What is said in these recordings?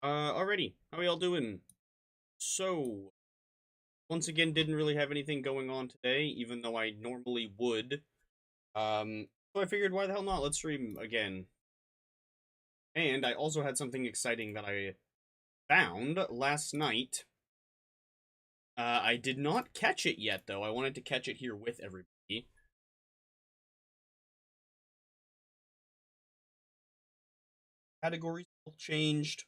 Alrighty. How are y'all doing? So, once again, didn't really have anything going on today, even though I normally would. So I figured, why the hell not? Let's stream again. And I also had something exciting that I found last night. I did not catch it yet, though. I wanted to catch it here with everybody. Categories all changed.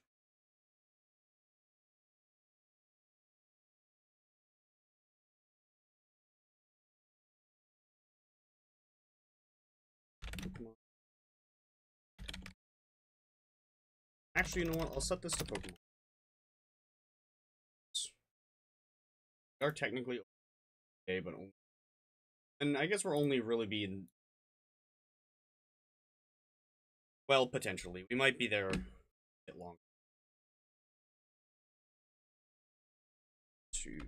Pokemon. Actually, you know what? I'll set this to Pokemon. We are technically okay, but only... And I guess we're only really being... Well, potentially. We might be there a bit longer. To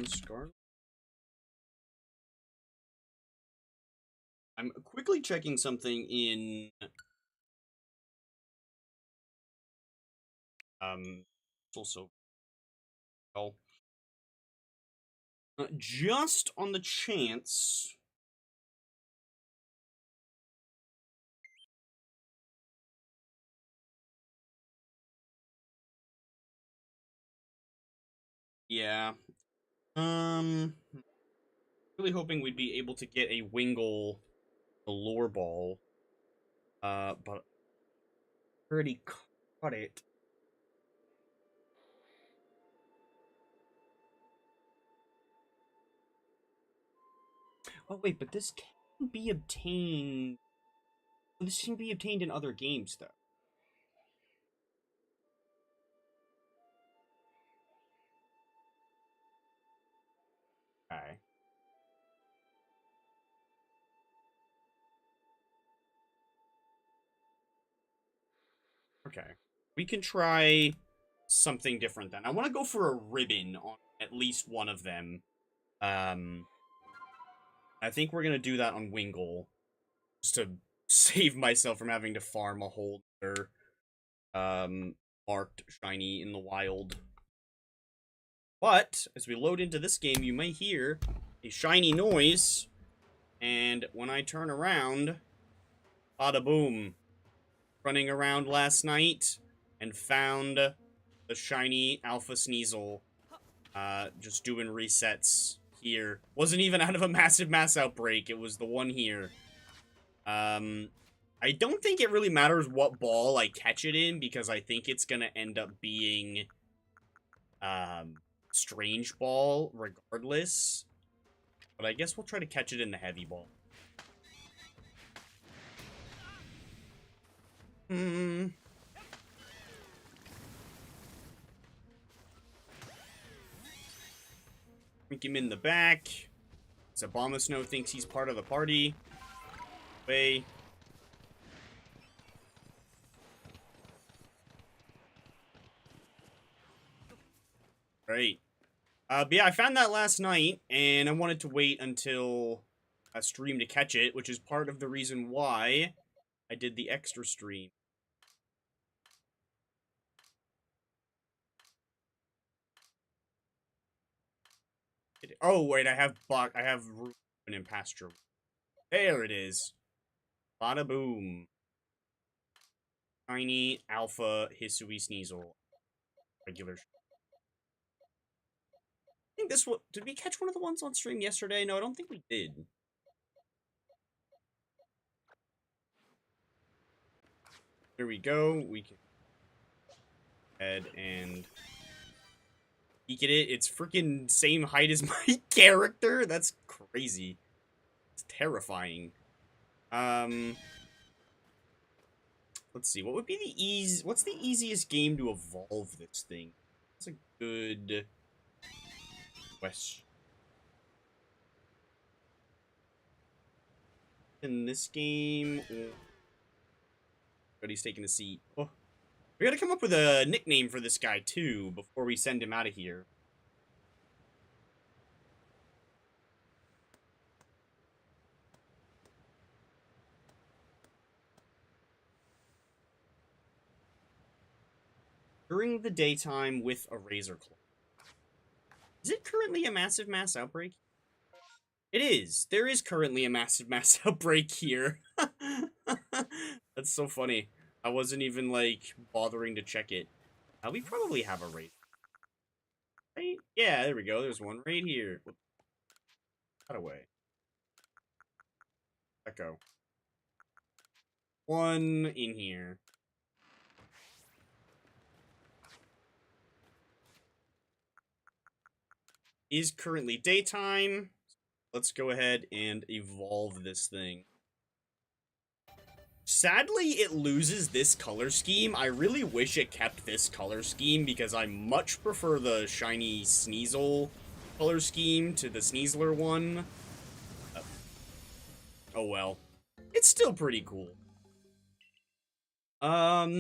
Scarlet. I'm quickly checking something in also well, just on the chance. Yeah. Um really hoping we'd be able to get a Wingull Lure Ball. But already caught it. Oh wait, but this can be obtained. This can be obtained in other games, though. Okay. Okay. We can try something different then. I want to go for a ribbon on at least one of them. Um, I think we're gonna do that on Wingull, just to save myself from having to farm a whole other, marked shiny in the wild. But, as we load into this game, you may hear a shiny noise, and when I turn around, bada boom. Running around last night, and found the shiny Alpha Sneasel, just doing resets here. Wasn't even out of a massive mass outbreak, it was the one here. I don't think it really matters what ball I catch it in, because I think it's gonna end up being, Strange Ball, regardless. But I guess we'll try to catch it in the Heavy Ball. Hmm. Drink him in the back. Abomasnow thinks he's part of the party. Way. Right. But yeah, I found that last night, and I wanted to wait until a stream to catch it, which is part of the reason why I did the extra stream. Oh wait, I have Ruin and Pasture. There it is. Bada boom. Tiny Alpha Hisui Sneasel. Regular. I think this one. Did we catch one of the ones on stream yesterday? No, I don't think we did. There we go. We can head and peek at it. It's freaking same height as my character. That's crazy. It's terrifying. Let's see. What would be the What's the easiest game to evolve this thing? That's a good question. In this game, but he's taking a seat. Oh, we gotta come up with a nickname for this guy too before we send him out of here. During the daytime with a razor claw. Is it currently a massive mass outbreak? It is. There is currently a massive mass outbreak here. That's so funny. I wasn't even, like, bothering to check it. We probably have a razor. Right? Yeah, there we go. There's one right here. Cut away. Echo. One in here. Is currently daytime. Let's go ahead and evolve this thing. Sadly, it loses this color scheme. I really wish it kept this color scheme because I much prefer the shiny Sneasel color scheme to the Sneasler one. Oh well. It's still pretty cool. A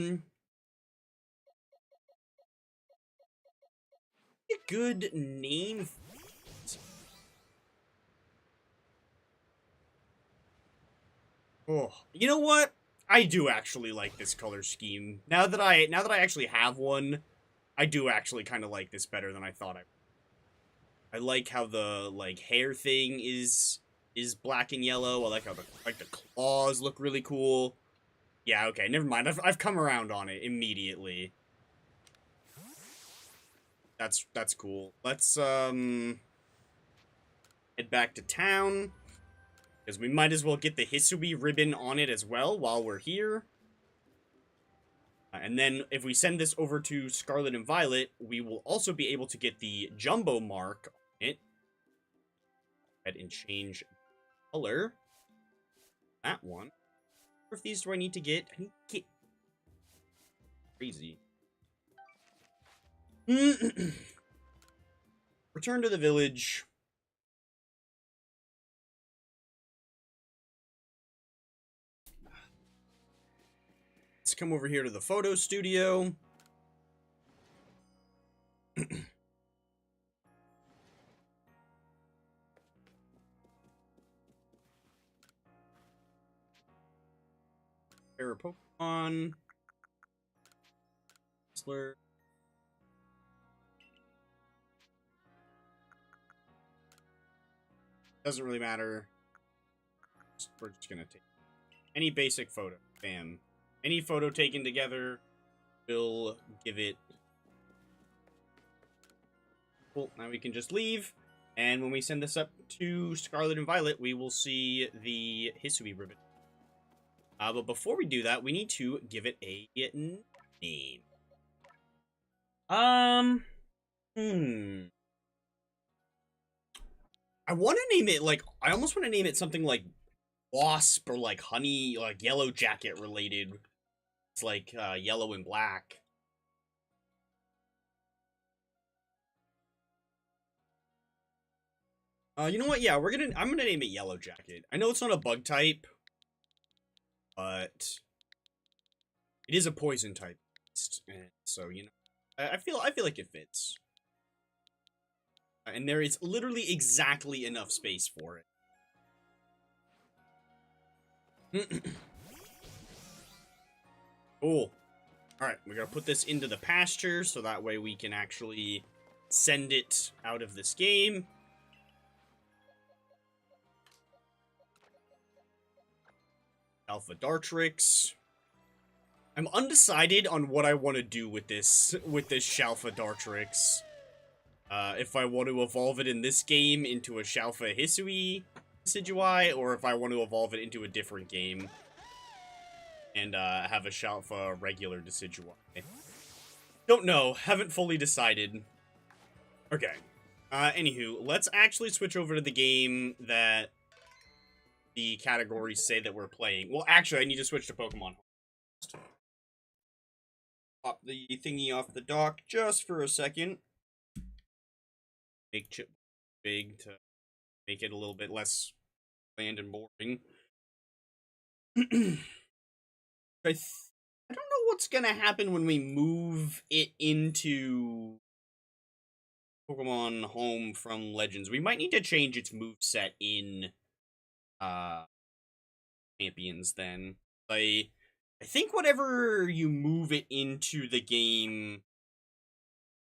good name. Oh, you know what? I do actually like this color scheme. Now that I actually have one, I do actually kind of like this better than I thought I like how the like hair thing is black and yellow. I like how the claws look really cool. Yeah, okay, never mind. I've come around on it immediately. That's cool. Let's head back to town. Because we might as well get the Hisui ribbon on it as well while we're here. And then if we send this over to Scarlet and Violet, we will also be able to get the Jumbo mark on it. Go ahead and change color. That one. What these do I need to get? I need to get... Crazy. Return to the village. Let's come over here to the photo studio. Pair of Pokemon. Slur. Doesn't really matter. We're just gonna take any basic photo. Bam. Any photo taken together will give it... Cool, now we can just leave. And when we send this up to Scarlet and Violet, we will see the Hisui ribbon. But before we do that, we need to give it a name. I want to name it, like, I almost want to name it something like Wasp or like Honey, like Yellow Jacket related. It's like yellow and black. You know what? Yeah, I'm gonna name it Yellow Jacket. I know it's not a bug type, but it is a poison type, and so you know, I feel like it fits. And there is literally exactly enough space for it. Cool. Alright, we're gonna put this into the pasture, so that way we can actually send it out of this game. Alpha Dartrix. I'm undecided on what I want to do with this Shalfa Dartrix. If I want to evolve it in this game into a Shalfa Hisui Decidueye, or if I want to evolve it into a different game and have a Shalfa regular Decidueye. Don't know. Haven't fully decided. Okay. Anywho, let's actually switch over to the game that the categories say that we're playing. Well, actually, I need to switch to Pokemon. Pop the thingy off the dock just for a second. Make Chip big to make it a little bit less bland and boring. I don't know what's gonna happen when we move it into Pokemon Home from Legends. We might need to change its moveset in Champions then. I think whatever you move it into the game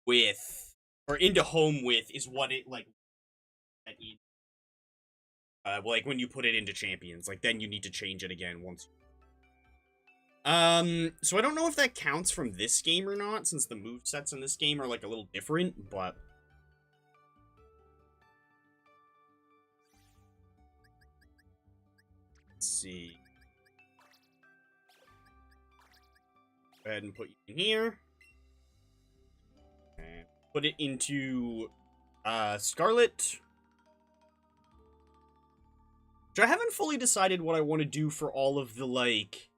with, or into home with, is what it, like, like when you put it into champions, like then you need to change it again once. So I don't know if that counts from this game or not, since the movesets in this game are like a little different, but let's see. Go ahead and put you in here. And put it into Scarlet. So I haven't fully decided what I want to do for all of the, like,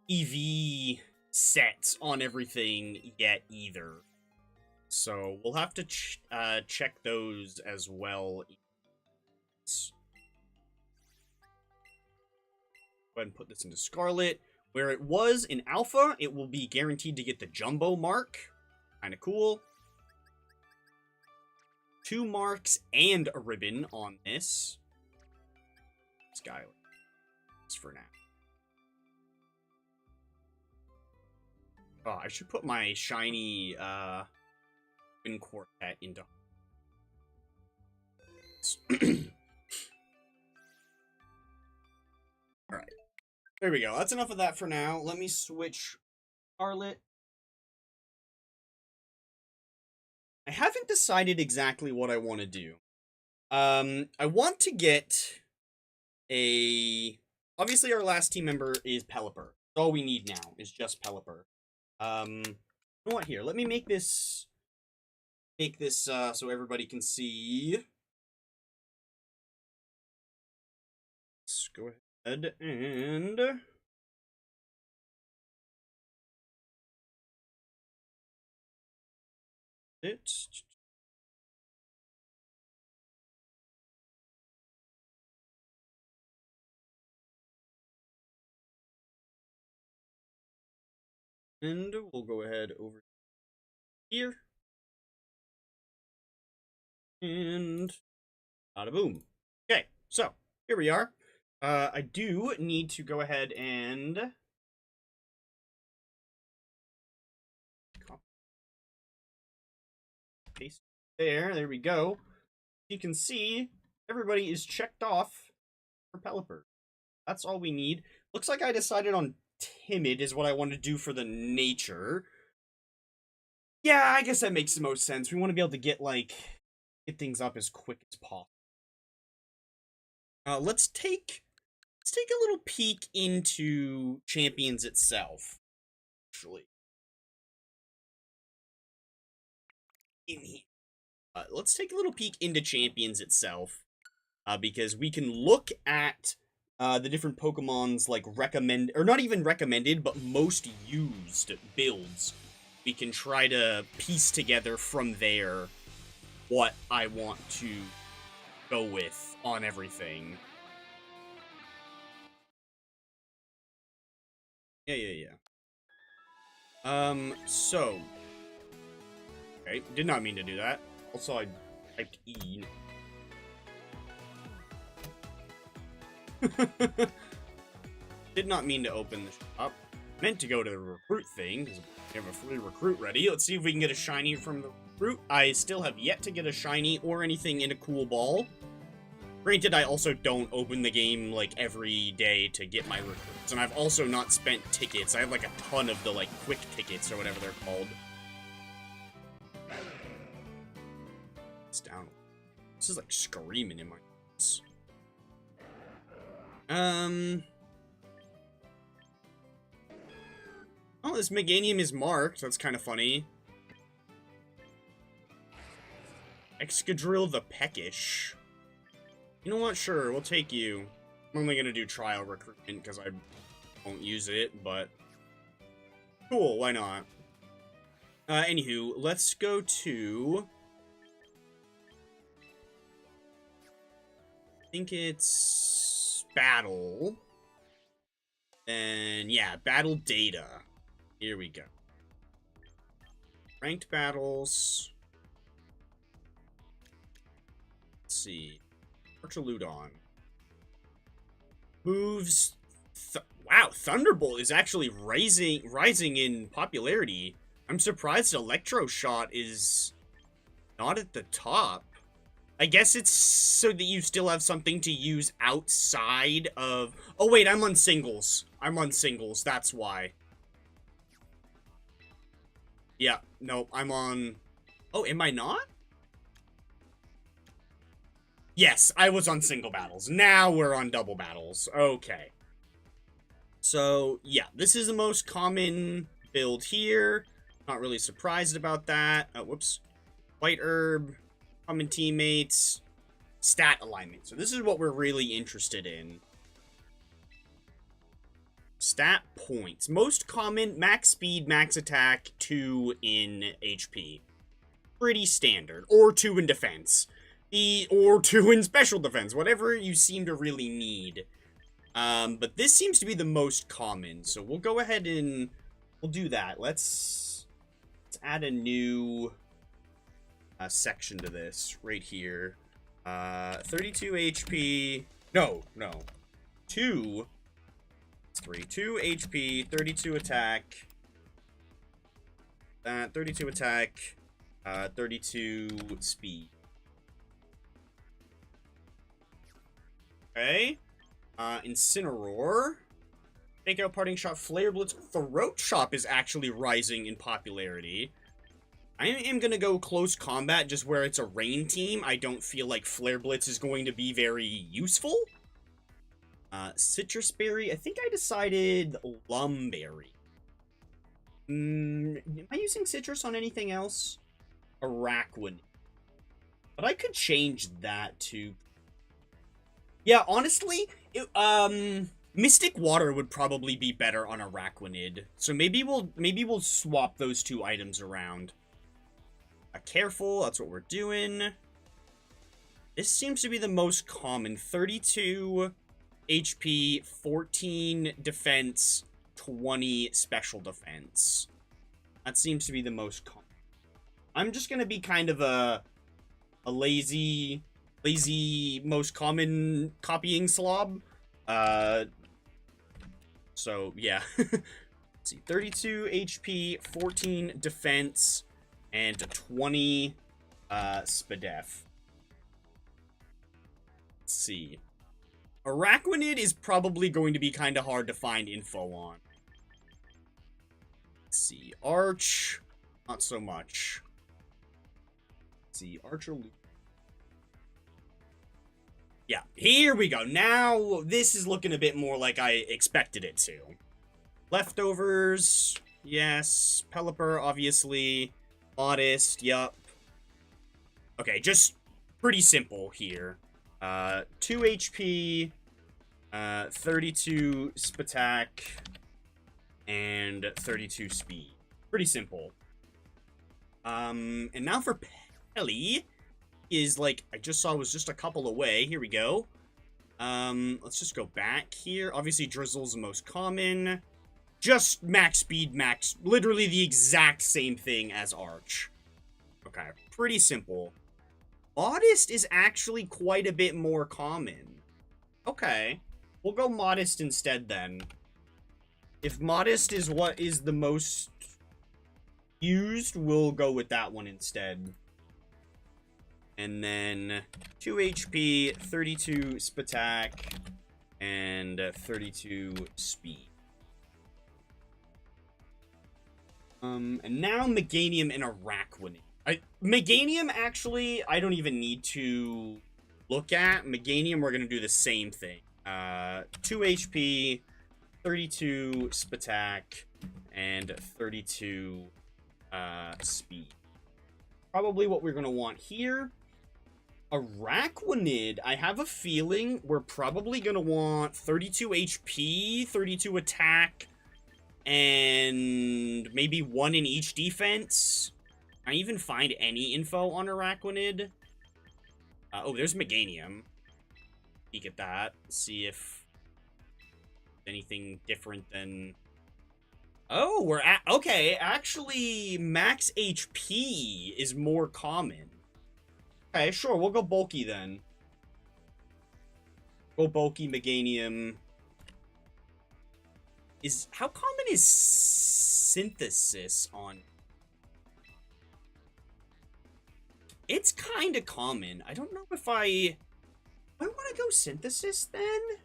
EV sets on everything yet either. So we'll have to check those as well. Go ahead and put this into Scarlet. Where it was in Alpha, it will be guaranteed to get the Jumbo mark. Kind of cool. 2 marks and a ribbon on this. Skylar. Just for now. Oh, I should put my shiny Twin Quartet into. Alright. There we go. That's enough of that for now. Let me switch Scarlet. I haven't decided exactly what I want to do. I want to get obviously our last team member is Pelipper. All we need now is just Pelipper. You know what, here, let me make this so everybody can see. Let's go ahead and and we'll go ahead over here. And bada boom. Okay, so here we are. I do need to go ahead and paste there. There we go. You can see everybody is checked off for Pelipper. That's all we need. Looks like I decided on Timid is what I want to do for the nature. Yeah, I guess that makes the most sense. We want to be able to get things up as quick as possible. Let's take a little peek into Champions itself. Actually, in here, let's take a little peek into Champions itself, because we can look at the different Pokemon's like recommend, or not even recommended, but most used builds. We can try to piece together from there what I want to go with on everything. Yeah. So. Okay, did not mean to do that. Also, I typed E. Did not mean to open the shop. Meant to go to the recruit thing, because we have a free recruit ready. Let's see if we can get a shiny from the recruit. I still have yet to get a shiny or anything in a cool ball. Granted, I also don't open the game, like, every day to get my recruits. And I've also not spent tickets. I have, like, a ton of the, like, quick tickets or whatever they're called. It's down. This is, like, screaming in my ears. Oh, this Meganium is marked. That's kind of funny. Excadrill the Peckish. You know what? Sure, we'll take you. I'm only gonna do trial recruitment because I won't use it, but cool, why not? Anywho, let's go to... I think it's Battle. And yeah, Battle Data. Here we go. Ranked battles. Let's see. Archaludon. Moves. Wow, Thunderbolt is actually rising in popularity. I'm surprised Electroshot is not at the top. I guess it's so that you still have something to use outside of... Oh, wait, I'm on singles. I'm on singles, that's why. Yeah, no, I'm on... Oh, am I not? Yes, I was on single battles. Now we're on double battles. Okay. So, yeah, this is the most common build here. Not really surprised about that. Oh, whoops. White herb, common teammates, stat alignment. So this is what we're really interested in. Stat points. Most common, max speed, max attack, 2 in HP. Pretty standard. Or 2 in defense. Or 2 in special defense. Whatever you seem to really need. But this seems to be the most common. So we'll go ahead and we'll do that. Let's add a new section to this right here. 32 HP. No. 2 HP, 32 attack. 32 attack, 32 speed. Okay. Incineroar. Take out Parting Shot, Flare Blitz. Throat Chop is actually rising in popularity. I am going to go close combat just where it's a rain team. I don't feel like Flare Blitz is going to be very useful. Citrus Berry. I think I decided Lumberry. Am I using Citrus on anything else? Araquanid. But I could change that to... Yeah, honestly, Mystic Water would probably be better on Araquanid. So maybe we'll swap those two items around. Careful, that's what we're doing. This seems to be the most common. 32 HP, 14 defense, 20 special defense. That seems to be the most common. I'm just gonna be kind of a lazy most common copying slob. So yeah. Let's see, 32 HP, 14 defense, and 20 SPDEF. Let's see. Araquanid is probably going to be kind of hard to find info on. Let's see. Arch, not so much. Let's see. Archer. Yeah, here we go. Now, this is looking a bit more like I expected it to. Leftovers, yes. Pelipper, obviously. Modest, yup. Okay, just pretty simple here. 2 HP, 32 Spatak, and 32 speed. Pretty simple. And now for Pelly is like, I just saw was just a couple away. Here we go. Let's just go back here. Obviously, Drizzle's the most common. Just max speed, max, literally the exact same thing as Arch. Okay, pretty simple. Modest is actually quite a bit more common. Okay, we'll go Modest instead then. If Modest is what is the most used, we'll go with that one instead. And then 2 HP, 32 Spatak, and 32 speed. And now Meganium and Araquanid. Meganium, actually, I don't even need to look at. Meganium, we're going to do the same thing. 2 HP, 32 Spatak, and 32 speed. Probably what we're going to want here. Araquanid, I have a feeling we're probably going to want 32 HP, 32 attack, and maybe 1 in each defense. Can I even find any info on Araquanid? Oh, there's Meganium. Peek at that. See if anything different than... Oh, we're at... Okay, actually, max HP is more common. Okay, sure, we'll go bulky then. Go bulky, Meganium. How common is synthesis on It's kind of common. I don't know if I want to go Synthesis then? I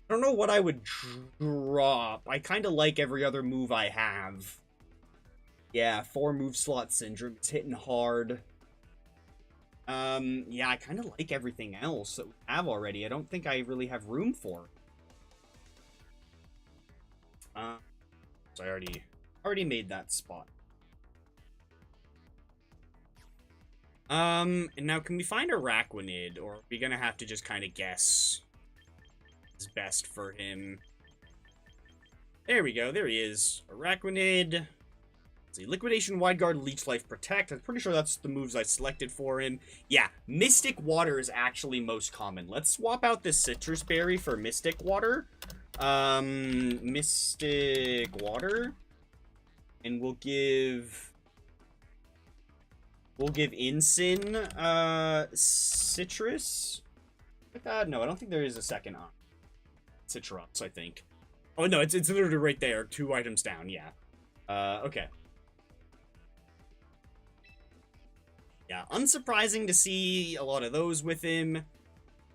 don't know what I would drop. I kind of like every other move I have. Yeah, 4 move slot Syndrome. It's hitting hard. Yeah, I kind of like everything else that we have already. I don't think I really have room for. So I already made that spot. And now can we find Araquanid, or are we gonna have to just kind of guess is best for him? There we go, there he is. Araquanid. Let's see, Liquidation, Wide Guard, Leech Life, Protect. I'm pretty sure that's the moves I selected for him. Yeah, Mystic Water is actually most common. Let's swap out this Citrus Berry for Mystic Water. Mystic Water. And we'll give Incin, Citrus. No, I don't think there is a second on Citrus, I think. Oh, no, it's literally right there. 2 items down, yeah. Okay. Yeah, unsurprising to see a lot of those with him.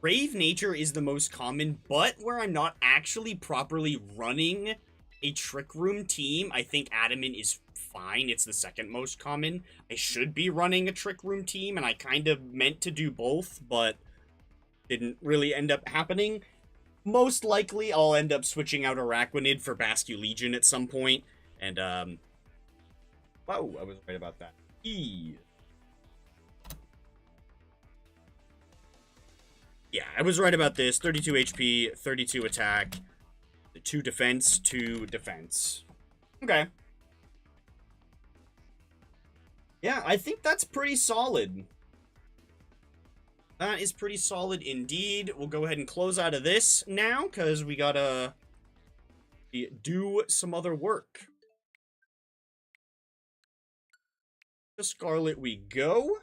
Brave Nature is the most common, but where I'm not actually properly running a Trick Room team, I think Adamant is fine. It's the second most common. I should be running a Trick Room team, and I kind of meant to do both, but didn't really end up happening. Most likely, I'll end up switching out Araquanid for Basculegion at some point, and, wow, I was right about that. Yeah, I was right about this. 32 HP, 32 attack, 2 defense, 2 defense. Okay. Yeah, I think that's pretty solid. That is pretty solid indeed. We'll go ahead and close out of this now, because we gotta do some other work. To Scarlet we go.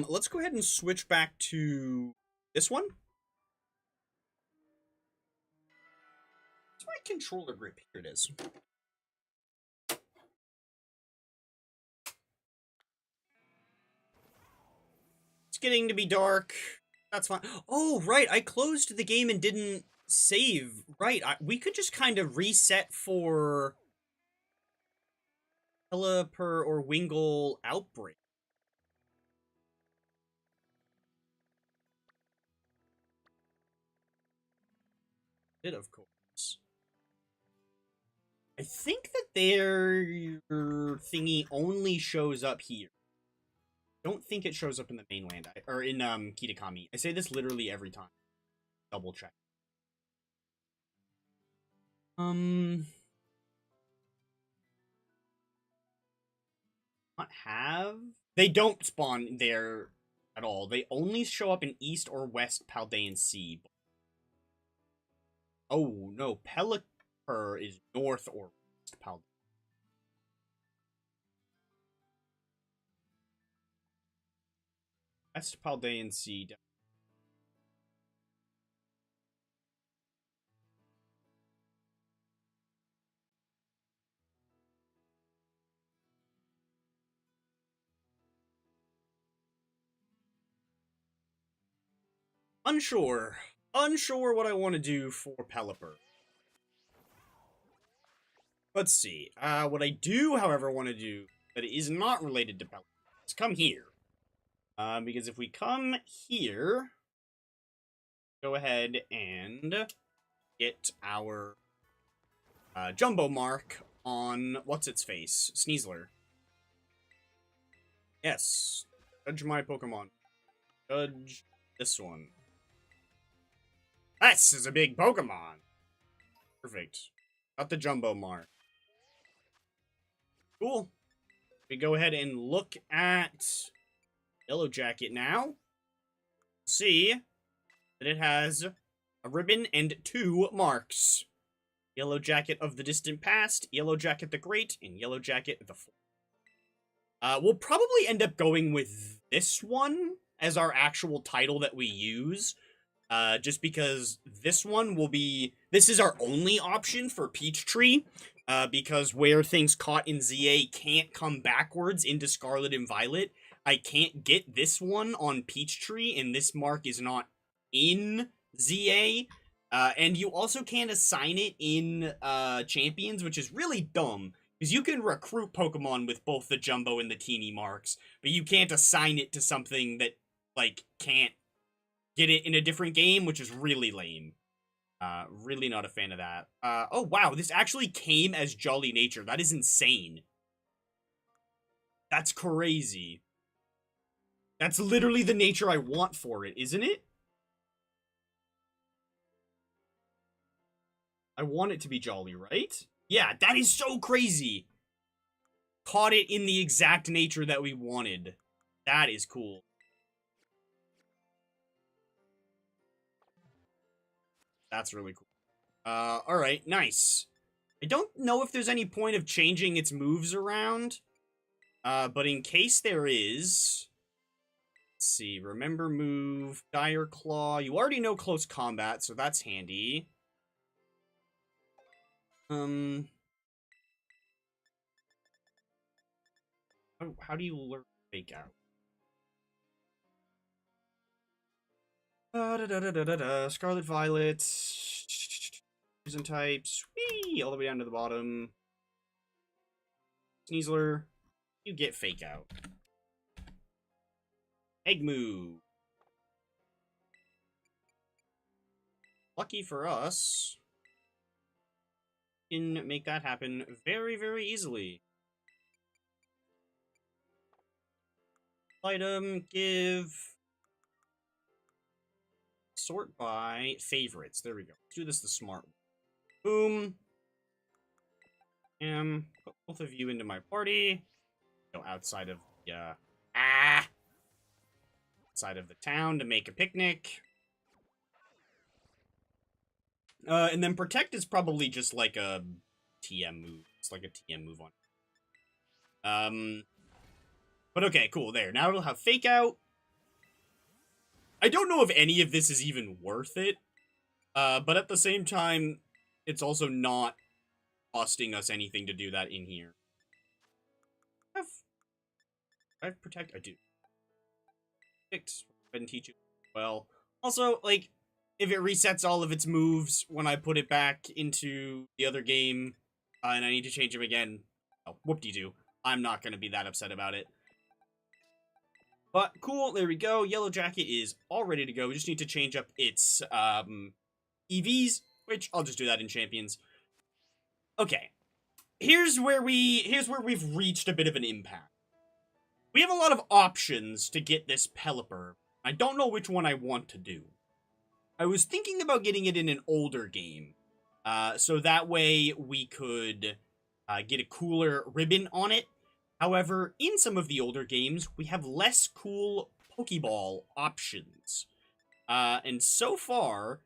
Let's go ahead and switch back to this one. What's my controller grip? Here it is. It's getting to be dark. That's fine. Oh, right. I closed the game and didn't save. Right. We could just kind of reset for Pelipper or Wingull Outbreak. Did, of course. I think that their thingy only shows up here. Don't think it shows up in the mainland, or in Kitakami. I say this literally every time. Double check. Not have. They don't spawn there at all. They only show up in East or West Paldean Sea. Oh no, Pelipper is North or West Paldean. West Paldean Sea. Unsure. Unsure what I want to do for Pelipper. Let's see. What I do, however, want to do that is not related to Pelipper is come here. Because if we come here, go ahead and get our Jumbo Mark on what's-its-face? Sneasler. Yes. Judge my Pokemon. Judge this one. This is a big Pokemon. Perfect. Got the Jumbo Mark. Cool. We go ahead and look at Yellow Jacket now. See that it has a ribbon and 2 marks. Yellow Jacket of the Distant Past, Yellow Jacket the Great, and Yellow Jacket the Fourth. We'll probably end up going with this one as our actual title that we use. Just because this one will be, this is our only option for Peachtree, because where things caught in ZA can't come backwards into Scarlet and Violet, I can't get this one on Peachtree, and this mark is not in ZA. And you also can't assign it in Champions, which is really dumb, because you can recruit Pokemon with both the Jumbo and the Teeny marks, but you can't assign it to something that, like, can't get it in a different game, which is really lame. Really not a fan of that. Oh wow, this actually came as Jolly Nature. That is insane. That's crazy. That's literally the nature I want for it, isn't it? I want it to be Jolly, right? Yeah, that is so crazy. Caught it in the exact nature that we wanted. That is cool. That's really cool. Alright, nice. I don't know if there's any point of changing its moves around. But in case there is... Let's see, remember move, Dire Claw. You already know close combat, so that's handy. How do you learn Fake Out? Scarlet Violet. Poison types. Whee! All the way down to the bottom. Sneasler. You get Fake Out. Egg Move. Lucky for us, can make that happen very, very easily. Item, give, sort by favorites. There we go. Let's do this the smart way. Boom. Put both of you into my party. Go outside of the, outside of the town to make a picnic. And then Protect is probably just like a TM move. It's like a TM move on. But okay, cool, there. Now it'll have Fake Out. I don't know if any of this is even worth it. But at the same time, it's also not costing us anything to do that in here. I have Protect? I do. Go ahead and teach it well. Also, like, if it resets all of its moves when I put it back into the other game, and I need to change them again, oh, whoop-de-doo. I'm not going to be that upset about it. But cool, there we go. Yellow Jacket is all ready to go. We just need to change up its EVs, which I'll just do that in Champions. Okay. Here's where we've reached a bit of an impasse. We have a lot of options to get this Pelipper. I don't know which one I want to do. I was thinking about getting it in an older game. So that way we could get a cooler ribbon on it. However, in some of the older games, we have less cool Pokeball options. And so far,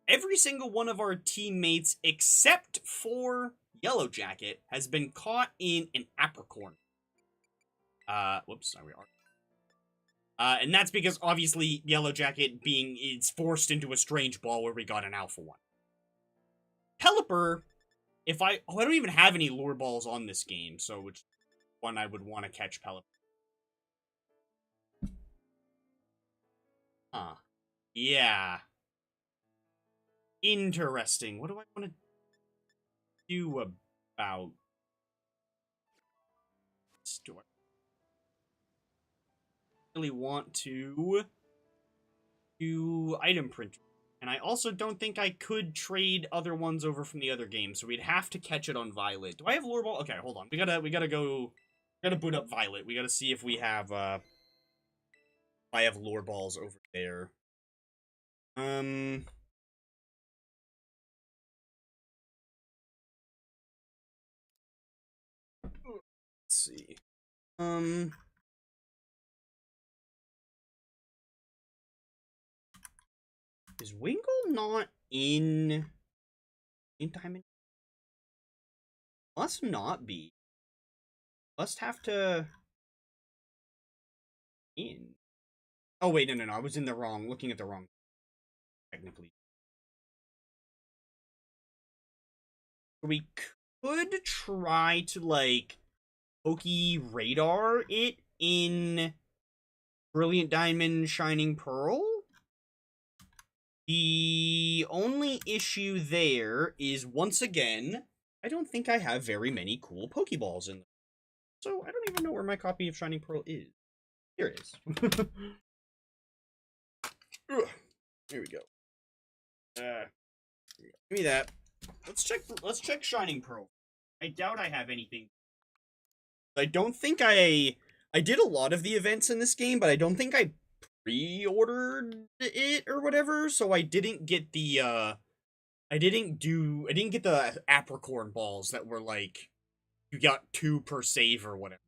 every single one of our teammates, except for Yellow Jacket, has been caught in an Apricorn. Whoops, sorry, we are. And that's because, obviously, Yellow Jacket it's forced into a strange ball where we got an Alpha one. Pelipper, I don't even have any lure balls on this game, so which one I would want to catch Pelipper. Huh. Yeah. Interesting. What do I want to do about... Do I really want to do item printer? And I also don't think I could trade other ones over from the other game, so we'd have to catch it on Violet. Do I have lure ball? Okay, hold on. We gotta boot up Violet. We gotta see if we have if I have lure balls over there. Let's see. Is Wingull not in Diamond? Must not be. Must have to in. Oh wait, no. I was looking at the wrong. technically. We could try to, like, Pokeradar it in Brilliant Diamond Shining Pearl. The only issue there is, once again, I don't think I have very many cool Pokeballs in them. So I don't even know where my copy of Shining Pearl is. Here it is. Here we go. Give me that. Let's check Shining Pearl. I doubt I have anything. I don't think I did a lot of the events in this game, but I don't think I pre-ordered it or whatever, so I didn't get the I didn't get the apricorn balls that were like you got 2 per save or whatever.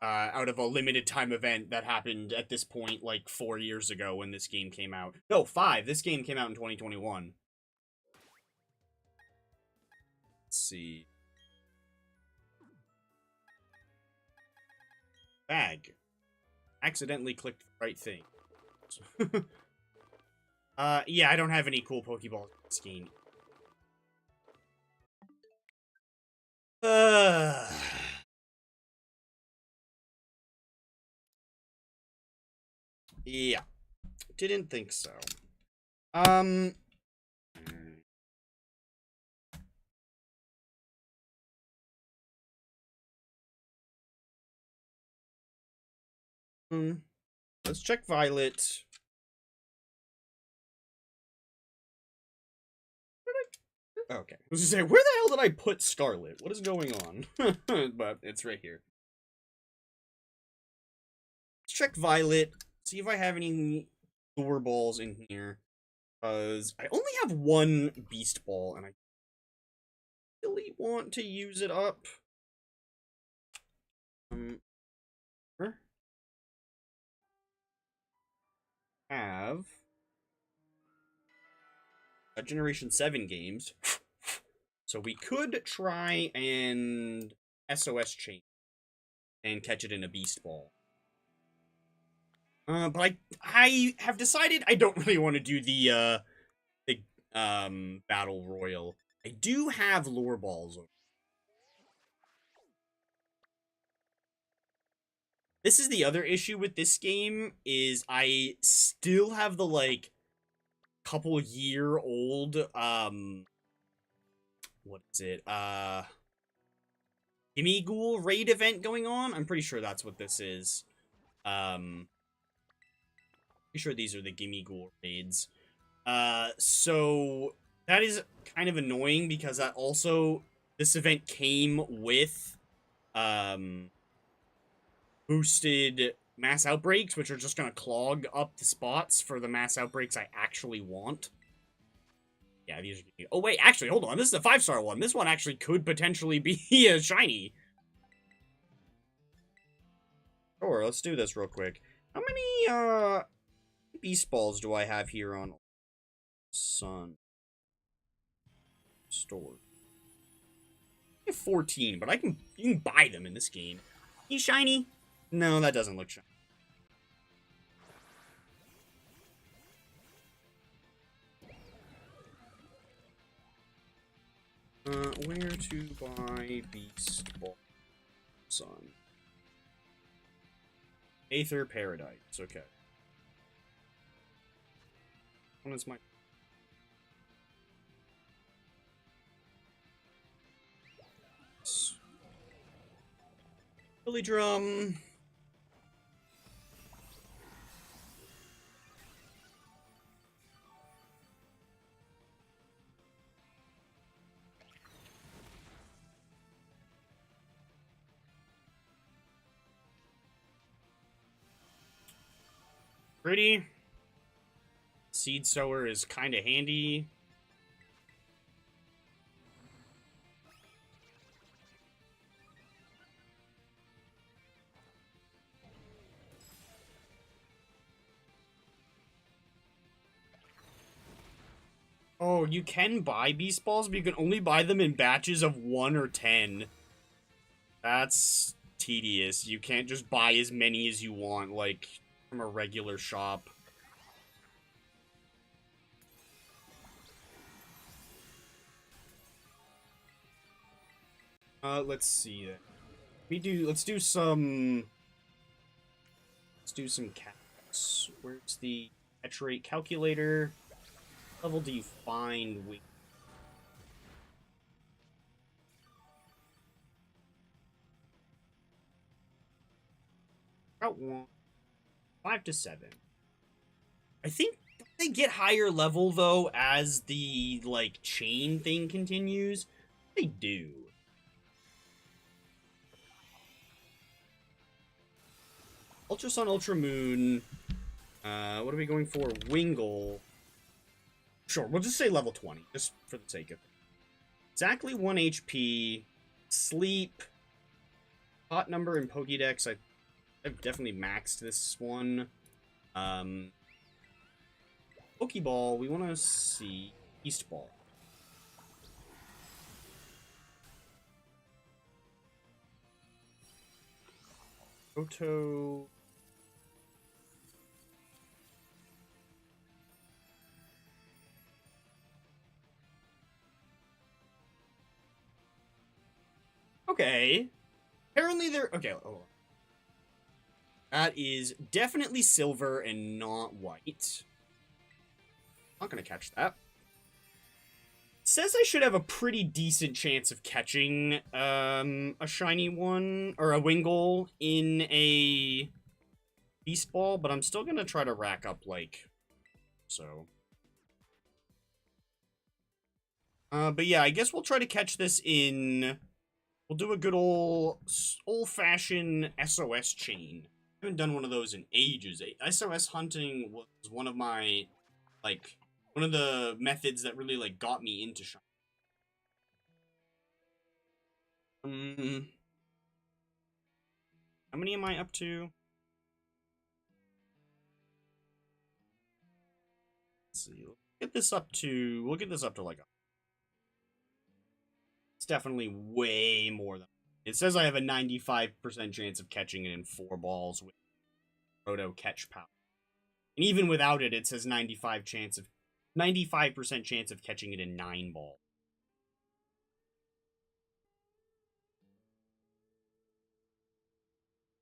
Out of a limited time event that happened at this point like 4 years ago when this game came out. No, 5. This game came out in 2021. Let's see. Bag. Accidentally clicked the right thing. Yeah, I don't have any cool Pokeballs in this game. Yeah. Didn't think so. Let's check Violet. Okay. I was gonna say, where the hell did I put Scarlet? What is going on? But it's right here. Let's check Violet. See if I have any lure balls in here. Because I only have 1 Beast Ball, and I really want to use it up. Have a Generation 7 games. So we could try and SOS chain and catch it in a Beast Ball. But I have decided I don't really want to do the Battle Royal. I do have lure balls. This is the other issue with this game, is I still have the, like, couple year old, what is it, Gimmighoul raid event going on? I'm pretty sure that's what this is. Pretty sure these are the Gimmighoul raids. So that is kind of annoying because that also, this event came with, boosted mass outbreaks, which are just gonna clog up the spots for the mass outbreaks I actually want. Yeah, these are... Oh, wait, actually, hold on. This is a 5-star one. This one actually could potentially be a shiny. Sure, let's do this real quick. How many, Beast Balls do I have here on Sun? Store. I have 14, but you can buy them in this game. You shiny? No, that doesn't look shiny. Where to buy Beast Ball Sun? Aether Paradise, okay. When is my... Billy Drum. Pretty. Seed Sower is kind of handy. Oh, you can buy Beast Balls, but you can only buy them in batches of 1 or 10. That's tedious. You can't just buy as many as you want, like, from a regular shop. Let's see. Let's do some cats. Where's the catch rate calculator? Level do you find we Route 1, 5 to 7. I think they get higher level though as the like chain thing continues. They do. Ultra Sun, Ultra Moon. What are we going for? Wingull. Sure, we'll just say level 20, just for the sake of it. Exactly 1 HP. Sleep. Hot number in Pokédex. I've definitely maxed this one. Pokeball, we want to see East Ball. Roto. Okay. Apparently they're... Okay, hold on. That is definitely silver and not white. Not gonna catch that. Says I should have a pretty decent chance of catching a shiny one, or a Wingull in a Beast Ball, but I'm still gonna try to rack up, like, so. But yeah, I guess we'll try to catch this in... We'll do a good old-fashioned SOS chain. I haven't done one of those in ages. SOS hunting was one of my, like, one of the methods that really, like, got me into shiny. How many am I up to? Let's see. We'll get this up to like it's definitely way more than it says. I have a 95% chance of catching it in 4 balls with Roto catch power. And even without it, it says 95% chance of catching it in 9 balls.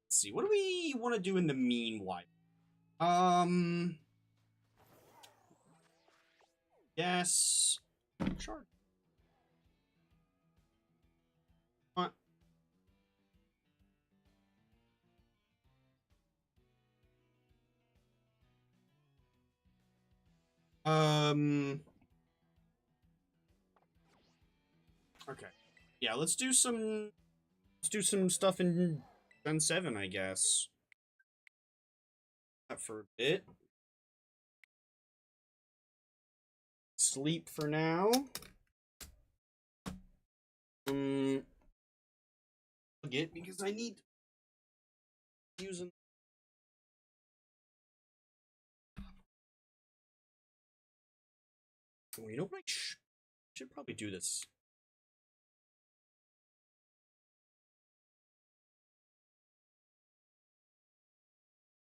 Let's see. What do we want to do in the meanwhile? Yes. Sure. What? Okay. Yeah, let's do some stuff in Gen 7, I guess. That for a bit. Sleep for now. Get because I need using. Well, you know what? I should probably do this.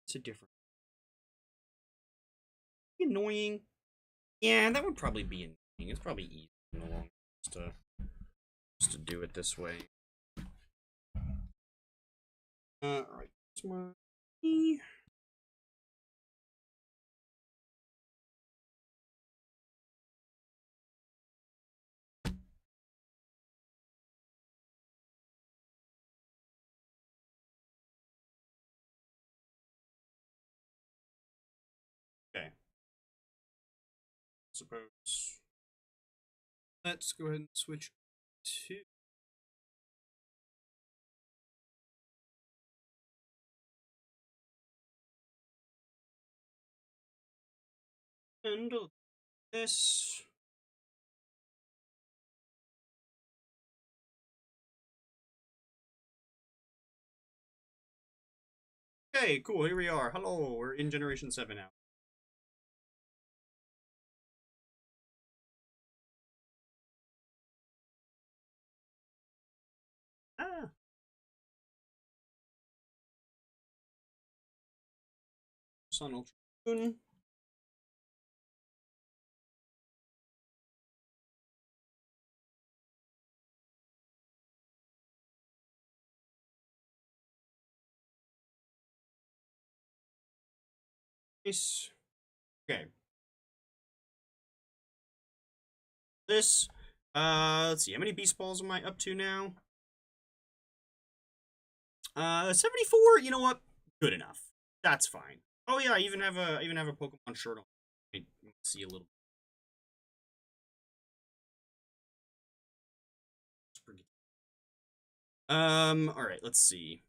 It's a different. Annoying. Yeah, that would probably be annoying. It's probably easy in the long run just to do it this way. Alright. Okay. Suppose. Let's go ahead and switch to. Handle this. Okay, cool. Here we are. Hello, we're in Generation 7 now. Ah. Sun Ultra Moon. Nice. Okay. This. Let's see. How many beast balls am I up to now? 74. You know what? Good enough. That's fine. Oh yeah, I even have a Pokemon shirt on. I see a little. All right. Let's see.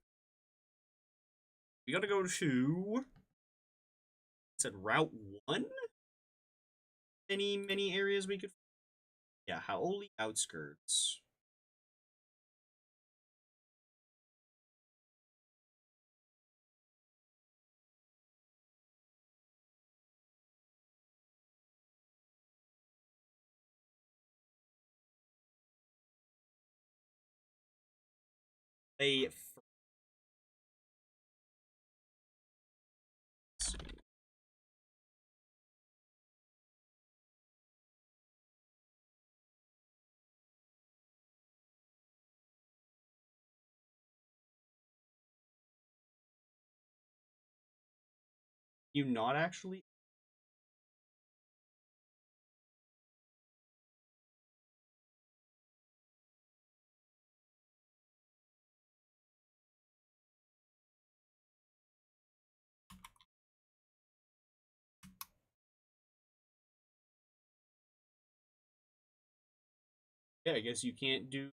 We gotta go to. It said Route 1. Many areas we could. Yeah, Howley outskirts. A. You not actually. Yeah, I guess you can't do.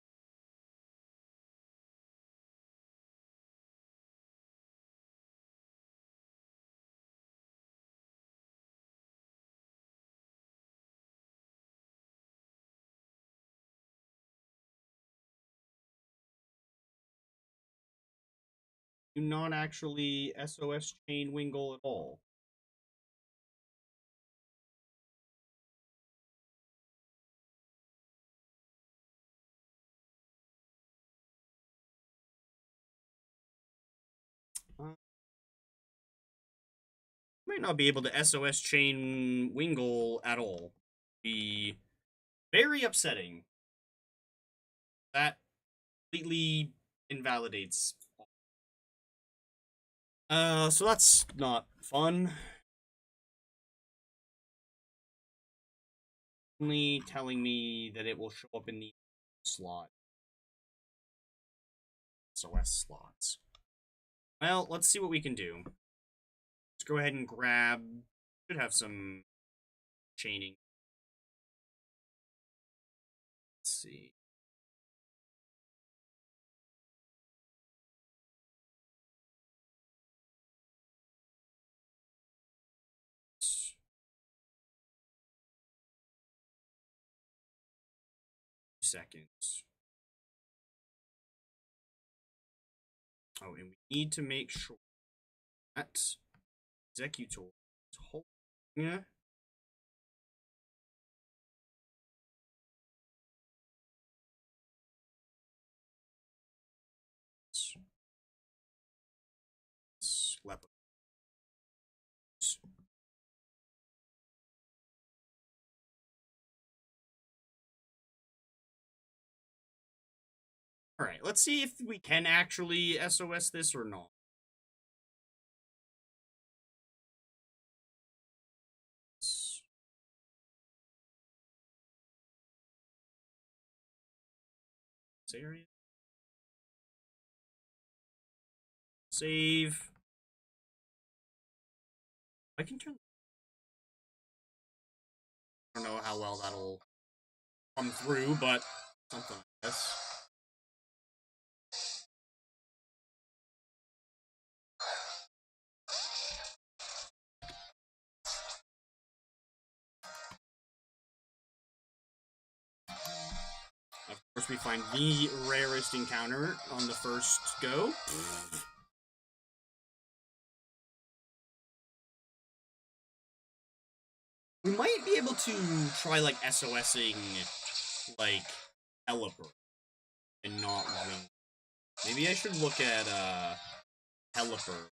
You not actually SOS chain Wingull at all. Might not be able to SOS chain Wingull at all. Be very upsetting. That completely invalidates. So that's not fun. Only telling me that it will show up in the slot. SOS slots. Well, let's see what we can do. Let's go ahead and grab. Should have some chaining. Let's see. Seconds. Oh, and we need to make sure that Exeggutor is holding. Slap. Alright, let's see if we can actually SOS this or not. Area. Save. I can turn. I don't know how well that'll come through, but something like this. Of course, we find the rarest encounter on the first go. We might be able to try, like, SOSing, like, Pelipper and not Wing. Maybe I should look at, Pelipper.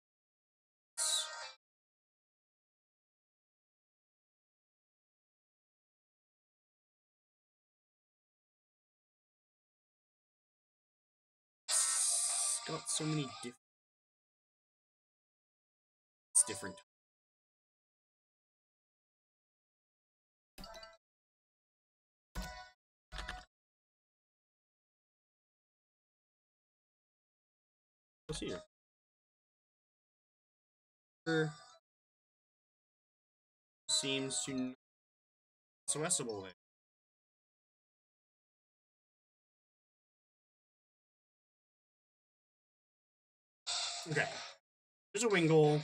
It's got so many different... It's different. What's here? Sure. Seems to not accessible. Okay. There's a Wingull.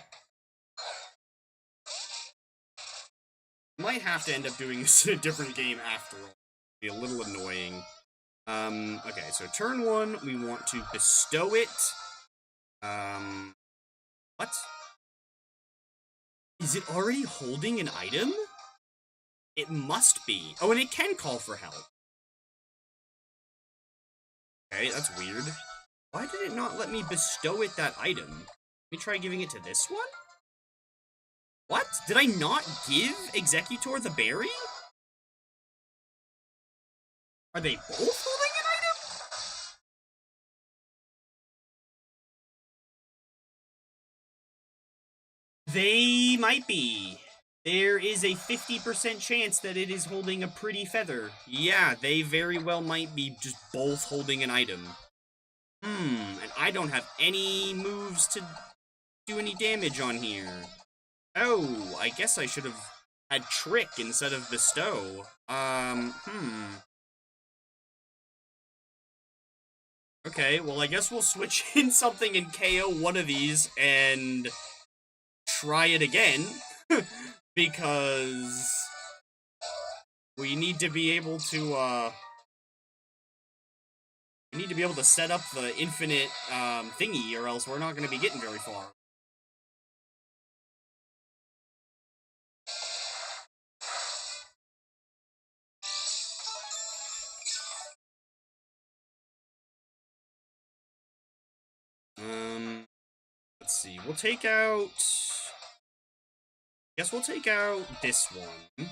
Might have to end up doing this in a different game after all. Be a little annoying. Okay, so turn 1, we want to bestow it. What? Is it already holding an item? It must be. Oh, and it can call for help. Okay, that's weird. Why did it not let me bestow it that item? Let me try giving it to this one? What? Did I not give Exeggutor the berry? Are they both holding an item? They might be. There is a 50% chance that it is holding a pretty feather. Yeah, they very well might be just both holding an item. And I don't have any moves to do any damage on here. Oh, I guess I should have had Trick instead of Bestow. Okay, well, I guess we'll switch in something and KO one of these and try it again. Because we need to be able to, we need to be able to set up the infinite, thingy, or else we're not going to be getting very far. Let's see, we'll take out... Guess we'll take out this one.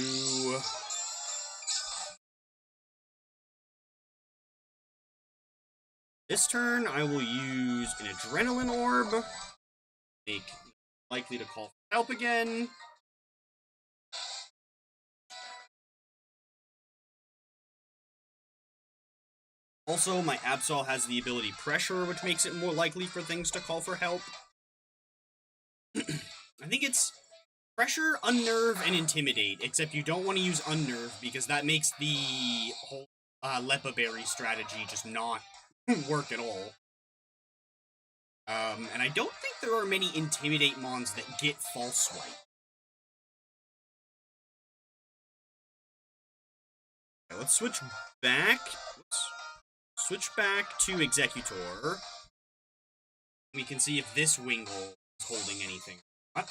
Ooh. This turn, I will use an Adrenaline Orb. Make likely to call for help again. Also, my Absol has the ability Pressure, which makes it more likely for things to call for help. I think it's Pressure, Unnerve, and Intimidate, except you don't want to use Unnerve, because that makes the whole Leppa Berry strategy just not work at all. And I don't think there are many Intimidate mons that get False Swipe. Okay, let's switch back. Switch back to Exeggutor. We can see if this Wingull is holding anything. What?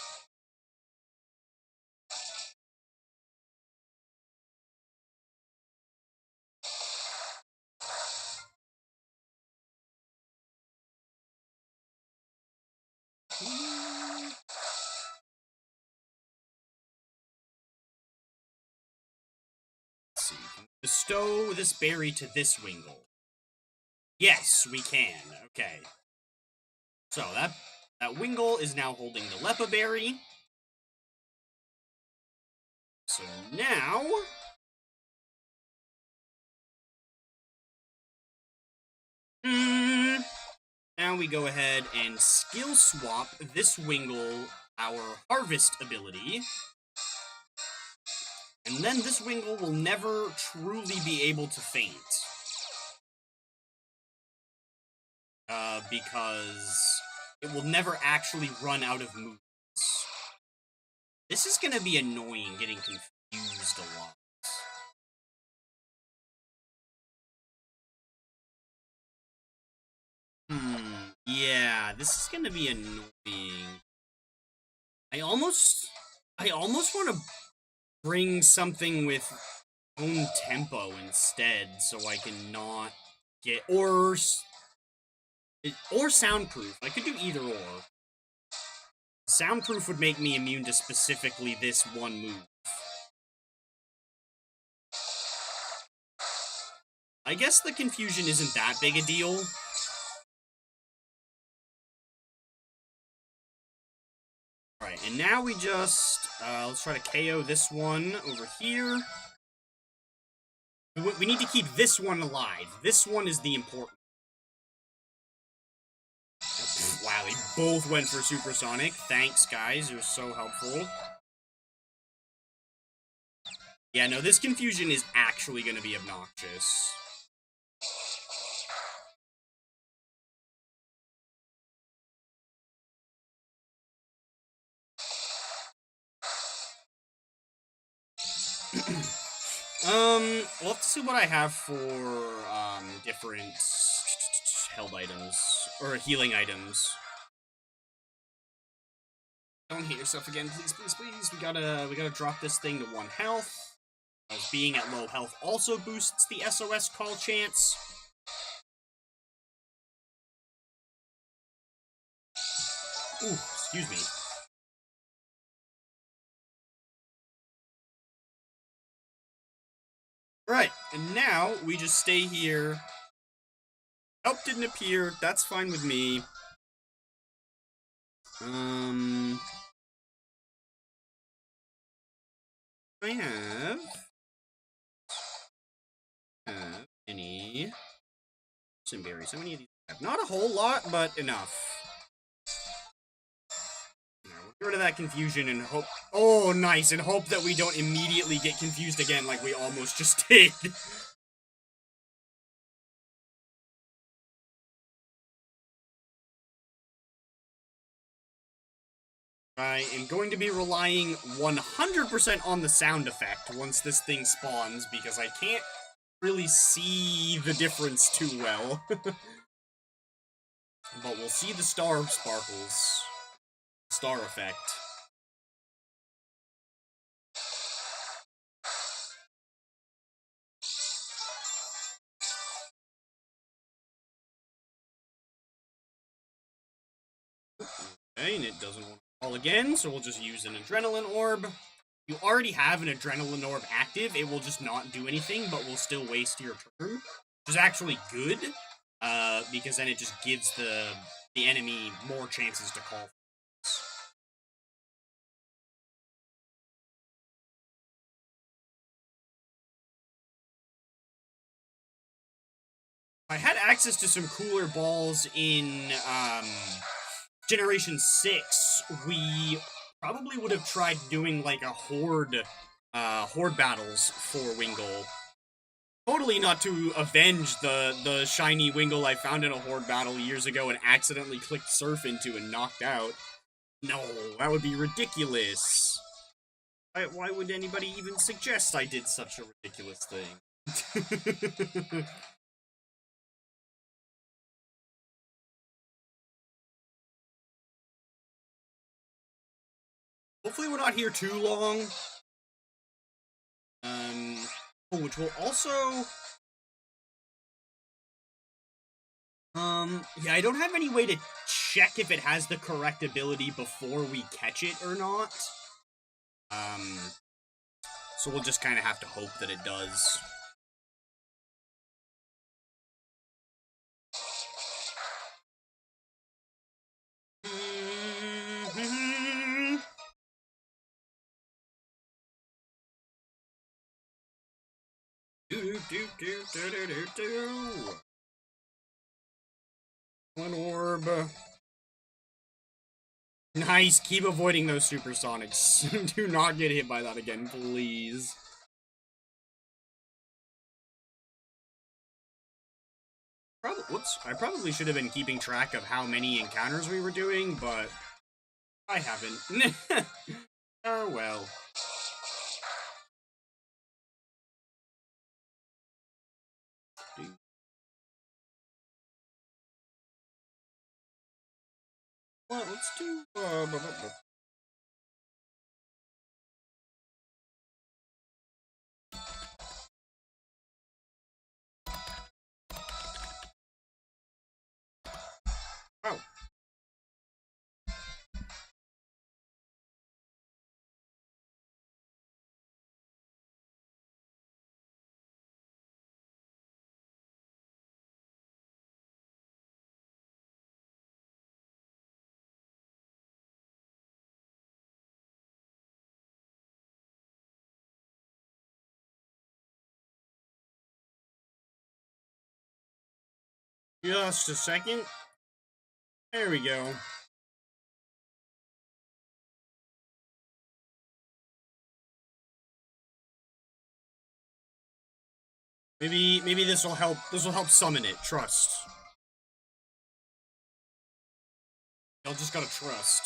Let's see. Can we bestow this berry to this Wingull? Yes, we can. Okay. So that Wingull is now holding the Leppa Berry. So now now we go ahead and skill swap this Wingull our Harvest ability. And then this Wingull will never truly be able to faint. Because it will never actually run out of moves. This is gonna be annoying, getting confused a lot. Yeah, this is gonna be annoying. I almost want to bring something with own tempo instead, so I can not get... Or soundproof. I could do either or. Soundproof would make me immune to specifically this one move. I guess the confusion isn't that big a deal. Right, and now we just, let's try to KO this one over here. We need to keep this one alive. This one is the important. Wow, they both went for Supersonic. Thanks, guys. You're so helpful. Yeah, no, this confusion is actually going to be obnoxious. We'll have to see what I have for, different held items, or healing items. Don't hit yourself again, please, please, please. We gotta drop this thing to 1 health. As being at low health also boosts the SOS call chance. Ooh, excuse me. Right, and now we just stay here. Help didn't appear, that's fine with me. I have any berries. How many of these do I have? Not a whole lot, but enough. Get rid of that confusion and hope. Oh, nice, and hope that we don't immediately get confused again like we almost just did. I am going to be relying 100% on the sound effect once this thing spawns, because I can't really see the difference too well. But we'll see the star sparkles. Star effect. Okay, and it doesn't want to fall again, so we'll just use an adrenaline orb. You already have an adrenaline orb active, it will just not do anything, but will still waste your turn. Which is actually good, because then it just gives the enemy more chances to call. I had access to some cooler balls in, Generation 6, we probably would have tried doing, like, a horde battles for Wingull. Totally not to avenge the shiny Wingull I found in a horde battle years ago and accidentally clicked Surf into and knocked out. No, that would be ridiculous. Why would anybody even suggest I did such a ridiculous thing? Hopefully we're not here too long. Which will also... yeah, I don't have any way to check if it has the correct ability before we catch it or not. So we'll just kind of have to hope that it does. One orb. Nice, keep avoiding those supersonics. Do not get hit by that again, please. Whoops, I probably should have been keeping track of how many encounters we were doing, but I haven't. Oh well. Well, let's do, Oh. Just a second. There we go. Maybe this will help. This will help summon it. Trust. Y'all just gotta trust.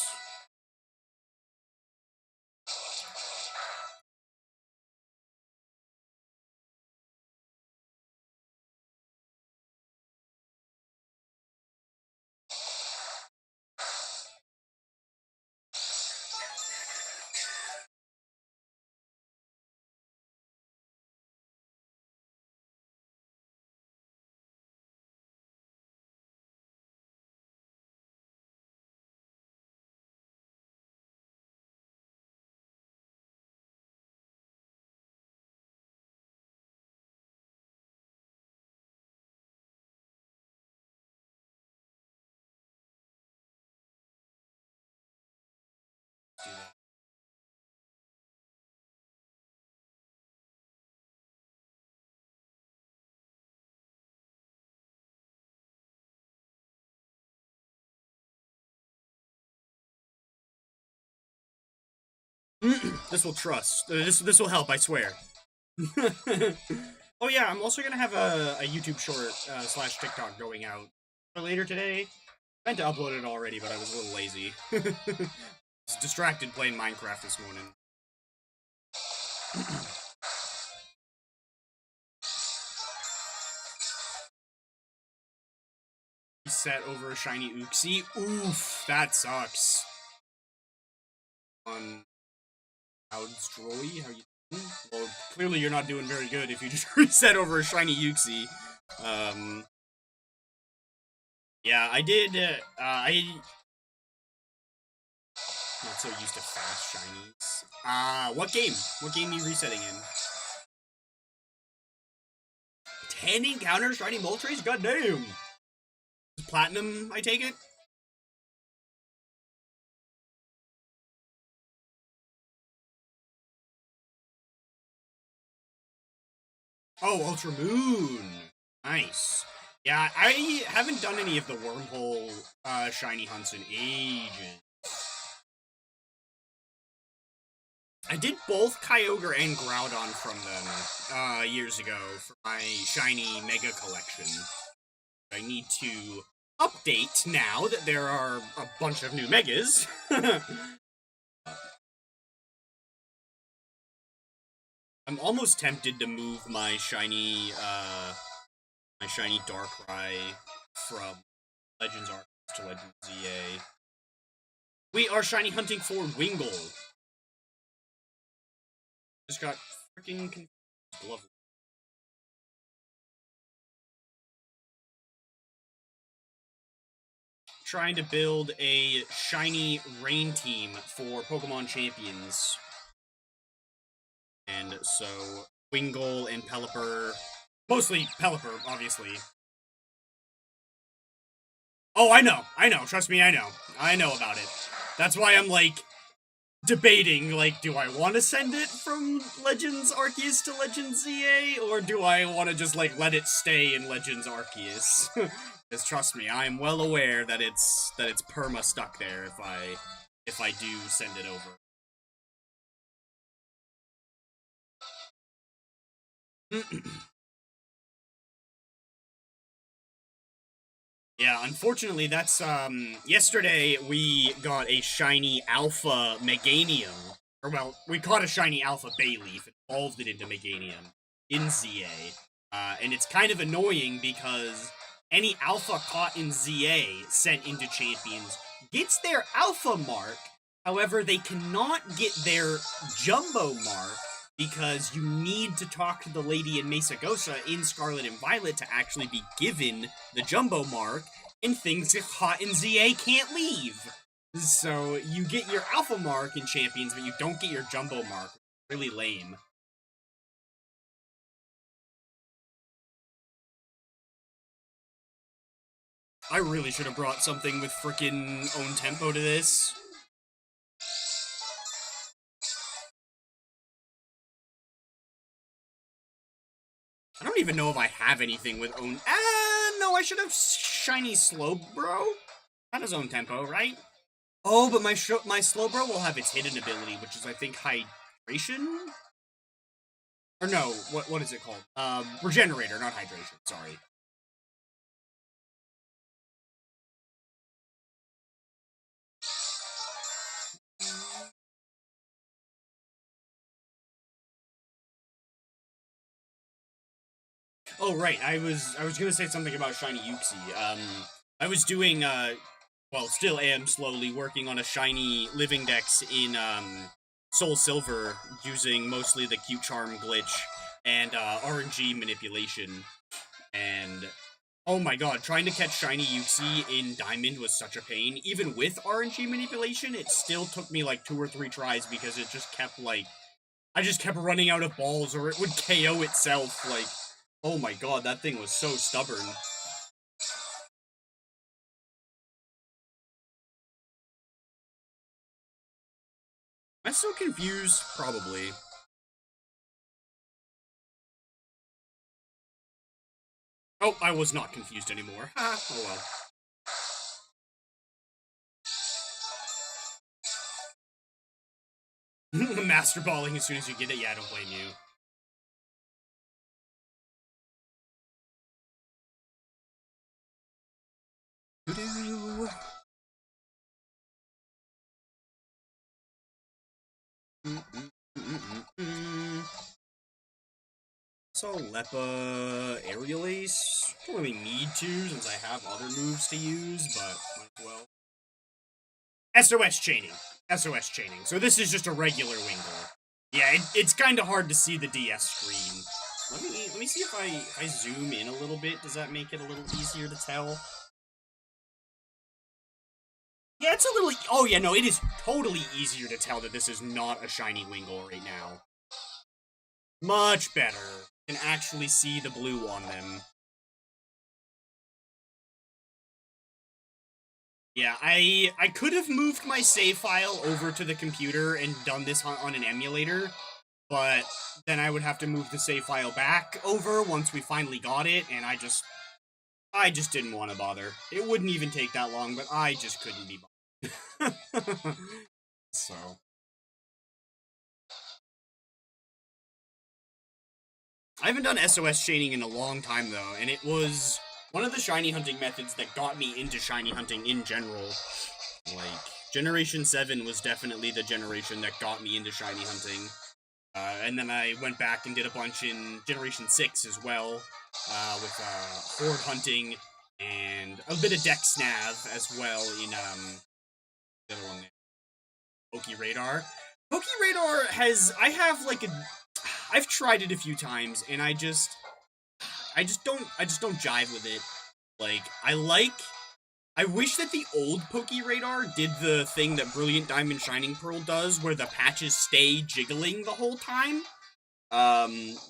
Do that. This will trust. This will help. I swear. Oh yeah, I'm also gonna have a YouTube short slash TikTok going out later today. I meant to upload it already, but I was a little lazy. Was distracted playing Minecraft this morning. Set over a shiny Uxie. Oof, that sucks. On How's Droy? How you doing? Well, clearly you're not doing very good if you just reset over a shiny Uxie. Yeah, I did, not so used to fast shinies. What game? What game are you resetting in? 10 encounters shiny Moltres? Goddamn! Platinum, I take it? Oh, Ultra Moon! Nice. Yeah, I haven't done any of the wormhole, shiny hunts in ages. I did both Kyogre and Groudon from them, years ago for my shiny Mega collection. I need to update now that there are a bunch of new Megas. I'm almost tempted to move my shiny Darkrai from Legends Arceus to Legends ZA. We are shiny hunting for Wingull. Just got freaking confused. Lovely. Trying to build a shiny rain team for Pokemon Champions. And so, Wingull and Pelipper. Mostly Pelipper, obviously. Oh, I know. Trust me, I know. I know about it. That's why I'm, like, debating, like, do I want to send it from Legends Arceus to Legends ZA, or do I want to just, like, let it stay in Legends Arceus? Because trust me, I am well aware that it's perma stuck there if I do send it over. Yeah, unfortunately, that's, yesterday we got a shiny Alpha Meganium. Or, well, we caught a shiny Alpha Bayleaf and evolved it into Meganium in ZA. And it's kind of annoying because any Alpha caught in ZA sent into Champions gets their Alpha mark, however, they cannot get their Jumbo mark because you need to talk to the lady in Mesagosa in Scarlet and Violet to actually be given the Jumbo mark, and things get caught in ZA can't leave. So you get your Alpha mark in Champions, but you don't get your Jumbo mark. Really lame. I really should have brought something with frickin' own tempo to this. I don't even know if I have anything with own... no, no, I should have shiny Slowbro. At his own tempo, right? Oh, but my Slowbro will have its hidden ability, which is, I think, Hydration? Or no, what is it called? Regenerator, not Hydration, sorry. Oh, right, I was gonna say something about Shiny Uxie. I was doing, well, still am slowly working on a Shiny Living Dex in, Soul Silver, using mostly the Q-Charm glitch and, RNG manipulation. And oh my god, trying to catch Shiny Uxie in Diamond was such a pain. Even with RNG manipulation, it still took me like 2 or 3 tries because it just kept like... I just kept running out of balls or it would KO itself, like... Oh my god, that thing was so stubborn. Am I still confused? Probably. Oh, I was not confused anymore. Oh well. Master balling as soon as you get it? Yeah, I don't blame you. So, Leppa, Aerial Ace. Don't really need to since I have other moves to use, but might as well. SOS chaining. SOS chaining. So this is just a regular Wingull. Yeah, it's kind of hard to see the DS screen. Let me see if I zoom in a little bit. Does that make it a little easier to tell? Yeah, it's a little... Oh yeah, no, it is totally easier to tell that this is not a shiny Wingull right now. Much better. You can actually see the blue on them. Yeah, I could have moved my save file over to the computer and done this on an emulator, but then I would have to move the save file back over once we finally got it, and I just didn't want to bother. It wouldn't even take that long, but I just couldn't be bothered. So... I haven't done SOS chaining in a long time, though, and it was one of the shiny hunting methods that got me into shiny hunting in general. Like, Generation 7 was definitely the generation that got me into shiny hunting. And then I went back and did a bunch in Generation 6 as well, with Horde hunting and a bit of Dex Nav as well in, the other one there, Pokeradar. Pokeradar has... I've tried it a few times, and I just don't jive with it. Like, I wish that the old Pokeradar did the thing that Brilliant Diamond Shining Pearl does, where the patches stay jiggling the whole time.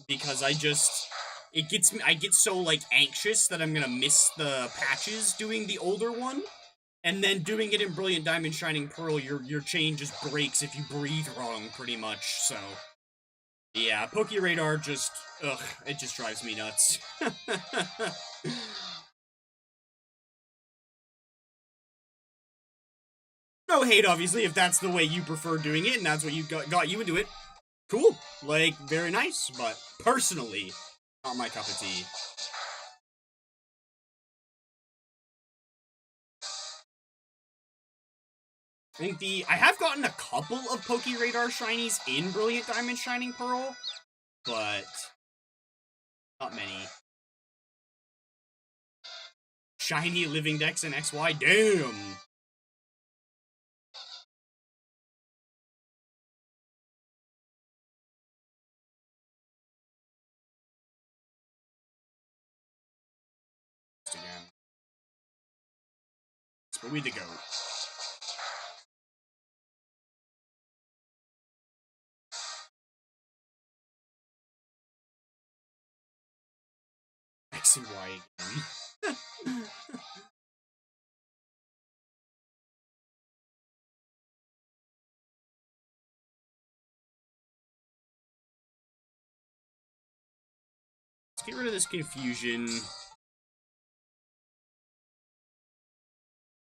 Because I get so, like, anxious that I'm gonna miss the patches doing the older one. And then doing it in Brilliant Diamond Shining Pearl, your chain just breaks if you breathe wrong, pretty much, so... Yeah, Pokeradar just... Ugh, it just drives me nuts. No hate, obviously, if that's the way you prefer doing it, and that's what you got you into it. Cool. Like, very nice, but personally, not my cup of tea. I think I have gotten a couple of Pokeradar shinies in Brilliant Diamond Shining Pearl, but not many. Shiny Living Dex and XY? Damn! Again. But we the go. X and Y again. Let's get rid of this confusion.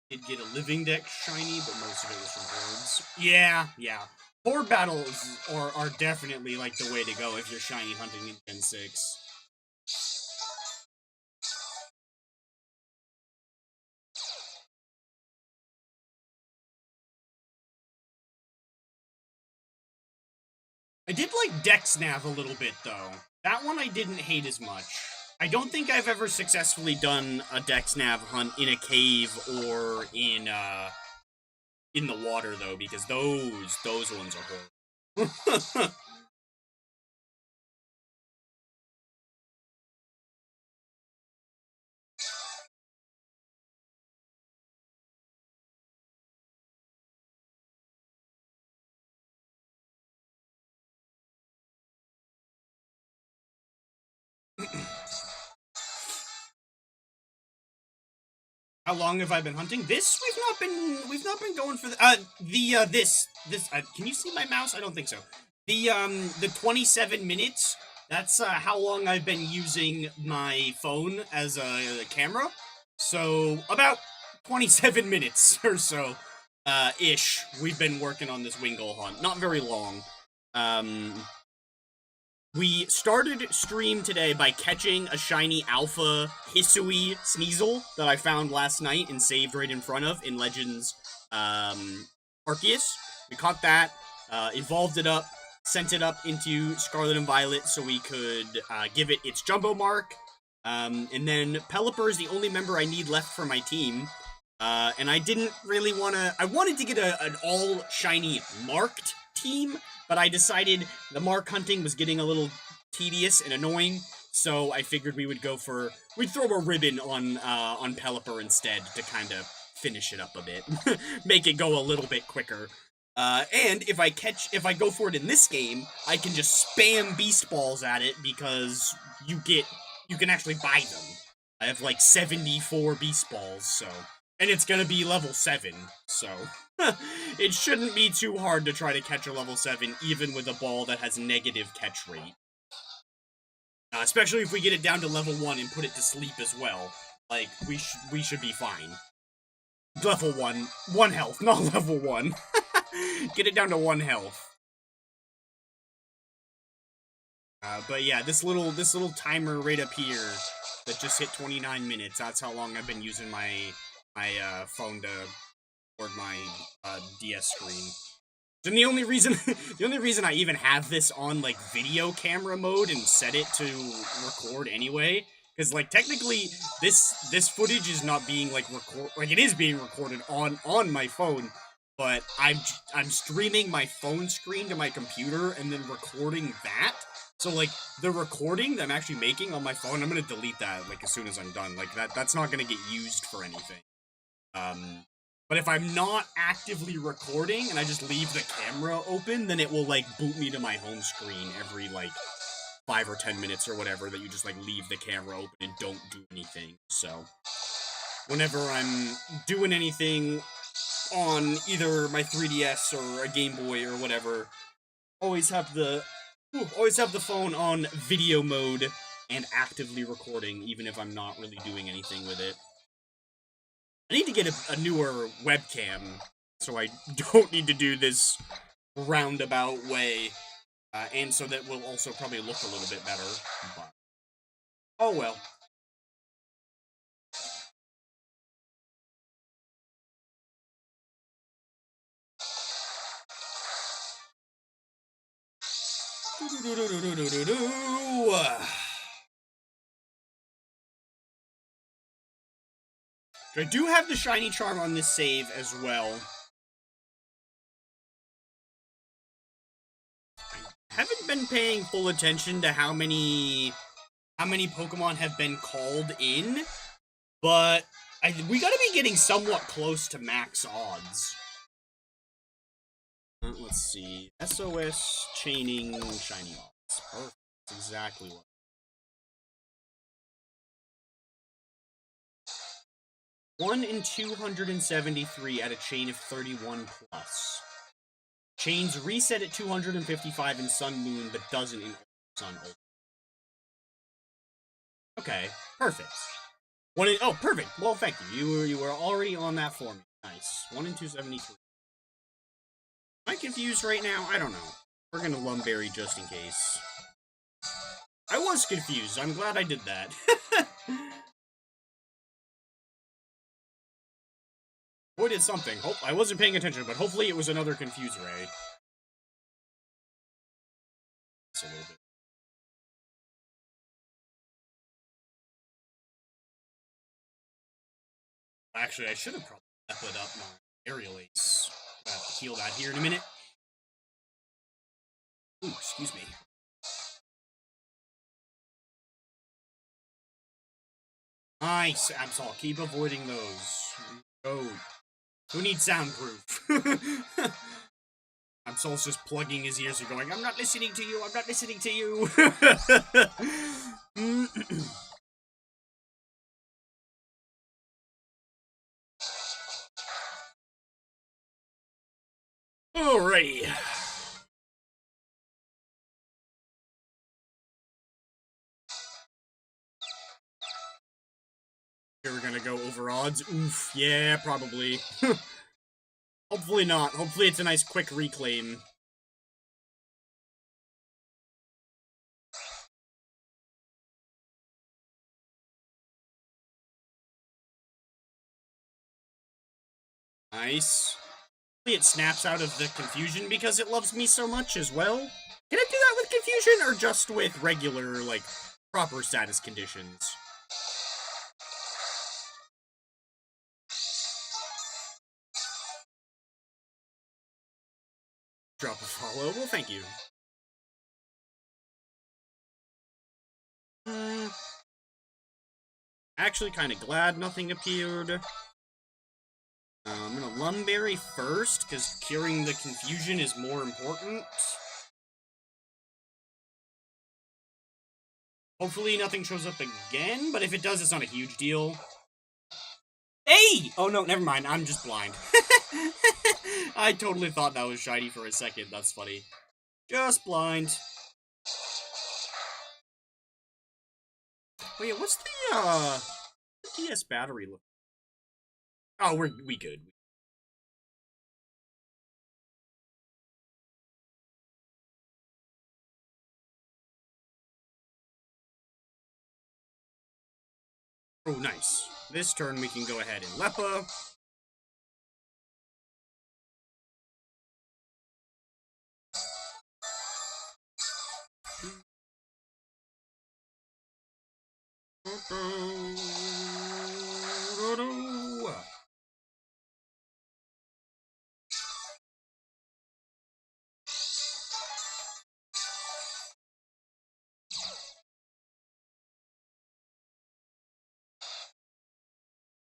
did get a living deck shiny, but most of it was from boards. Yeah. Board battles are definitely like the way to go if you're shiny hunting in Gen 6. I did like Dexnav a little bit, though. That one I didn't hate as much. I don't think I've ever successfully done a Dexnav hunt in a cave or in the water, though, because those ones are horrible. How long have I been hunting? This we've not been going for this can you see my mouse? I don't think so. The 27 minutes. That's how long I've been using my phone as a camera. So about 27 minutes or so ish we've been working on this Wingull hunt. Not very long. We started stream today by catching a shiny alpha Hisui Sneasel that I found last night and saved right in front of in Legends Arceus. We caught that, evolved it up, sent it up into Scarlet and Violet so we could give it its jumbo mark. And then Pelipper is the only member I need left for my team. And I didn't really want to... I wanted to get an all-shiny marked team, but I decided the mark hunting was getting a little tedious and annoying, so I figured we'd throw a ribbon on Pelipper instead to kind of finish it up a bit, make it go a little bit quicker. And if I go for it in this game, I can just spam Beast Balls at it because you can actually buy them. I have like 74 Beast Balls, so... And it's gonna be level 7, so... it shouldn't be too hard to try to catch a level 7, even with a ball that has negative catch rate. Especially if we get it down to level 1 and put it to sleep as well. Like, we should be fine. Level 1. 1 health, not level 1. Get it down to 1 health. But yeah, this little timer right up here that just hit 29 minutes, that's how long I've been using my phone to record my DS screen. And the only reason I even have this on like video camera mode and set it to record anyway, because like technically this footage is not being like it is being recorded on my phone, but I'm streaming my phone screen to my computer and then recording that. So like the recording that I'm actually making on my phone, I'm gonna delete that like as soon as I'm done. Like that's not gonna get used for anything. But if I'm not actively recording and I just leave the camera open, then it will like boot me to my home screen every like 5 or 10 minutes or whatever, that you just like leave the camera open and don't do anything. So whenever I'm doing anything on either my 3DS or a Game Boy or whatever, always have the phone on video mode and actively recording, even if I'm not really doing anything with it. I need to get a newer webcam, so I don't need to do this roundabout way, and so that will also probably look a little bit better, but... Oh well. I do have the shiny charm on this save as well. I haven't been paying full attention to how many Pokemon have been called in, but we gotta be getting somewhat close to max odds. Let's see. SOS chaining shiny odds. Perfect. That's exactly what. 1 in 273 at a chain of 31 plus. Chains reset at 255 in Sun Moon, but doesn't in Sun Ultra. Okay, perfect. Oh, perfect. Well, thank you. You were already on that for me. Nice. 1 in 273. Am I confused right now? I don't know. We're gonna Lumberry just in case. I was confused. I'm glad I did that. Boy, did something. Oh, I wasn't paying attention, but hopefully it was another Confuse Ray. It's a little bit. Actually, I should have probably put up my Aerial Ace. I'll have to heal that here in a minute. Ooh, excuse me. Nice, Absol. Keep avoiding those. Oh, who needs soundproof? Absol's just plugging his ears and going, I'm not listening to you, I'm not listening to you. Alrighty. Here we're gonna go over odds. Oof, yeah, probably. Hopefully not. Hopefully it's a nice quick reclaim. Nice. Hopefully it snaps out of the confusion because it loves me so much as well. Can it do that with confusion or just with regular, like, proper status conditions? Drop a follow. Well, thank you. Actually, kind of glad nothing appeared. I'm gonna Lumberry first, because curing the confusion is more important. Hopefully nothing shows up again, but if it does, it's not a huge deal. Hey! Oh no, never mind, I'm just blind. I totally thought that was shiny for a second, that's funny. Just blind. Oh yeah, what's the DS battery look? Oh, we good. Oh, nice. This turn we can go ahead and Leppa.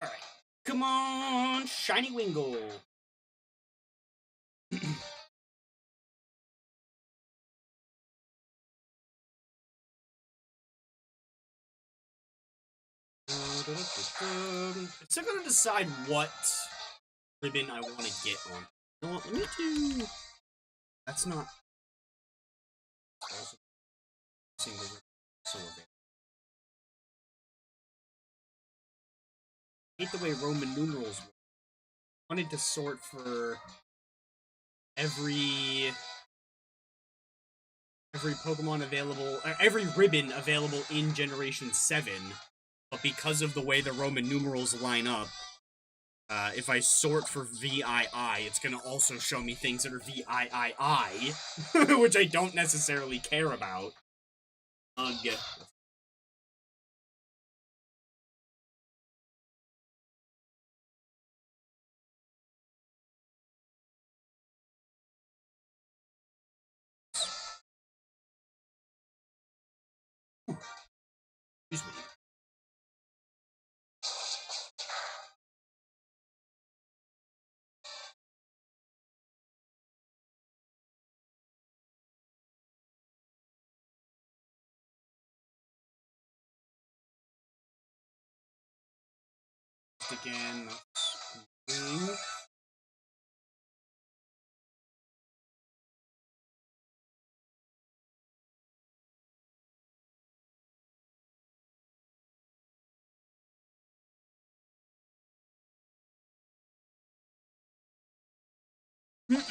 Alright. Come on, Shiny Wingull. It's still gonna decide what ribbon I want to get on. You know what, let me do... That's not... Also single ribbon. So I hate the way Roman numerals work. I wanted to sort for every Pokemon available, every ribbon available in Generation 7, but because of the way the Roman numerals line up, if I sort for VII, it's gonna also show me things that are VIII, which I don't necessarily care about. Ugh. Excuse me. Again, Yeah,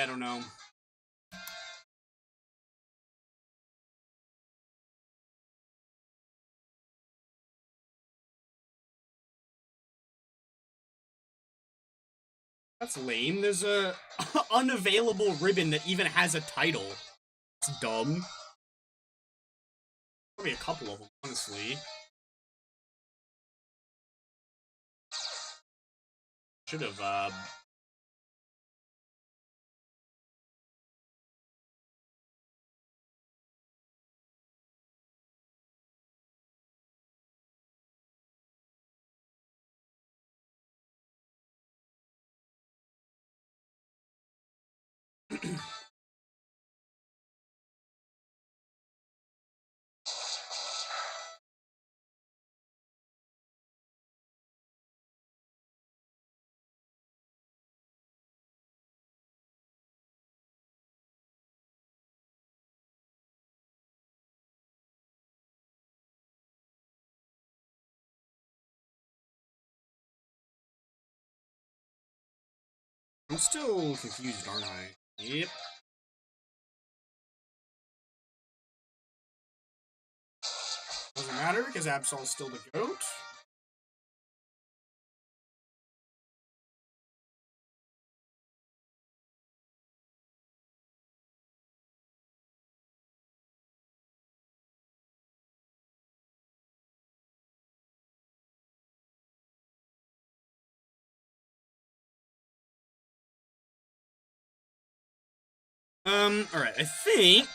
I don't know. That's lame. There's a unavailable ribbon that even has a title. It's dumb. Probably a couple of them, honestly. Should have, I'm still confused, aren't I? Yep. Doesn't matter, because Absol's still the GOAT. Alright, I think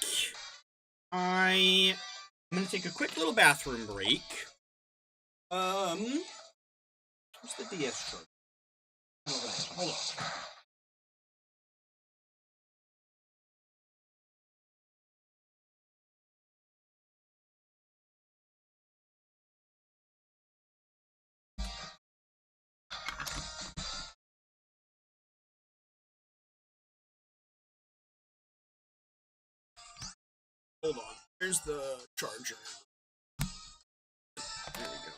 I'm gonna take a quick little bathroom break. Where's the DS chart? Hold on. Hold on. Here's the charger. There we go.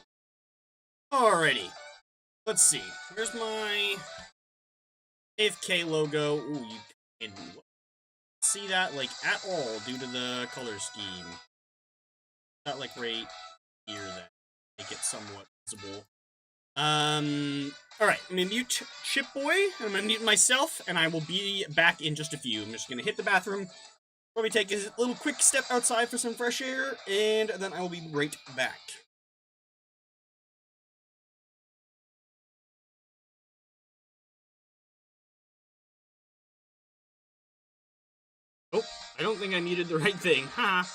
Alrighty. Let's see. Where's my AFK logo? Ooh, you can see that, like, at all due to the color scheme. Not, like, right here, then. Make it somewhat visible. Alright, I'm gonna mute Shipboy, I'm gonna mute myself, and I will be back in just a few. I'm just gonna hit the bathroom, probably take a little quick step outside for some fresh air, and then I will be right back. Oh, I don't think I muted the right thing, haha.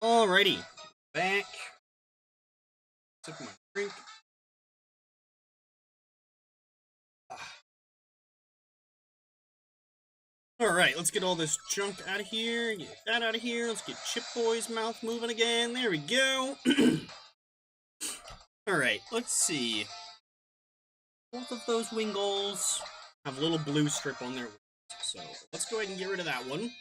Alrighty, back. Sip my drink. Alright, let's get all this junk out of here. Get that out of here. Let's get Chip Boy's mouth moving again. There we go. Alright, let's see. Both of those Wingulls have a little blue strip on their wings. So let's go ahead and get rid of that one.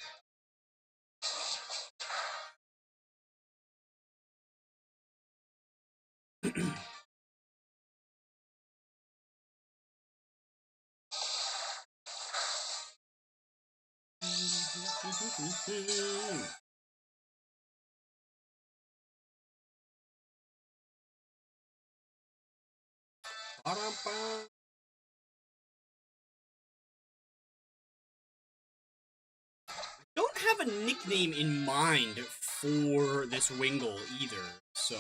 Don't have a nickname in mind for this Wingull either, so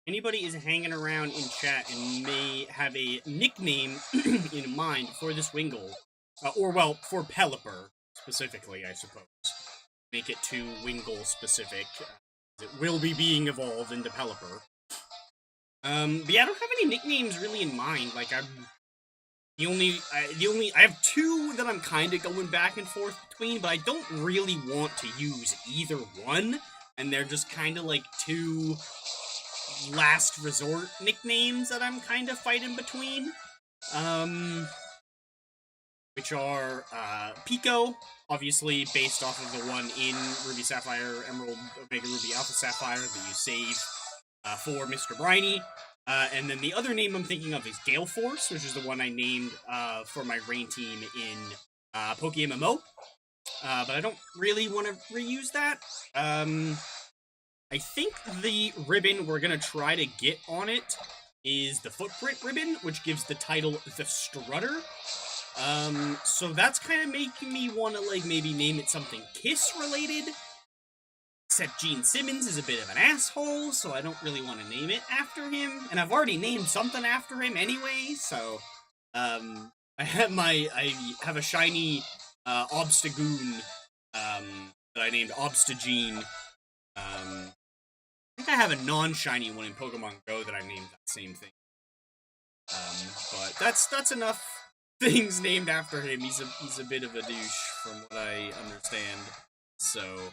anybody is hanging around in chat and may have a nickname in mind for this Wingull, or well, for Pelipper specifically, I suppose. Make it too Wingull specific. It will be being evolved into Pelipper. But yeah, I don't have any nicknames really in mind. Like I have two that I'm kind of going back and forth between, but I don't really want to use either one, and they're just kind of like two last resort nicknames that I'm kind of fighting between. Which are Pico, obviously based off of the one in Ruby Sapphire, Emerald, Omega Ruby Alpha Sapphire that you save for Mr. Briny. And then the other name I'm thinking of is Gale Force, which is the one I named for my rain team in PokeMMO. But I don't really want to reuse that. I think the ribbon we're going to try to get on it is the Footprint ribbon, which gives the title The Strutter. So that's kind of making me want to, like, maybe name it something KISS-related. Except Gene Simmons is a bit of an asshole, so I don't really want to name it after him. And I've already named something after him anyway, so... I have a shiny, Obstagoon, that I named Obstagene. I think I have a non-shiny one in Pokemon Go that I named that same thing. But that's enough things named after him. He's a bit of a douche, from what I understand. So,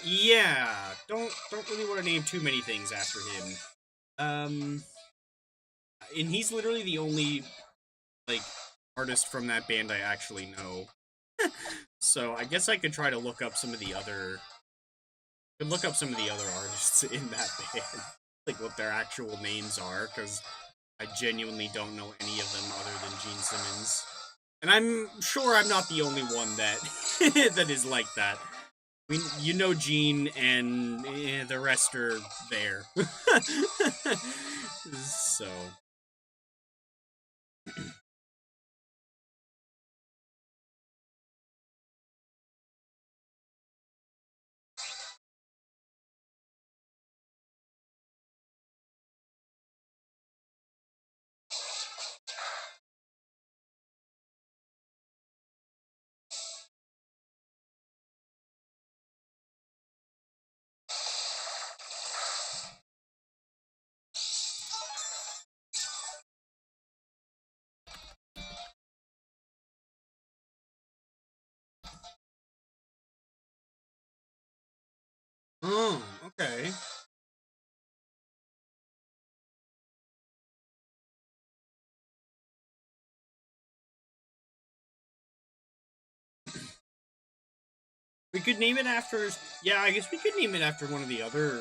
yeah, don't really want to name too many things after him. And he's literally the only, like, artist from that band I actually know. So I guess I could try to look up some of the other... artists in that band. Like, what their actual names are, because I genuinely don't know any of them other than Gene Simmons. And I'm sure I'm not the only one that that is like that. I mean, you know Gene, and the rest are there. So... Oh, okay. We could name it after... Yeah, I guess we could name it after one of the other...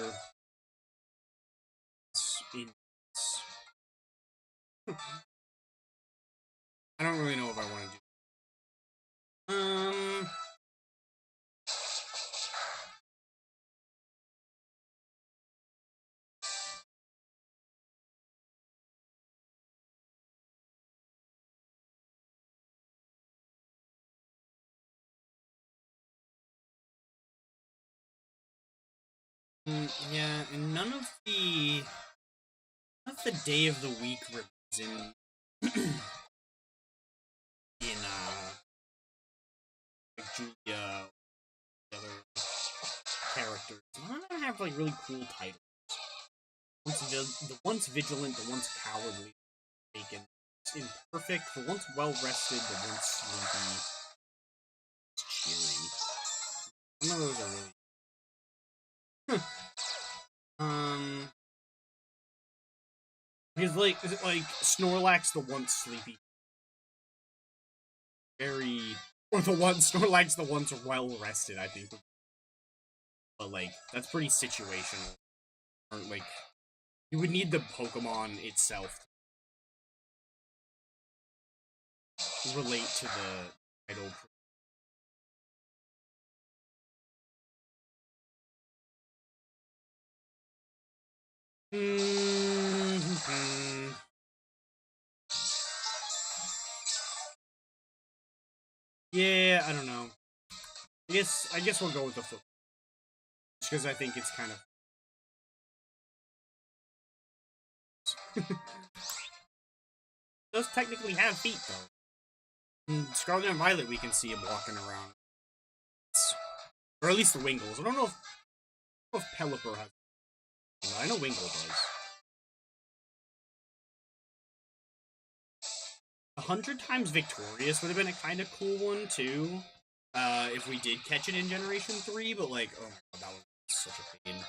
I don't really know if I want to do... yeah, and none of the day of the week ribbons in like Julia, the other characters. None of have like really cool titles. The once vigilant, the once cowardly, taken, imperfect, the once well rested, the once sleepy, cheery. Some of those are really. Because like, is it like Snorlax, the once sleepy, very, or the one Snorlax, the once well rested, I think. But like, that's pretty situational. Or like, you would need the Pokemon itself to relate to the title. Yeah, I don't know. I guess we'll go with the foot. Just because I think it's kind of does technically have feet though. In Scarlet and Violet we can see him walking around. Or at least the Wingles. I don't know if Pelipper has. I know Wingull does. 100 times Victorious would have been a kind of cool one too. If we did catch it in Generation 3, but like, oh my god, that was such a pain.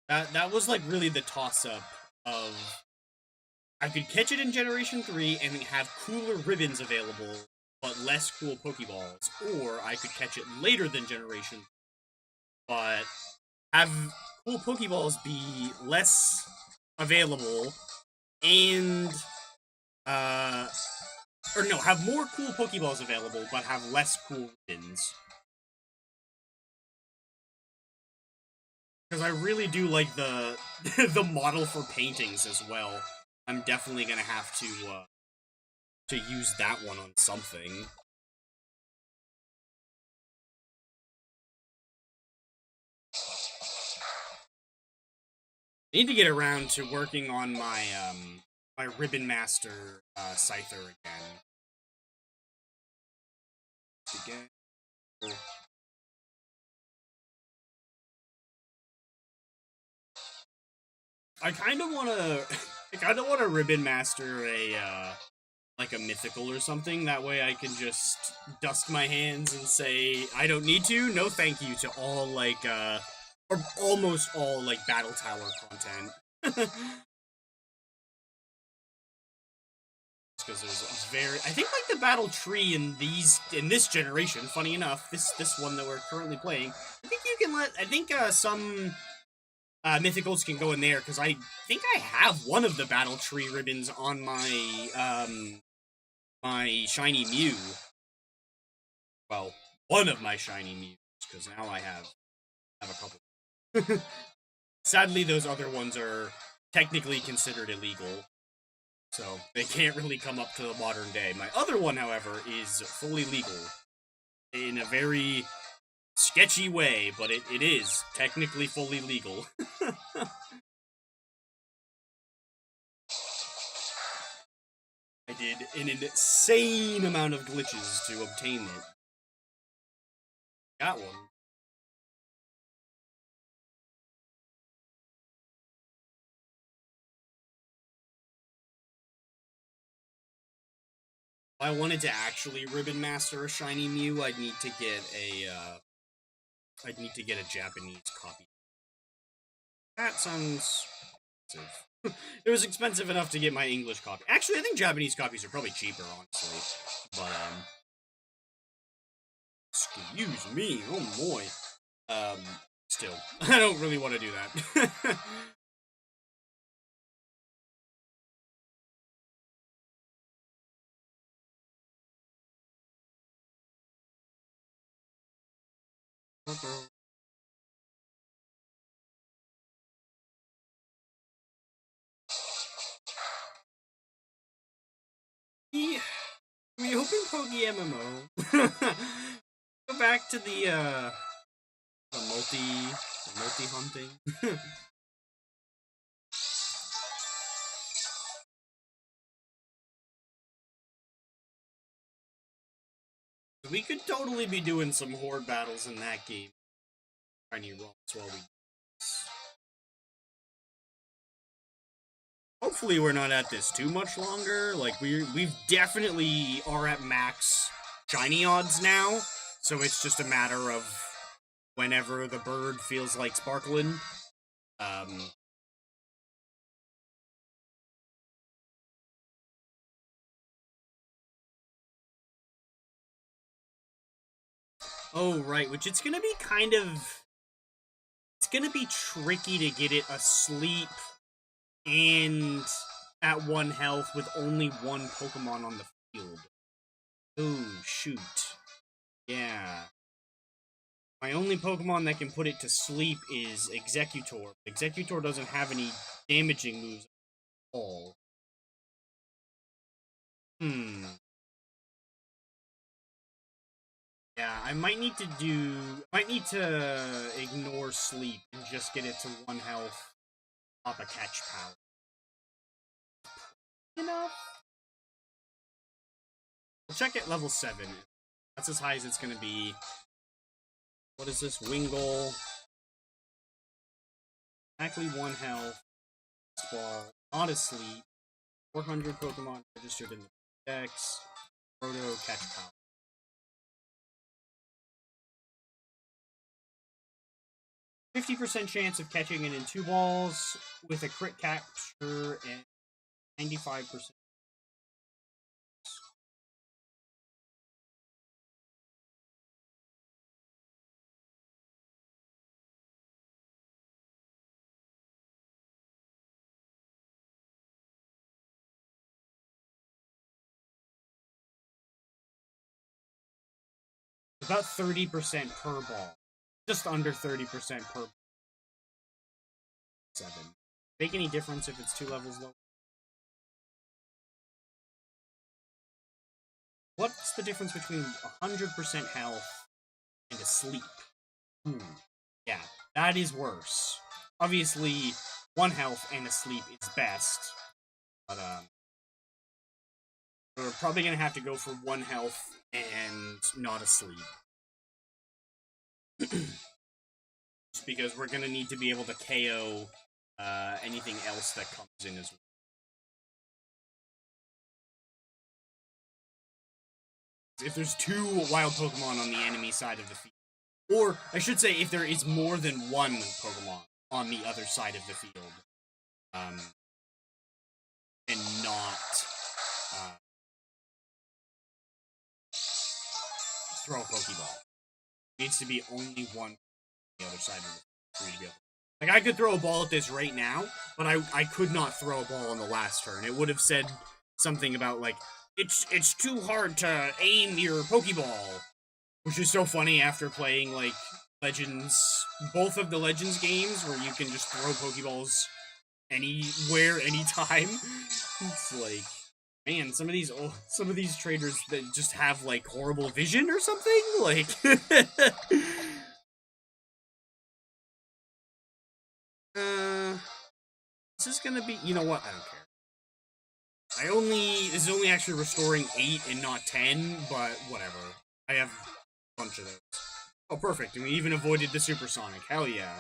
That was like really the toss-up of I could catch it in Generation 3 and have cooler ribbons available, but less cool Pokeballs, or I could catch it later than Generation, but have cool Pokeballs be less available, and or no, have more cool Pokeballs available, but have less cool ribbons. Because I really do like the the model for paintings as well. I'm definitely gonna have to use that one on something. I need to get around to working on my my Ribbon Master Scyther again. I kind of want to Ribbon Master a like a mythical or something. That way I can just dust my hands and say I don't need to. No, thank you to all like or almost all like Battle Tower content. Because there's I think like the battle tree in this generation. Funny enough, this one that we're currently playing. I think you can I think some mythicals can go in there because I think I have one of the battle tree ribbons on my my shiny Mew. Well, one of my shiny Mews because now I have a couple. Sadly, those other ones are technically considered illegal. So, they can't really come up to the modern day. My other one, however, is fully legal. In a very sketchy way, but it is technically fully legal. I did an insane amount of glitches to obtain it. Got one. If I wanted to actually Ribbon Master a shiny Mew, I'd need to get a Japanese copy. That sounds expensive. It was expensive enough to get my English copy. Actually, I think Japanese copies are probably cheaper, honestly. But excuse me, oh boy. Still, I don't really want to do that. We open Poke MMO. Go back to the multi hunting. We could totally be doing some horde battles in that game. Tiny rocks while we Hopefully we're not at this too much longer. Like, we've definitely are at max shiny odds now, so it's just a matter of whenever the bird feels like sparkling. Oh, right, which it's gonna be kind of... It's gonna be tricky to get it asleep and at 1 health with only 1 Pokemon on the field. Oh, shoot. Yeah. My only Pokemon that can put it to sleep is Executor. Executor doesn't have any damaging moves at all. Yeah, I might need to ignore sleep and just get it to 1 health, pop a catch power. You know? We'll check at level 7. That's as high as it's gonna be. What is this? Wingull. Exactly 1 health. Ball. Not asleep. 400 Pokemon registered in the Dex. Proto catch power. 50% chance of catching it in 2 balls with a crit capture and 95%. About 30% per ball. Just under 30% per 7. Make any difference if it's 2 levels low? What's the difference between 100% health and asleep? Yeah, that is worse. Obviously, 1 health and asleep is best. But, we're probably gonna have to go for 1 health and not asleep. Just because we're gonna need to be able to KO anything else that comes in as well. If there's 2 wild Pokemon on the enemy side of the field, or I should say, if there is more than 1 Pokemon on the other side of the field, and not throw a Pokeball. It needs to be only 1 on the other side of the field to be able. Like, I could throw a ball at this right now, but I could not throw a ball on the last turn. It would have said something about, like, it's too hard to aim your Pokeball. Which is so funny after playing, like, Legends, both of the Legends games, where you can just throw Pokeballs anywhere, anytime. It's like, man, some of these traders that just have, like, horrible vision or something? Like... This is gonna be... You know what? I don't care. This is only actually restoring 8 and not 10, but whatever. I have a bunch of those. Oh, perfect. And we even avoided the Supersonic. Hell yeah.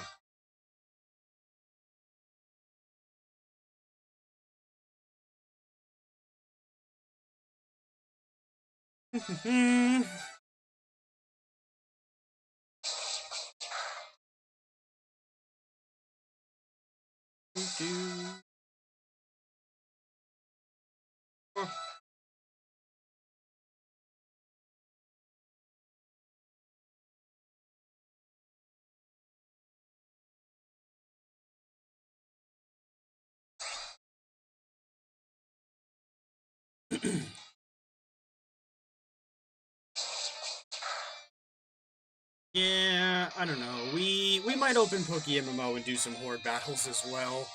Yeah, I don't know. We might open PokeMMO and do some horde battles as well.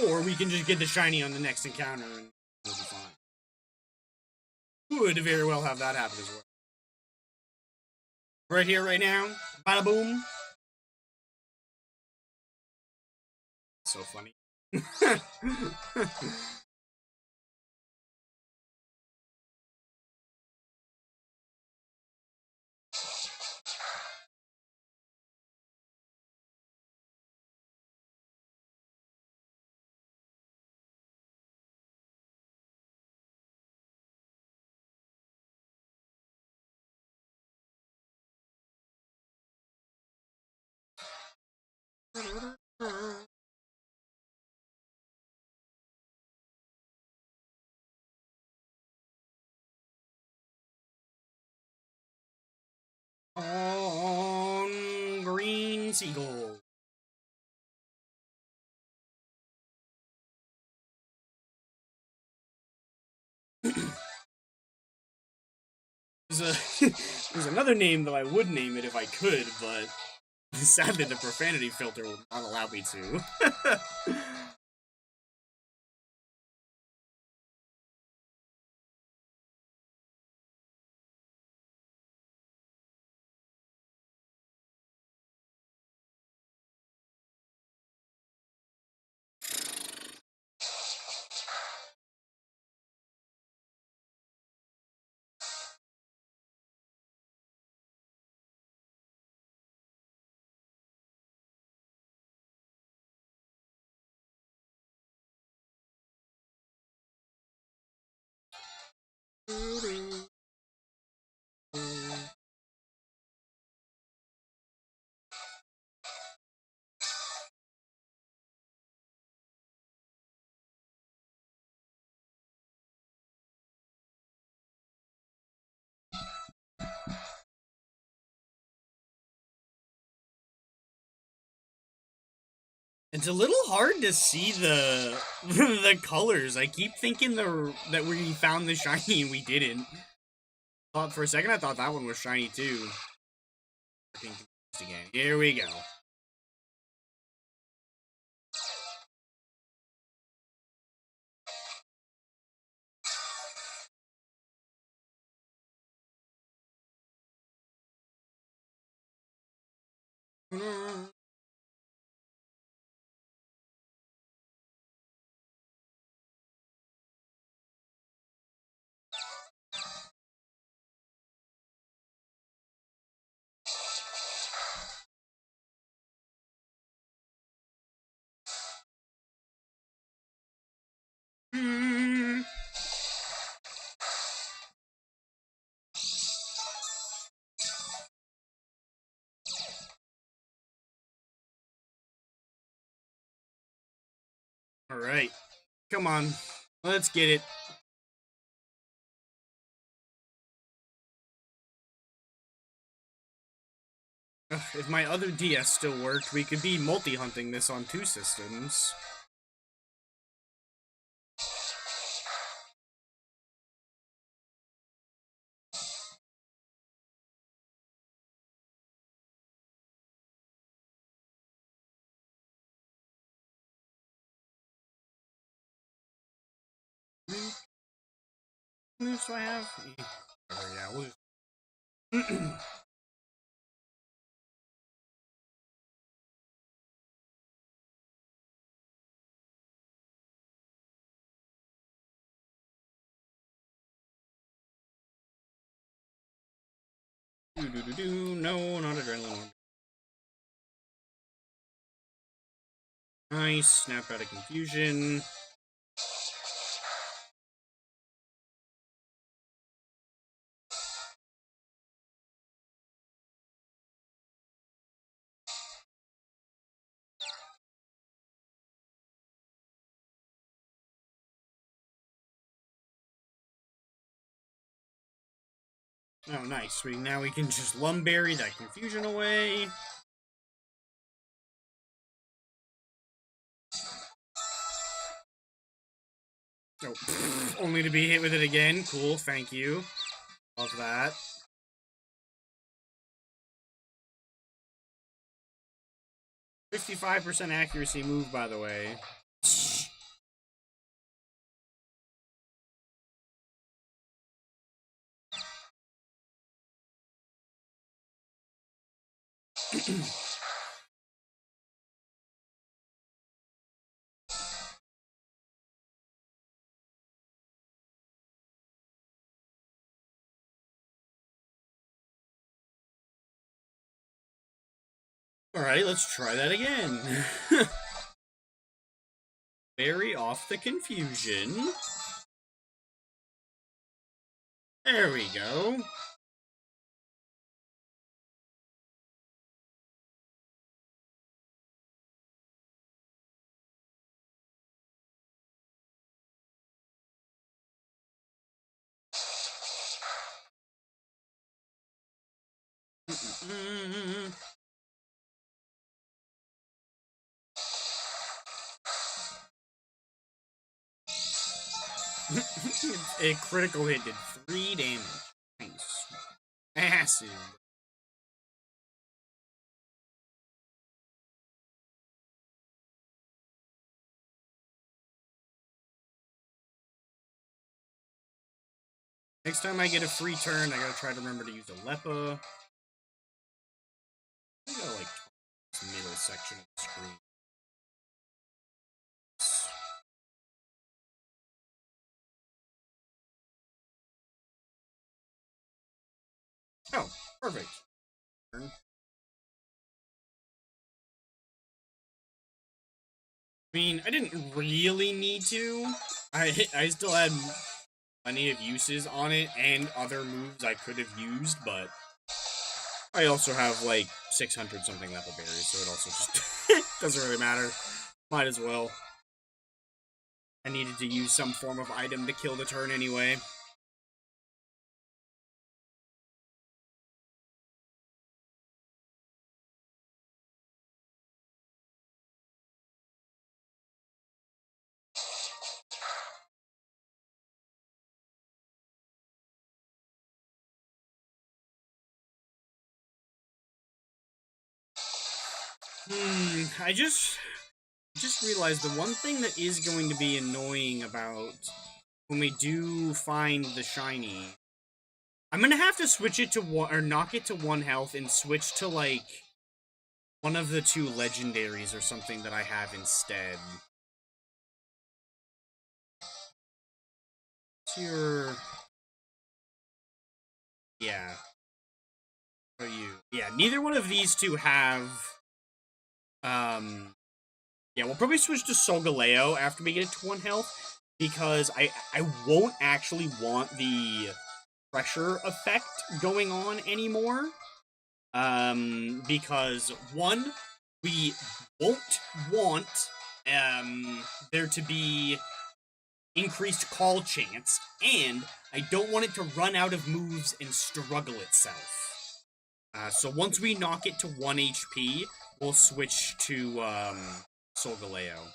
Or we can just get the shiny on the next encounter and it'll be fine. Could very well have that happen as well. Right here, right now. Bada boom. So funny. On green seagull. There's another name that I would name it if I could, but sadly the profanity filter will not allow me to. It's a little hard to see the the colors. I keep thinking that we found the shiny and we didn't. Thought for a second I thought that one was shiny too. Again. Here we go. Alright. Come on. Let's get it. If my other DS still worked, we could be multi-hunting this on 2 systems. How much do I have? Oh yeah, we'll No, not adrenaline. Nice. Snap out of confusion. Oh, nice. Now we can just Lumberry that confusion away. Oh, only to be hit with it again. Cool, thank you. Love that. %55% accuracy move, by the way. Alright, let's try that again. Berry off the confusion. There we go. A critical hit did 3 damage. Nice. Massive. Next time I get a free turn, I gotta try to remember to use a Leppa. I gotta, like, this middle section of the screen. Oh, perfect. Turn. I mean, I didn't really need to. I still had plenty of uses on it and other moves I could have used, but I also have like 600 something Leppa berries, so it also just doesn't really matter. Might as well. I needed to use some form of item to kill the turn anyway. I just realized the one thing that is going to be annoying about when we do find the shiny, I'm gonna have to switch it to one, or knock it to 1 health and switch to, like, one of the 2 legendaries or something that I have instead. What's your... Yeah. What are you? Yeah, neither one of these 2 have... Yeah, we'll probably switch to Solgaleo after we get it to 1 health, because I won't actually want the pressure effect going on anymore. Because, 1, we won't want, there to be increased call chance, and I don't want it to run out of moves and struggle itself. So once we knock it to 1 HP, we'll switch to, Solgaleo.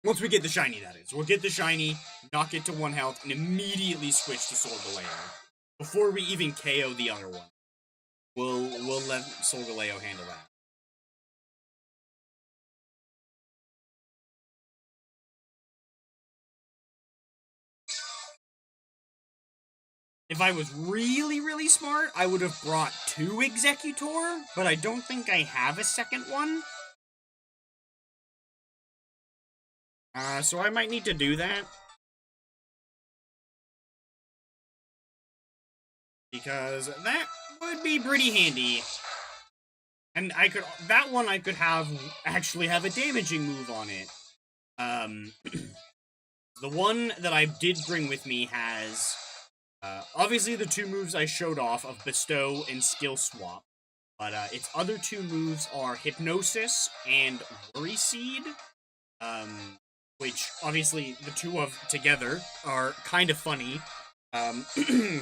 Once we get the shiny, that is. We'll get the shiny, knock it to 1 health, and immediately switch to Solgaleo. Before we even KO the other one. We'll let Solgaleo handle that. If I was really, really smart, I would have brought 2 Executor, but I don't think I have a second one. So I might need to do that. Because that would be pretty handy. And that one I could actually have a damaging move on it. The one that I did bring with me has, obviously the 2 moves I showed off of Bestow and Skill Swap. But, its other 2 moves are Hypnosis and Worry Seed. Which, obviously, the 2 of together are kind of funny.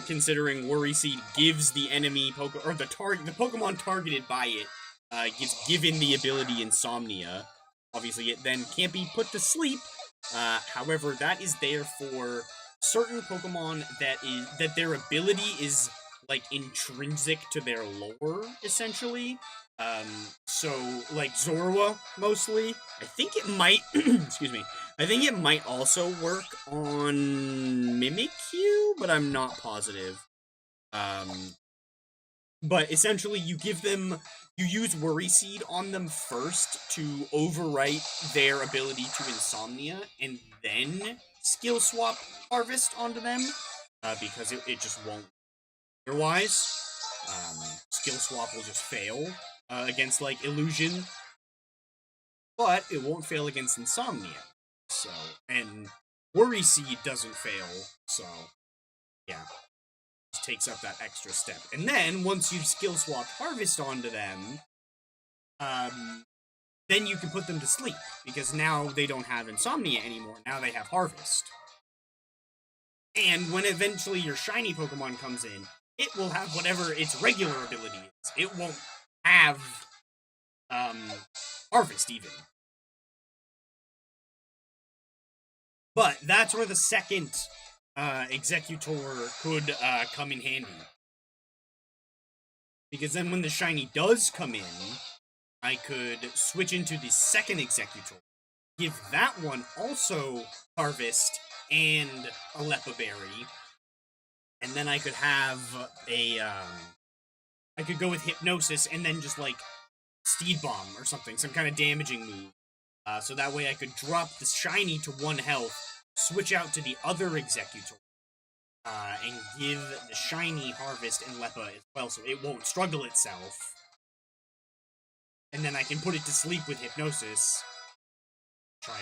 Considering Worry Seed gives the enemy the Pokemon targeted by it, given the ability Insomnia. Obviously, it then can't be put to sleep. However, that is there for certain Pokemon that their ability is, like, intrinsic to their lore, essentially. So, like, Zorua, mostly. I think it might, excuse me, I think it might also work on Mimikyu, but I'm not positive. But essentially, you use Worry Seed on them first to overwrite their ability to Insomnia, and then Skill Swap Harvest onto them, because it just won't. Otherwise, Skill Swap will just fail against, like, Illusion, but it won't fail against Insomnia. So, and Worry Seed doesn't fail, so, yeah. Just takes up that extra step. And then, once you've Skill Swapped Harvest onto them, then you can put them to sleep, because now they don't have Insomnia anymore, now they have Harvest. And when eventually your shiny Pokemon comes in, it will have whatever its regular ability is. It won't have, Harvest, even. But that's where the second, Executor could, come in handy. Because then when the shiny does come in, I could switch into the second Executor, give that one also Harvest and a Leppa Berry, and then I could have a, I could go with Hypnosis and then just, like, Steed Bomb or something, some kind of damaging move. So that way I could drop the shiny to 1 health, switch out to the other Executor, and give the shiny Harvest and Leppa as well, so it won't struggle itself. And then I can put it to sleep with Hypnosis. Try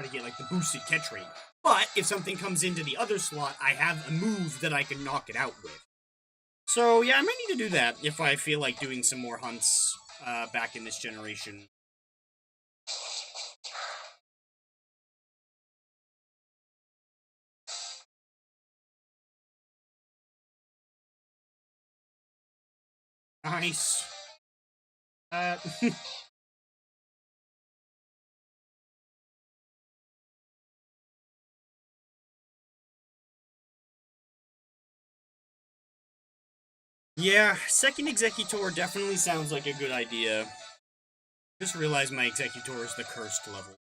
to get, like, the boosted catch rate. But if something comes into the other slot, I have a move that I can knock it out with. So yeah, I might need to do that if I feel like doing some more hunts back in this generation. Nice. Yeah, second Executor definitely sounds like a good idea. Just realized my Executor is the cursed level.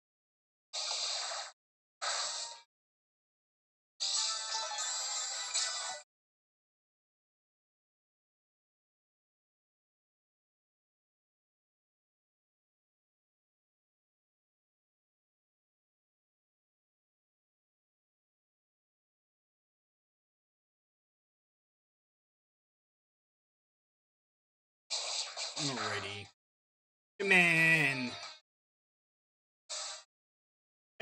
Alrighty. Come on.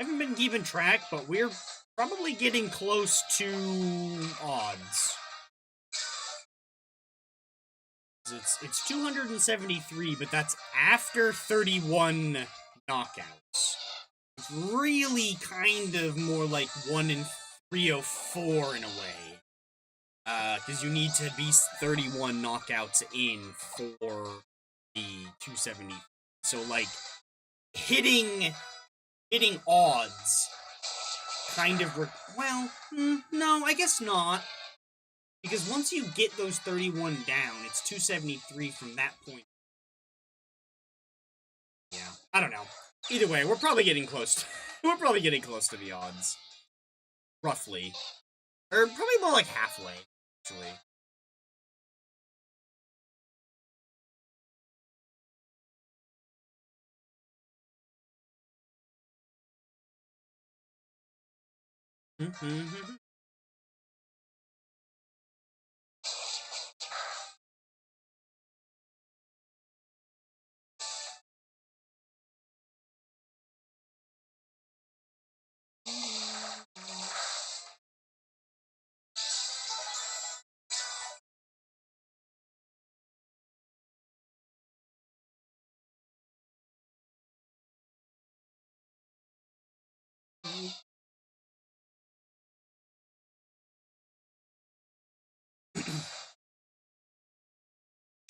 I haven't been keeping track, but we're probably getting close to odds. It's 273, but that's after 31 knockouts. It's really kind of more like 1 in 304 in a way. Because you need to be 31 knockouts in for the 270. So, like, hitting odds kind of, well, no, I guess not. Because once you get those 31 down, it's 273 from that point. Yeah, I don't know. Either way, we're probably getting close. We're probably getting close to the odds. Roughly. Or probably more like halfway, actually.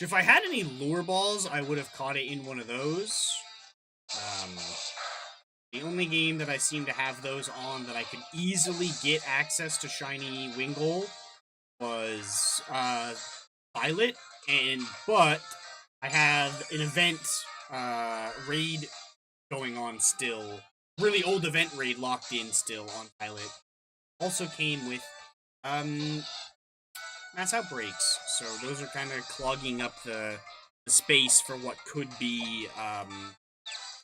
If I had any lure balls, I would have caught it in one of those. The only game that I seem to have those on that I could easily get access to shiny Wingull was Violet, but I have an event raid going on still. Really old event raid locked in still on Violet. Also came with mass outbreaks, so those are kind of clogging up the space for what could be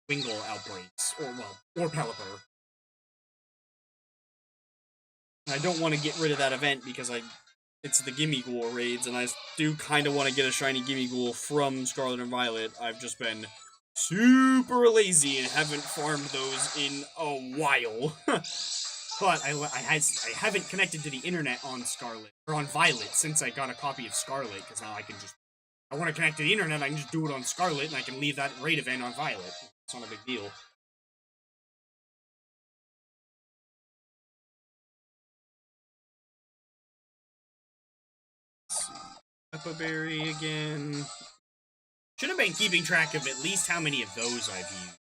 Wingull outbreaks, or Pelipper. I don't want to get rid of that event because it's the Gimmighoul raids, and I do kind of want to get a shiny Gimmighoul from Scarlet and Violet. I've just been super lazy and haven't farmed those in a while. But I haven't connected to the internet on Scarlet, or on Violet, since I got a copy of Scarlet, because now I can just, I want to connect to the internet, I can just do it on Scarlet, and I can leave that raid event on Violet. It's not a big deal. Let's see. Peppa Berry again. Should have been keeping track of at least how many of those I've used.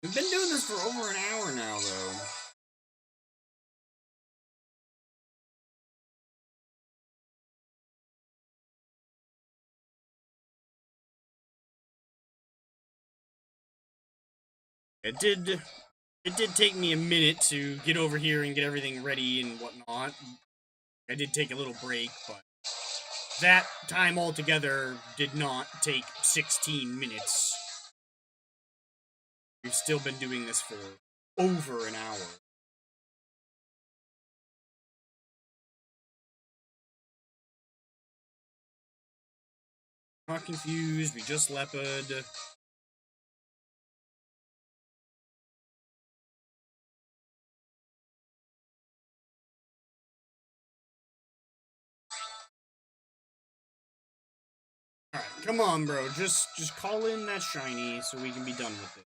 We've been doing this for over an hour now, though. It did take me a minute to get over here and get everything ready and whatnot. I did take a little break, but that time altogether did not take 16 minutes. We've still been doing this for over an hour. Not confused, we just leopard. Alright, come on, bro. Just call in that shiny so we can be done with this.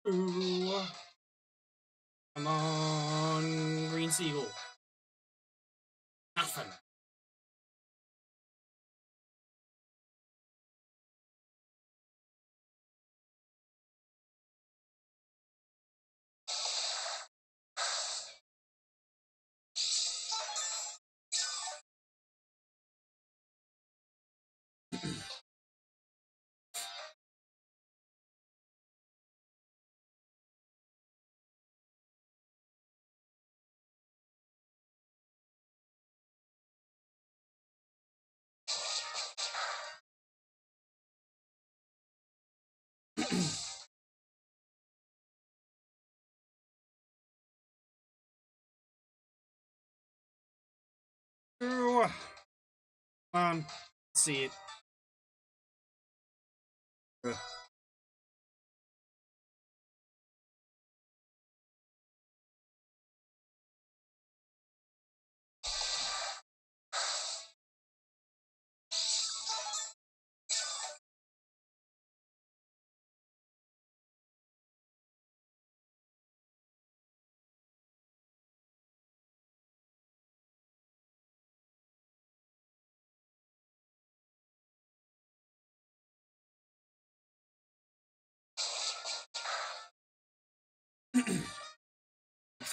Ooh. Come on, Green Seagull. Nothing. Ooh. Come on, let's see it.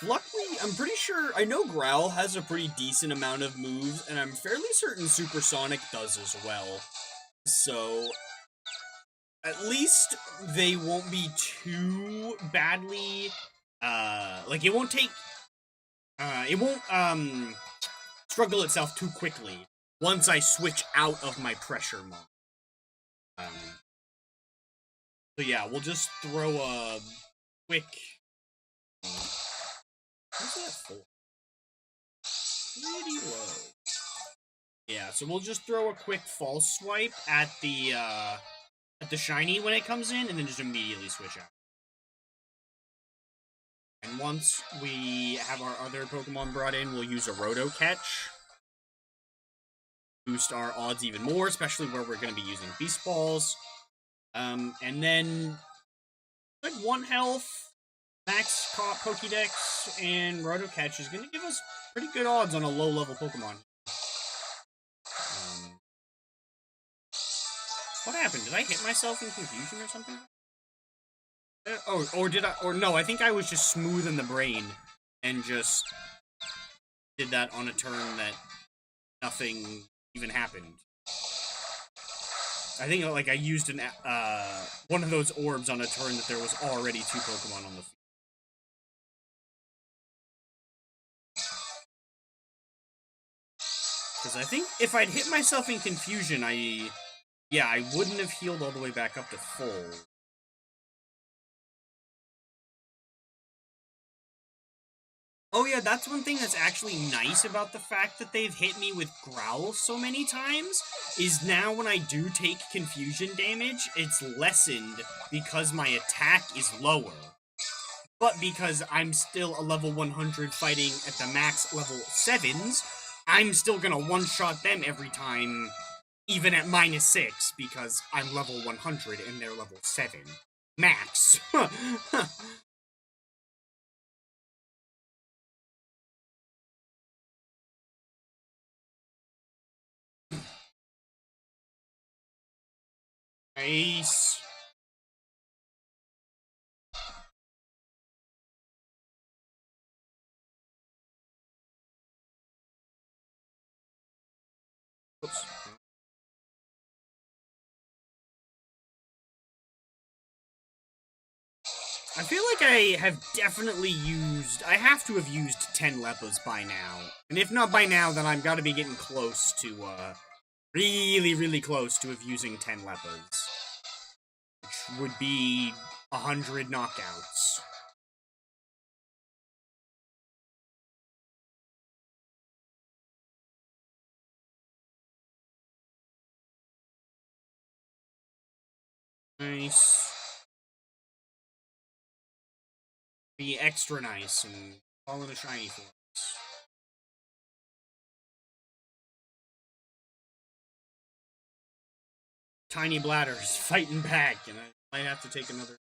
Luckily, I'm pretty sure, I know Growl has a pretty decent amount of moves, and I'm fairly certain Supersonic does as well. So, at least they won't be too badly, like, it won't take, it won't, struggle itself too quickly once I switch out of my pressure mode. So yeah, we'll just throw a quick... What's that for? Pretty low. Yeah, so we'll just throw a quick false swipe at the shiny when it comes in, and then just immediately switch out. And once we have our other Pokemon brought in, we'll use a Roto Catch. Boost our odds even more, especially where we're going to be using Beast Balls. And then, like, 1 health, Max Pokédex, and Roto Catch is going to give us pretty good odds on a low-level Pokemon. What happened? Did I hit myself in confusion or something? No, I think I was just smooth in the brain and just did that on a turn that nothing even happened. I think, like, I used one of those orbs on a turn that there was already 2 Pokemon on the field. Because I think if I'd hit myself in confusion, I wouldn't have healed all the way back up to full. Oh yeah, that's one thing that's actually nice about the fact that they've hit me with Growl so many times, is now when I do take confusion damage, it's lessened because my attack is lower. But because I'm still a level 100 fighting at the max level 7s, I'm still gonna one-shot them every time, even at -6, because I'm level 100 and they're level 7. Max. Nice. Oops. I feel like I have definitely I have to have used 10 Leppas by now. And if not by now, then I've got to be getting close to, really, really close to using 10 Leppas. Which would be 100 knockouts. Nice. Be extra nice and fall in a shiny form. Tiny Bladders fighting back, and I might have to take another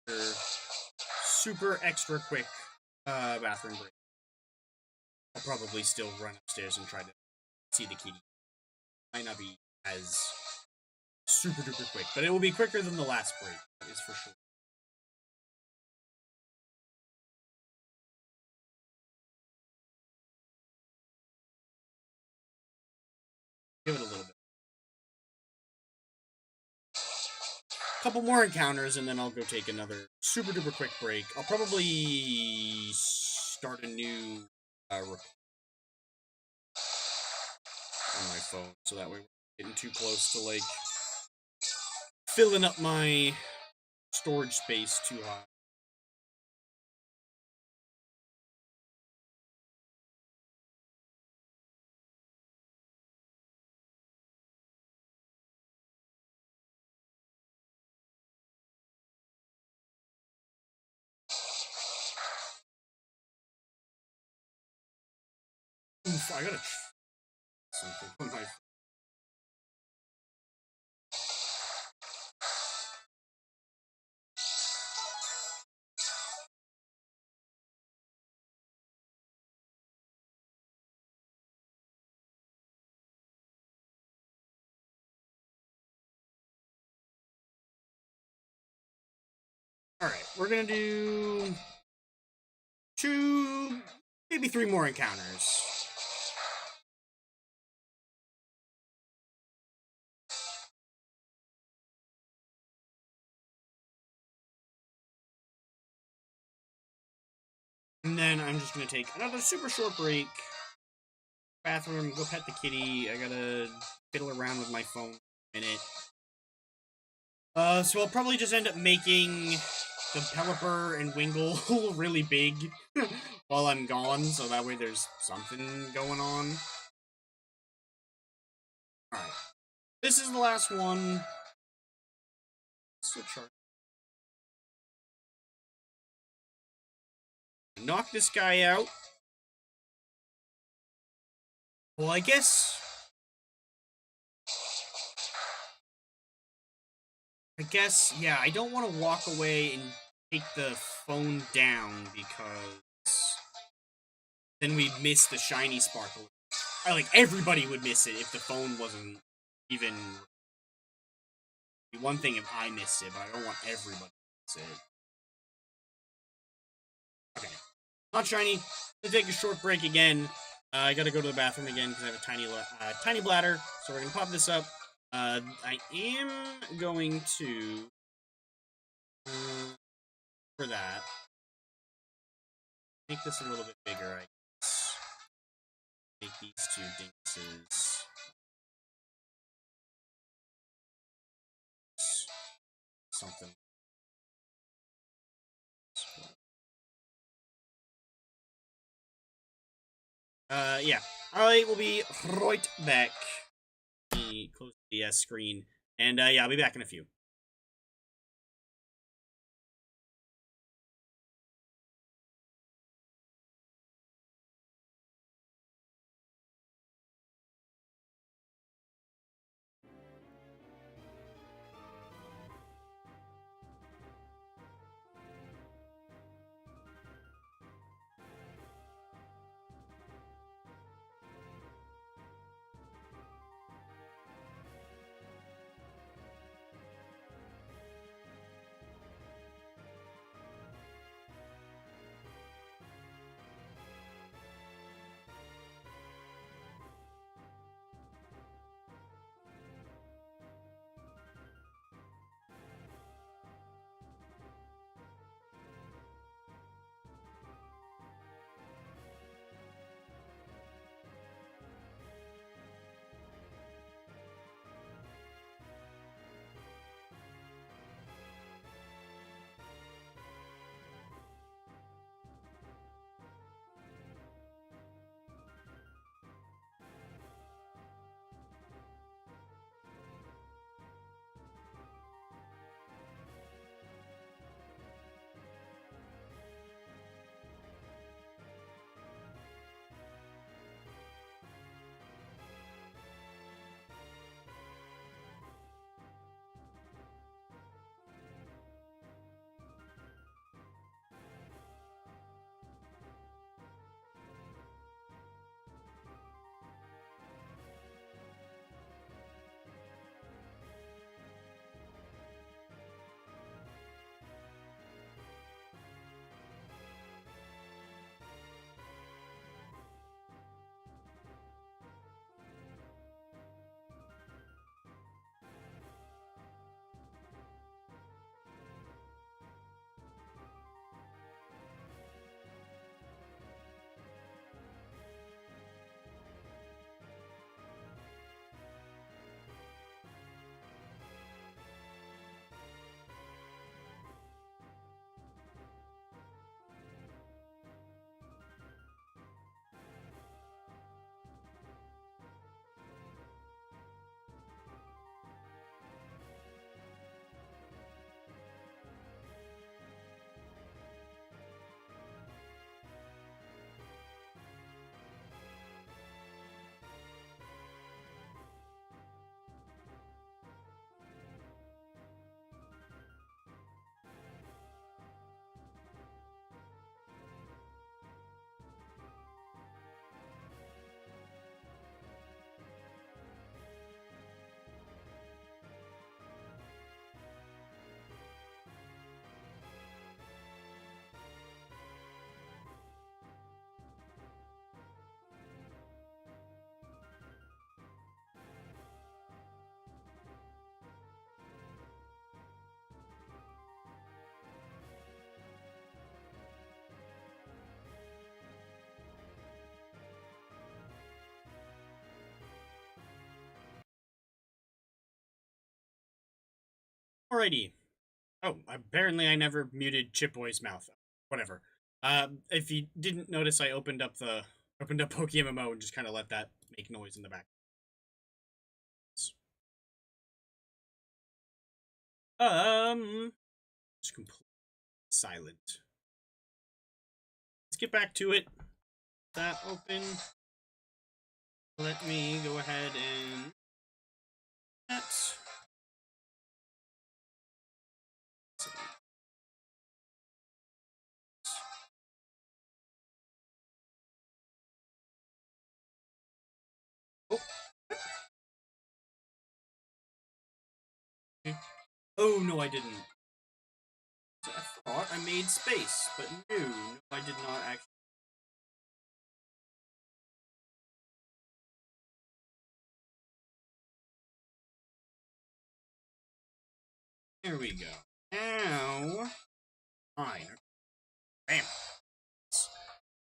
super extra quick bathroom break. I'll probably still run upstairs and try to see the kitty. Might not be as super duper quick, but it will be quicker than the last break, that is for sure. Give it a little bit. Couple more encounters, and then I'll go take another super duper quick break. I'll probably start a new on my phone, so that way we're getting too close to, like, filling up my storage space too high. Oof, I gotta something on my. Alright, we're gonna do 2, maybe 3 more encounters. And then I'm just gonna take another super short break. Bathroom, go pet the kitty. I gotta fiddle around with my phone in a minute. So I'll probably just end up making the Pelipper and Wingull really big while I'm gone, so that way there's something going on. Alright. This is the last one. Switch chart. Knock this guy out. Well, I guess, yeah, I don't want to walk away and take the phone down because then we'd miss the shiny sparkle. Like, everybody would miss it if the phone wasn't even. It'd be one thing if I missed it, but I don't want everybody to miss it. Okay. Not shiny. Let's take a short break again. I gotta go to the bathroom again because I have a tiny bladder. So we're gonna pop this up. I am going to for that make this a little bit bigger. I guess make these two dinguses something. Yeah. I will be right back. Close the screen. And, yeah, I'll be back in a few. Alrighty. Oh, apparently I never muted Chipboy's mouth. Whatever. If you didn't notice, I opened up PokeMMO and just kind of let that make noise in the back. Just completely silent. Let's get back to it. That open. Let me go ahead and that. Oh. Oh, no, I didn't. I thought I made space, but no, I did not actually. There we go. Now, fine. Bam.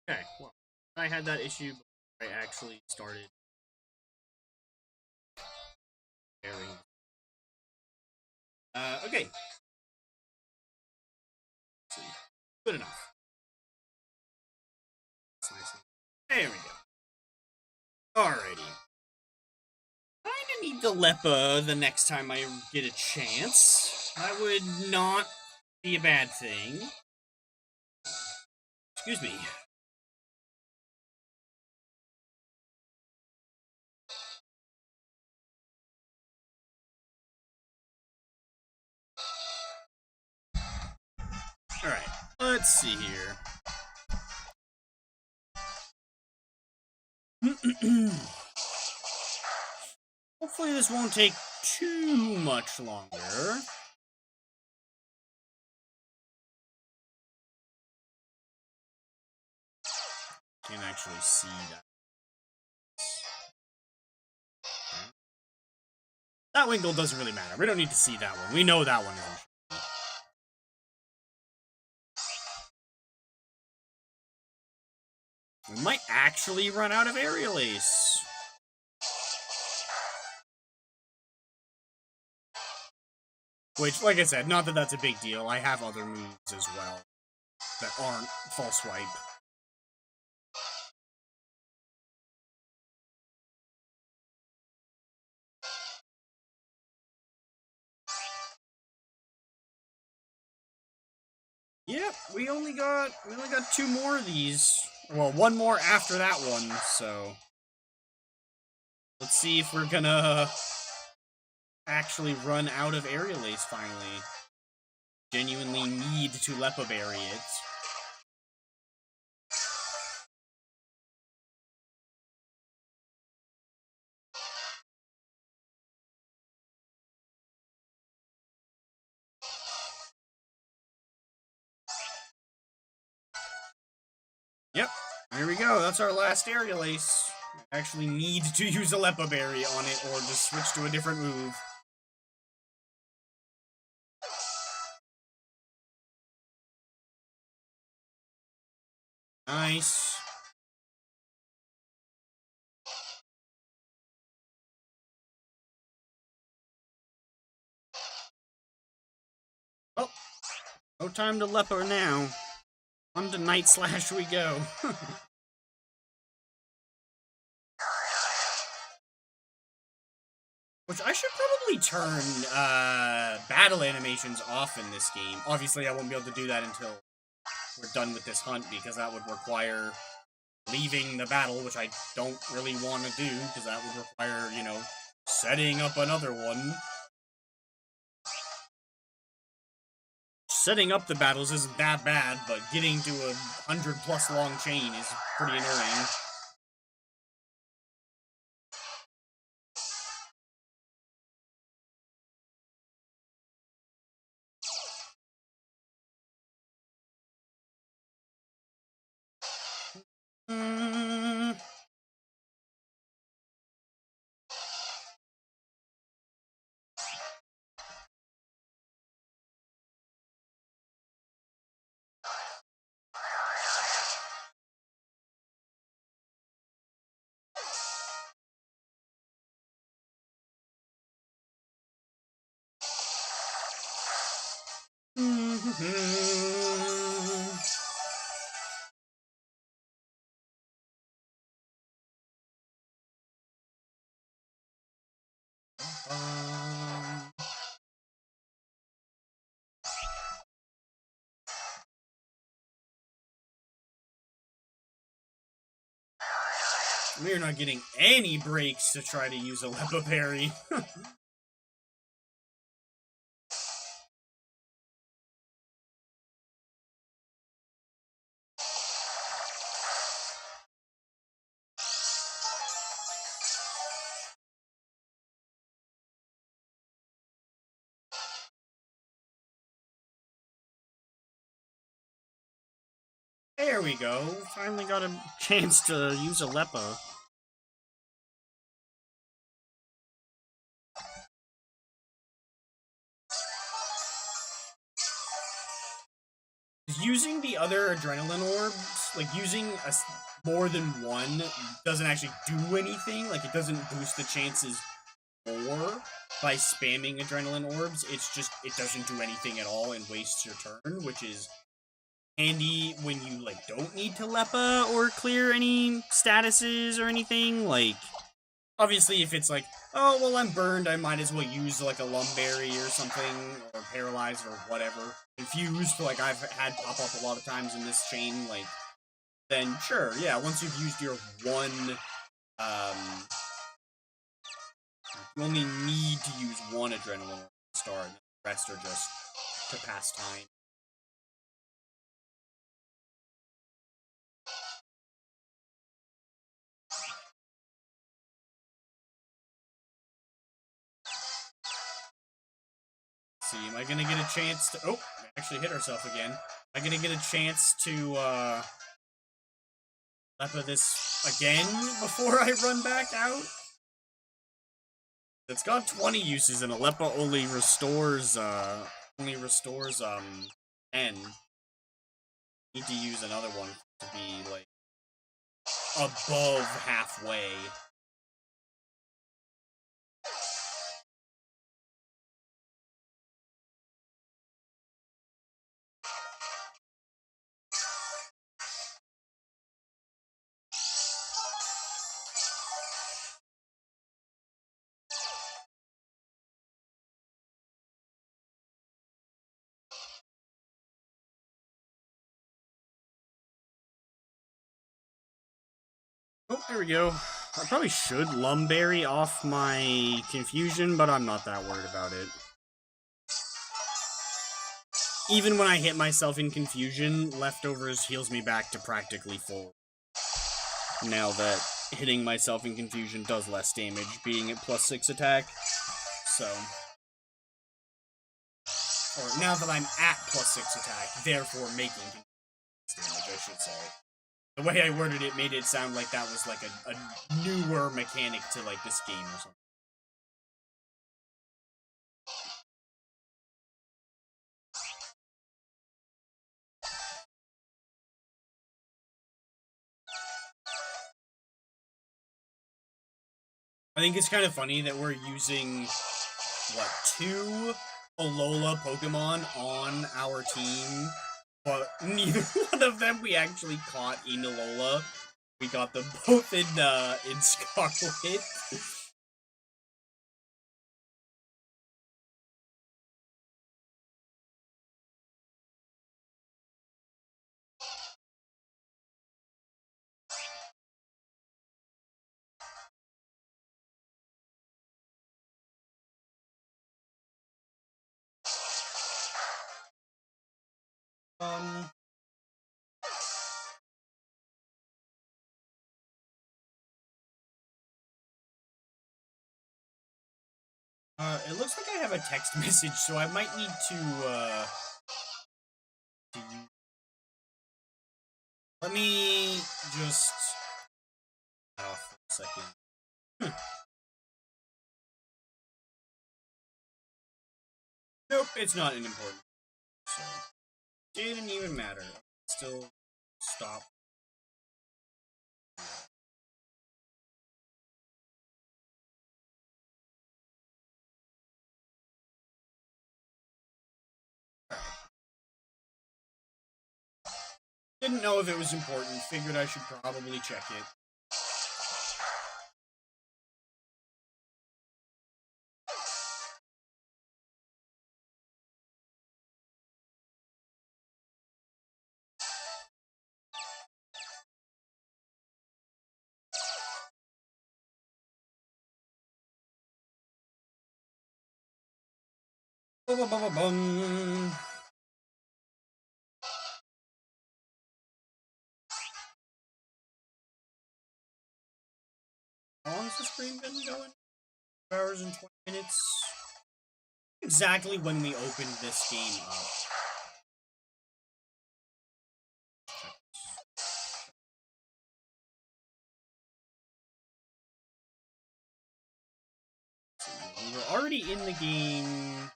Okay, well, I had that issue before I actually started airing. Okay. See. Good enough. That's nice. There we go. Alrighty. Kinda need the Leppa the next time I get a chance. That would not be a bad thing. Excuse me. Alright, let's see here. Hopefully this won't take too much longer. Can't actually see that. That Winkle doesn't really matter. We don't need to see that one. We know that one isn't. We might actually run out of Aerial Ace. Which, like I said, not that that's a big deal. I have other moves as well that aren't False Swipe. Yep, we only got 2 more of these. Well, 1 more after that one, so let's see if we're gonna actually run out of Aerial Ace finally. Genuinely need to Leppa Berry it. Yep, there we go. That's our last Aerial Ace. I actually need to use a Leppa Berry on it or just switch to a different move. Nice. Oh, no time to Leppa now. On to Night Slash we go. Which I should probably turn battle animations off in this game. Obviously, I won't be able to do that until we're done with this hunt, because that would require leaving the battle, which I don't really want to do, because that would require, you know, setting up another one. Setting up the battles isn't that bad, but getting to a 100+ long chain is pretty annoying. We're not getting any breaks to try to use a Leppa Berry. There we go. Finally got a chance to use a Leppa. Using the other Adrenaline Orbs, like using more than one, doesn't actually do anything. Like, it doesn't boost the chances more by spamming Adrenaline Orbs. It's just, it doesn't do anything at all and wastes your turn, which is handy when you, like, don't need to Leppa or clear any statuses or anything. Like, obviously, if it's like, oh, well, I'm burned, I might as well use, like, a Lumberry or something, or Paralyzed or whatever. Confused, like I've had pop up a lot of times in this chain, like, then sure, yeah, once you've used your one, you only need to use one Adrenaline Star, and the rest are just to pass time. See, am I gonna get a chance to... Oh, we actually hit ourselves again. Am I gonna get a chance to, Leppa this again before I run back out? It's got 20 uses, and Leppa only restores, 10. Need to use another one to be, like, above halfway. Oh, there we go. I probably should Lumberry off my Confusion, but I'm not that worried about it. Even when I hit myself in Confusion, Leftovers heals me back to practically full. Now that hitting myself in Confusion does less damage, being at +6 attack. So... Or now that I'm at +6 attack, therefore making damage, I should say. The way I worded it made it sound like that was like a newer mechanic to like this game or something. I think it's kind of funny that we're using, what, 2 Alola Pokemon on our team, but neither one of them we actually caught in Alola. We got them both in Scarlet. It looks like I have a text message, so I might need to let me just... off for a second. Nope, it's not an important. So, didn't even matter. Still, stop. Didn't know if it was important. Figured I should probably check it. Ba-ba-ba-ba-bum. How long has the stream been going? 2 hours and 20 minutes. Exactly when we opened this game up. We were already in the game.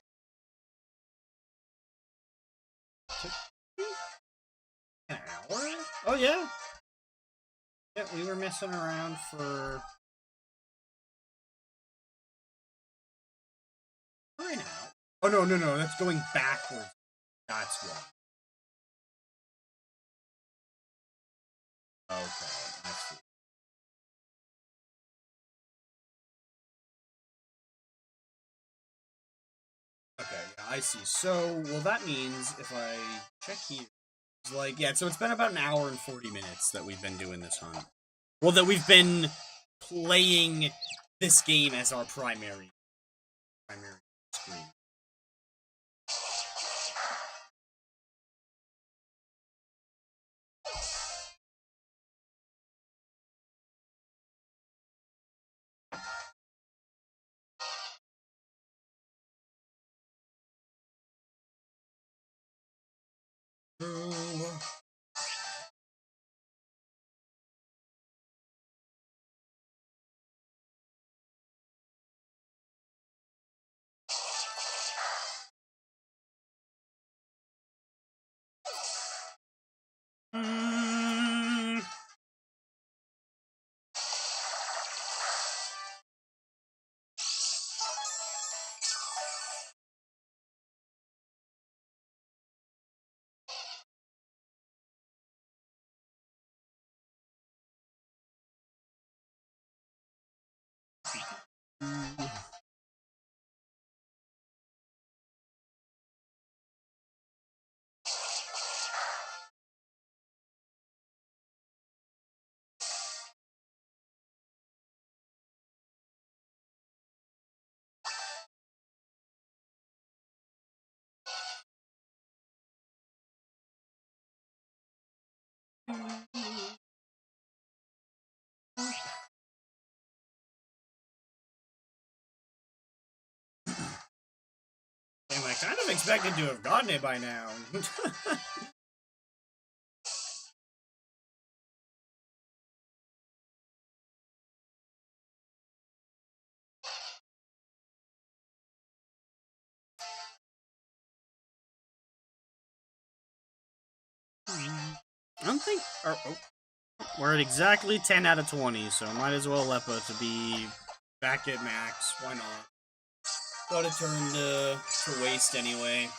An hour? Oh yeah. Yeah, we were messing around for an hour. Oh no, that's going backwards. That's why. Okay, I see. Okay, yeah, I see. So, well, that means if I check here, it's like, yeah, so it's been about an hour and 40 minutes that we've been doing this hunt. Well, that we've been playing this game as our primary screen. Mm. Damn, I kind of expected to have gotten it by now. I don't think... we're at exactly 10 out of 20, so might as well Lepa to be back at max. Why not? Got a turn to waste anyway.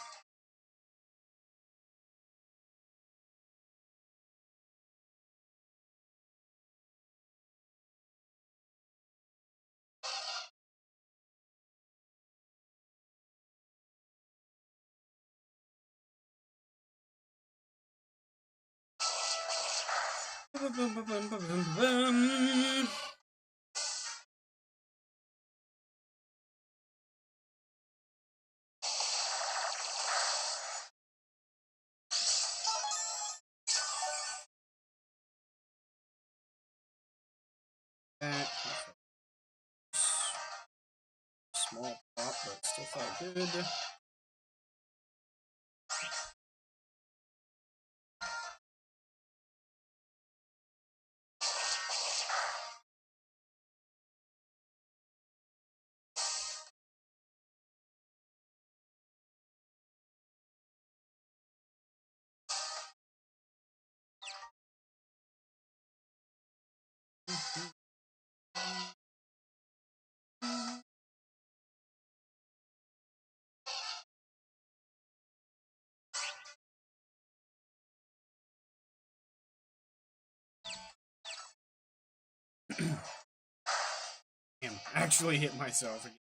Small pop, but still felt good. Damn, actually hit myself again.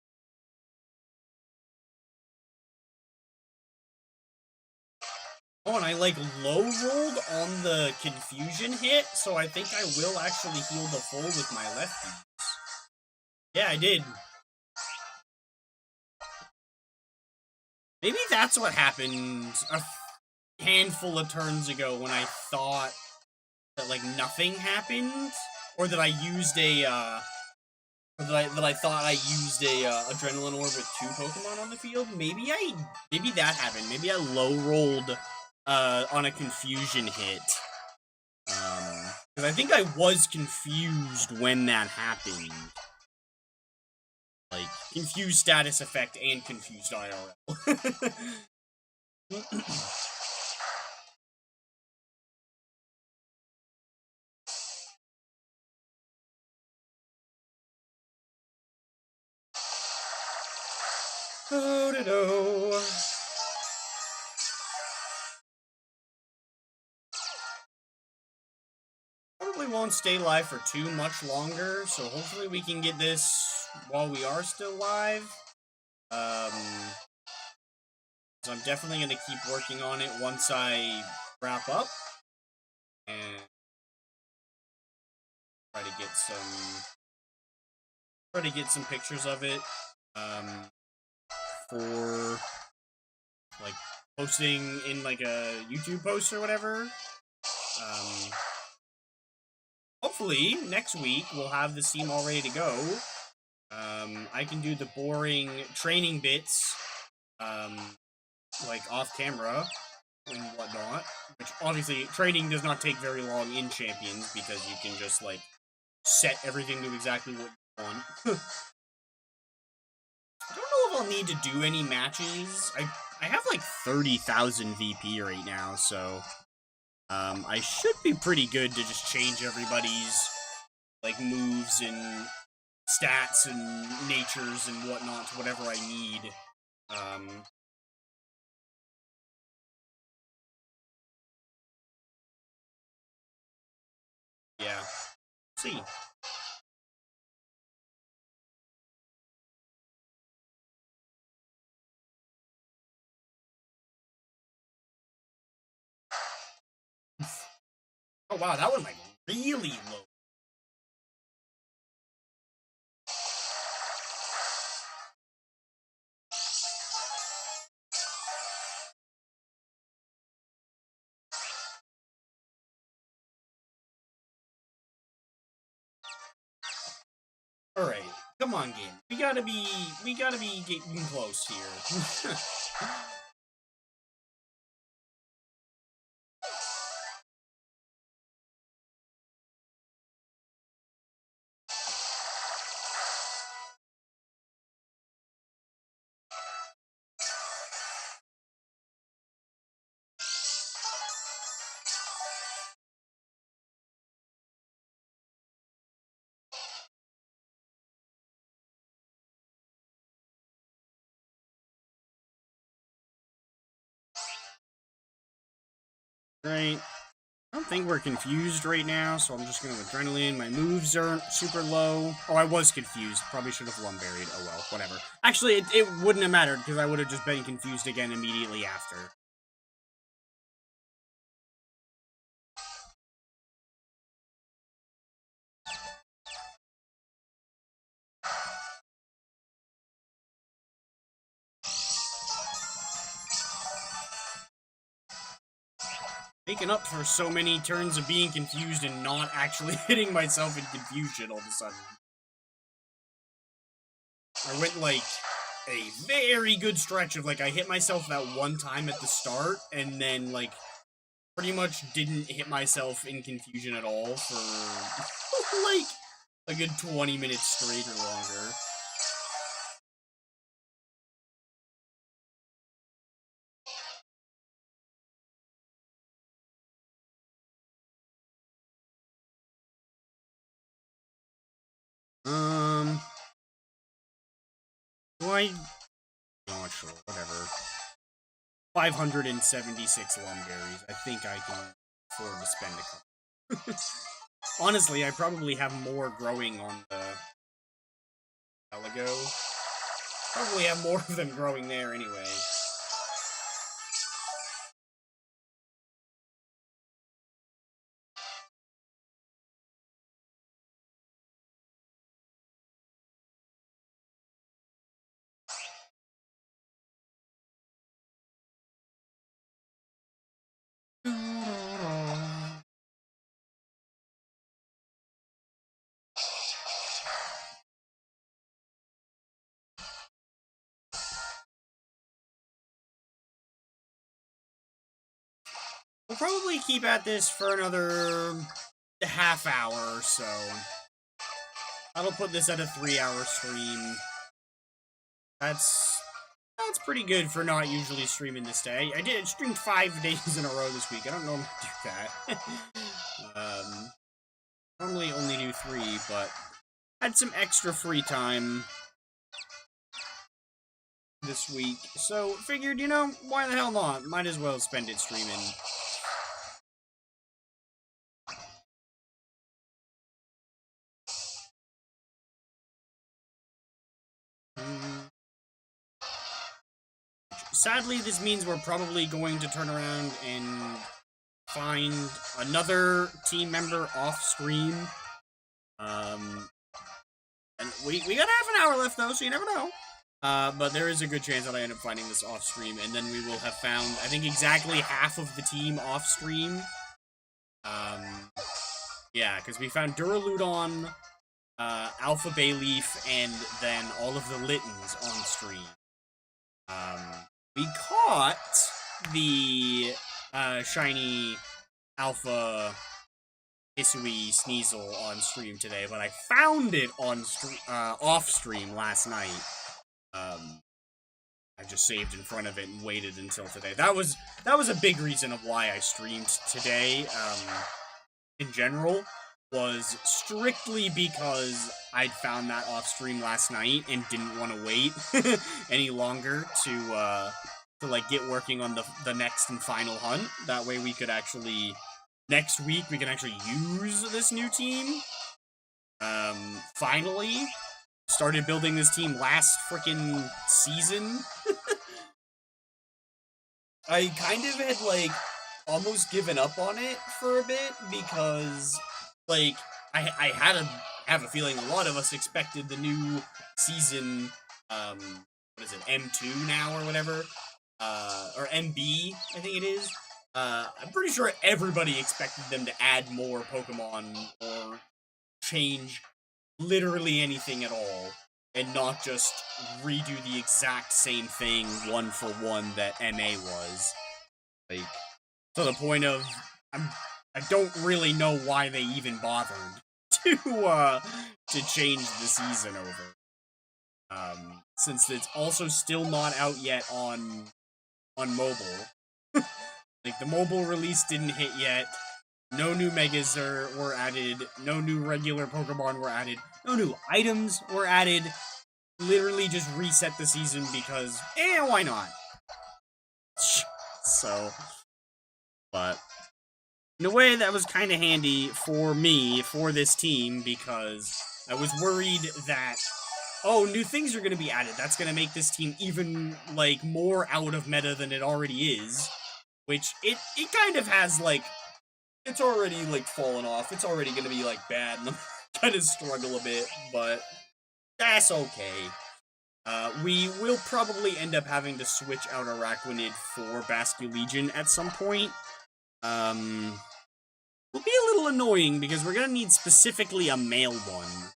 Oh, and I like low rolled on the confusion hit, so I think I will actually heal the full with my lefty. Yeah, I did. Maybe that's what happened a handful of turns ago when I thought that like nothing happened, or that I used a or that I thought I used a adrenaline orb with 2 Pokemon on the field. Maybe that happened. Maybe I low rolled on a confusion hit. Because I think I was confused when that happened. Like, confused status effect and confused IRL. Oh-do-do. Probably probably won't stay live for too much longer, so hopefully we can get this while we are still live. So I'm definitely going to keep working on it once I wrap up. And try to get some pictures of it. For, like, posting in, like, a YouTube post or whatever. Hopefully, next week, we'll have the team all ready to go. I can do the boring training bits, like, off-camera and whatnot. Which, obviously, training does not take very long in Champions, because you can just, like, set everything to exactly what you want. I don't know if I'll need to do any matches. I have, like, 30,000 VP right now, so... I should be pretty good to just change everybody's, like, moves and stats and natures and whatnot to whatever I need. Yeah. Let's see. Oh, wow, that was, like, really low. Alright, come on, game. We gotta be getting close here. Right. I don't think we're confused right now, so I'm just going to Adrenaline. My moves aren't super low. Oh, I was confused. Probably should have Lumberied. Oh well, whatever. Actually, it wouldn't have mattered, because I would have just been confused again immediately after. Making up for so many turns of being confused and not actually hitting myself in confusion all of a sudden. I went, like, a very good stretch of, like, I hit myself that one time at the start, and then, like, pretty much didn't hit myself in confusion at all for, like, a good 20 minutes straight or longer. Not sure, whatever. 576 Lumberries. I think I can afford to spend a couple. Honestly, I probably have more growing on the Pelago. Probably have more of them growing there anyway. We'll probably keep at this for another half hour or so. I'll put this at a 3-hour stream. That's pretty good for not usually streaming this day. I streamed 5 days in a row this week. I don't normally do that. Normally only do 3, but had some extra free time this week. So figured, you know, why the hell not? Might as well spend it streaming. sadly, this means we're probably going to turn around and find another team member off stream. And we got half an hour left, though, so you never know. But there is a good chance that I end up finding this off stream, and then we will have found, I think, exactly half of the team off stream. Yeah, because we found Duraludon, Alpha Bayleaf, and then all of the Littens on stream. We caught the shiny Alpha Hisui Sneasel on stream today, but I found it on off stream last night. I just saved in front of it and waited until today. That was a big reason of why I streamed today. In general, was strictly because I'd found that off stream last night and didn't want to wait any longer to like get working on the next and final hunt. That way we could actually next week we can actually use this new team. Finally started building this team last freaking season. I kind of had like almost given up on it for a bit because like I have a feeling a lot of us expected the new season, what is it, M2 now or whatever, or MB, I think it is. I'm pretty sure everybody expected them to add more Pokemon or change literally anything at all, and not just redo the exact same thing one for one that MA was. Like, to the point of, I don't really know why they even bothered to change the season over. Since it's also still not out yet on mobile. Like, the mobile release didn't hit yet. No new Megas were added. No new regular Pokemon were added. No new items were added. Literally just reset the season because, why not? So, but in a way that was kind of handy for me, for this team, because I was worried that, oh, new things are going to be added. That's going to make this team even, like, more out of meta than it already is. Which, it kind of has, like, it's already, like, fallen off. It's already going to be, like, bad, and I'm kind of struggle a bit, but that's okay. We will probably end up having to switch out Araquanid for Basculegion at some point. Will be a little annoying, because we're gonna need specifically a male one.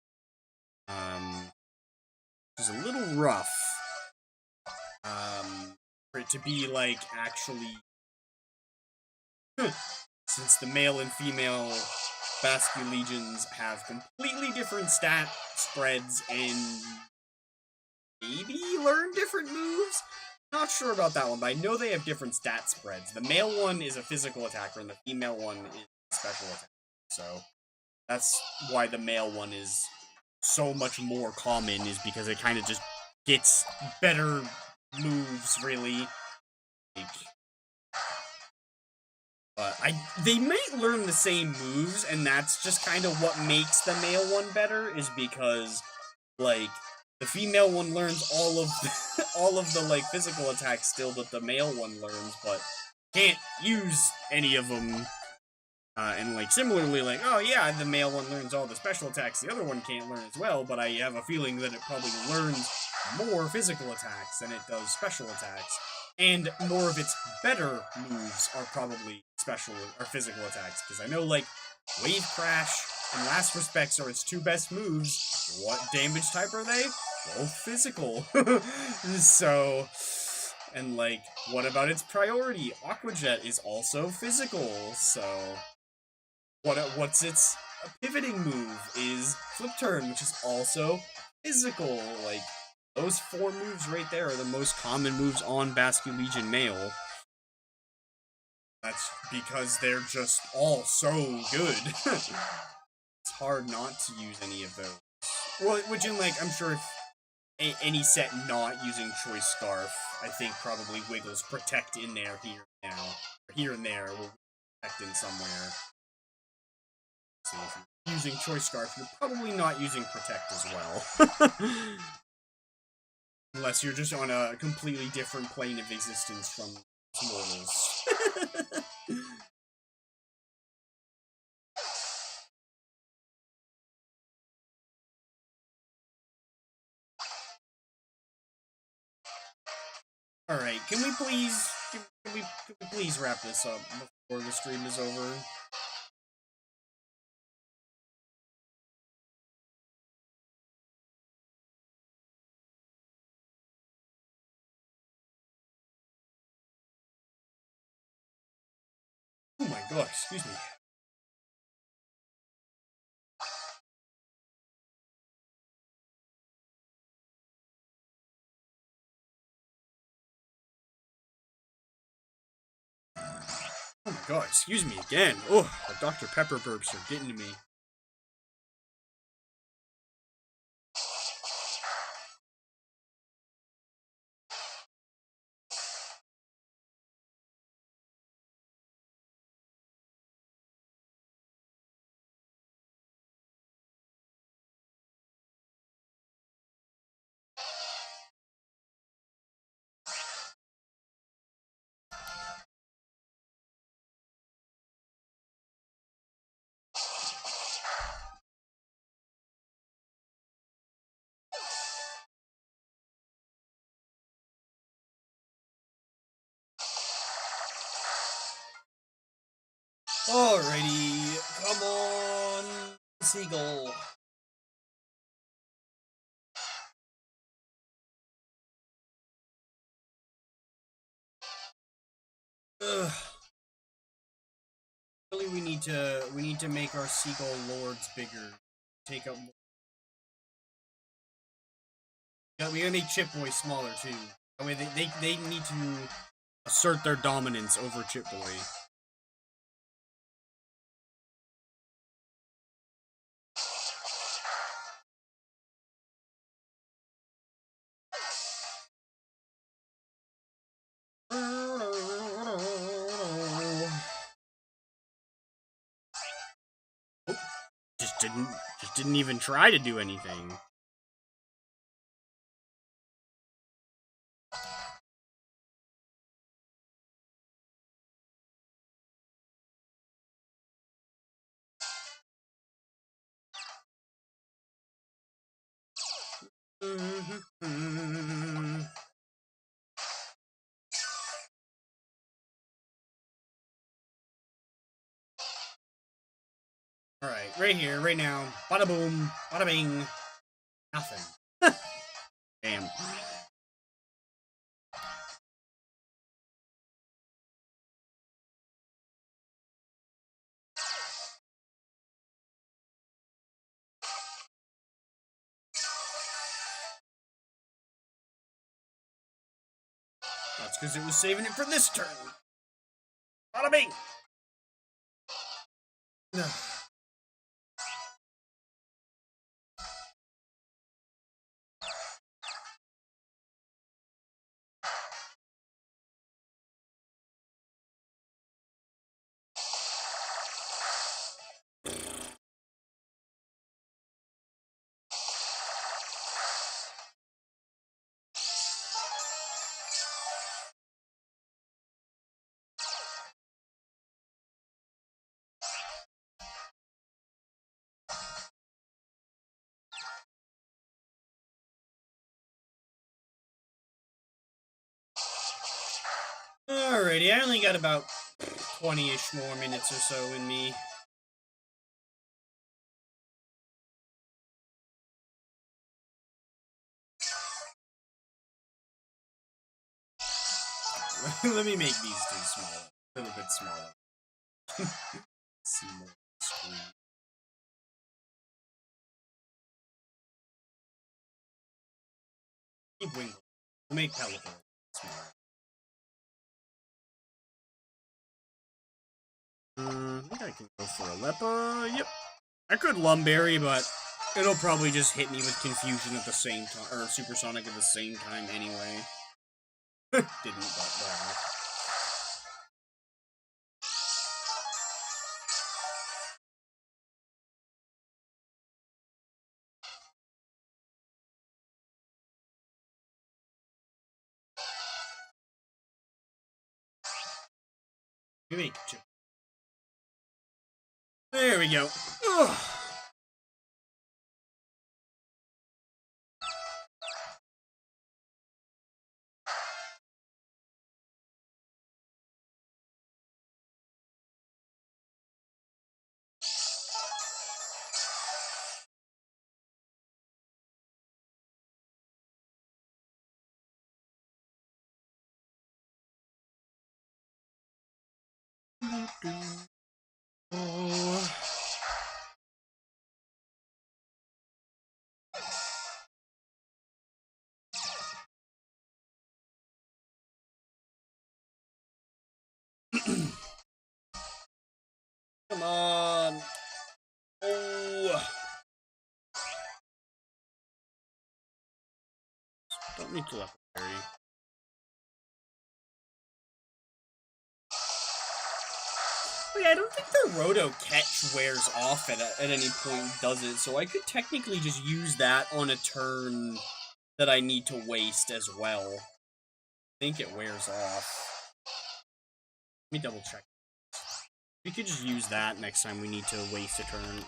Which is a little rough. For it to be, like, actually... Since the male and female Basculegions have completely different stat spreads and maybe learn different moves? Not sure about that one, but I know they have different stat spreads. The male one is a physical attacker, and the female one is a special attacker. So, that's why the male one is so much more common, is because it kind of just gets better moves, really. Like, they might learn the same moves, and that's just kind of what makes the male one better, is because, like, the female one learns all of the, like, physical attacks still that the male one learns, but can't use any of them. And, like, similarly, like, oh yeah, the male one learns all the special attacks, the other one can't learn as well, but I have a feeling that it probably learns more physical attacks than it does special attacks. And more of its better moves are probably special or physical attacks, because I know, like, Wave Crash and Last Respects are its two best moves. What damage type are they? Both physical. So, and, like, what about its priority? Aqua Jet is also physical, so... What's its pivoting move is Flip Turn, which is also physical. Like, those four moves right there are the most common moves on Basculegion male. That's because they're just all so good. It's hard not to use any of those. Well, which in, like, I'm sure if any set not using Choice Scarf, I think probably wiggles Protect in there here and there will Protect in somewhere. So if you're using Choice Scarf, you're probably not using Protect as well. Unless you're just on a completely different plane of existence from mortals. Alright, can we please wrap this up before the stream is over? Oh my god, excuse me. Oh my god, excuse me again. Oh, the Dr. Pepper burps are getting to me. Alrighty, come on, seagull. Ugh. Really, we need to make our seagull lords bigger. Take up more. Yeah, we gotta make Chip Boy smaller too. That way they need to assert their dominance over Chip Boy. Just didn't even try to do anything. Alright, right here, right now. Bada boom, bada bing. Nothing. Damn. That's because it was saving it for this turn. Bada bing. Alrighty, I only got about 20-ish more minutes or so in me. Let me make these two smaller. A little bit smaller. See more screen. Keep Wingle. We'll make Pelican smaller. I think I can go for a Leppa. Yep. I could Lumberry, but it'll probably just hit me with Confusion at the same time, or Supersonic at the same time anyway. Didn't, but whatever. Wait. There we go. Ugh. Oh. Come on. Oh. Don't need to let carry. Wait, I don't think the Roto catch wears off at any point, does it? So I could technically just use that on a turn that I need to waste as well. I think it wears off. Let me double check. We could just use that next time we need to waste a turn.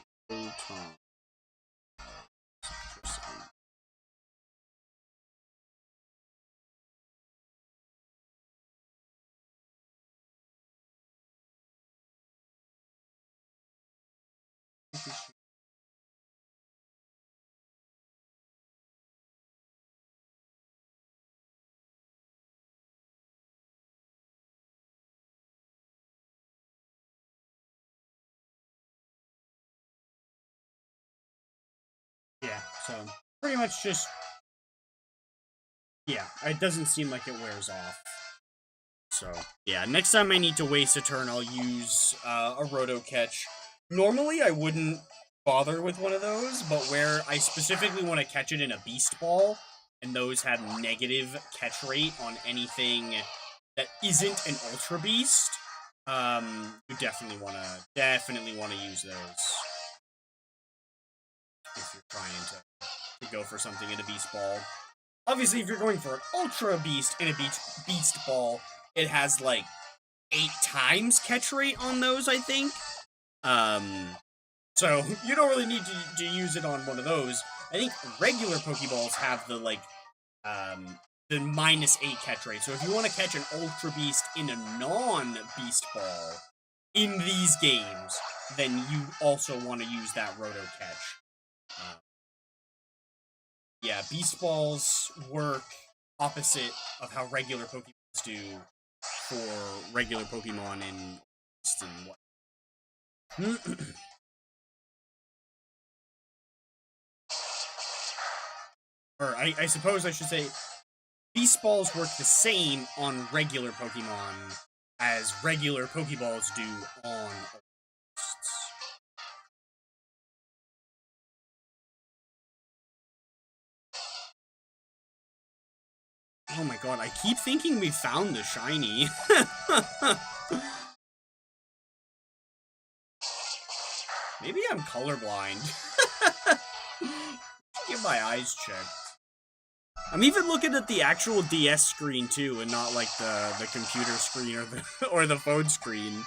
Yeah, so pretty much just, yeah, it doesn't seem like it wears off. So, yeah, next time I need to waste a turn, I'll use a Roto catch. Normally, I wouldn't bother with one of those, but where I specifically want to catch it in a Beast Ball, and those have negative catch rate on anything that isn't an Ultra Beast, you definitely want to use those if you're trying to go for something in a Beast Ball. Obviously, if you're going for an Ultra Beast in a Beast Ball, it has, like, 8 times catch rate on those, I think. So, you don't really need to use it on one of those. I think regular Pokeballs have the, like, the -8 catch rate. So if you want to catch an Ultra Beast in a non-Beast Ball in these games, then you also want to use that Roto catch. Yeah, Beast Balls work opposite of how regular Pokeballs do for regular Pokemon in what? Or I suppose I should say, Beast Balls work the same on regular Pokemon as regular Pokeballs do on Beasts. Oh my god, I keep thinking we found the shiny. Maybe I'm colorblind. Get my eyes checked. I'm even looking at the actual DS screen too, and not like the computer screen or the phone screen.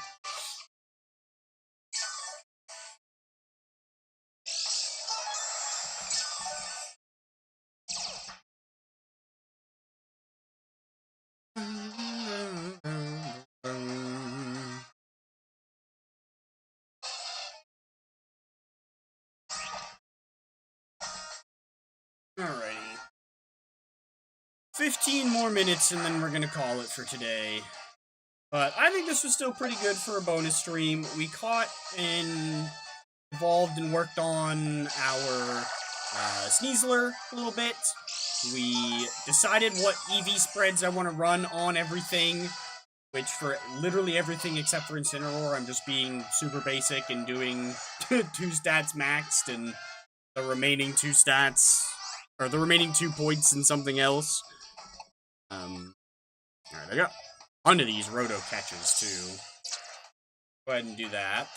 Alrighty. 15 more minutes and then we're gonna call it for today. But I think this was still pretty good for a bonus stream. We caught and evolved and worked on our Sneasler a little bit. We decided what EV spreads I want to run on everything, which for literally everything except for Incineroar, I'm just being super basic and doing 2 stats maxed, and the remaining 2 stats, or the remaining 2 points in something else. Alright, I got onto these Roto catches, too. Go ahead and do that.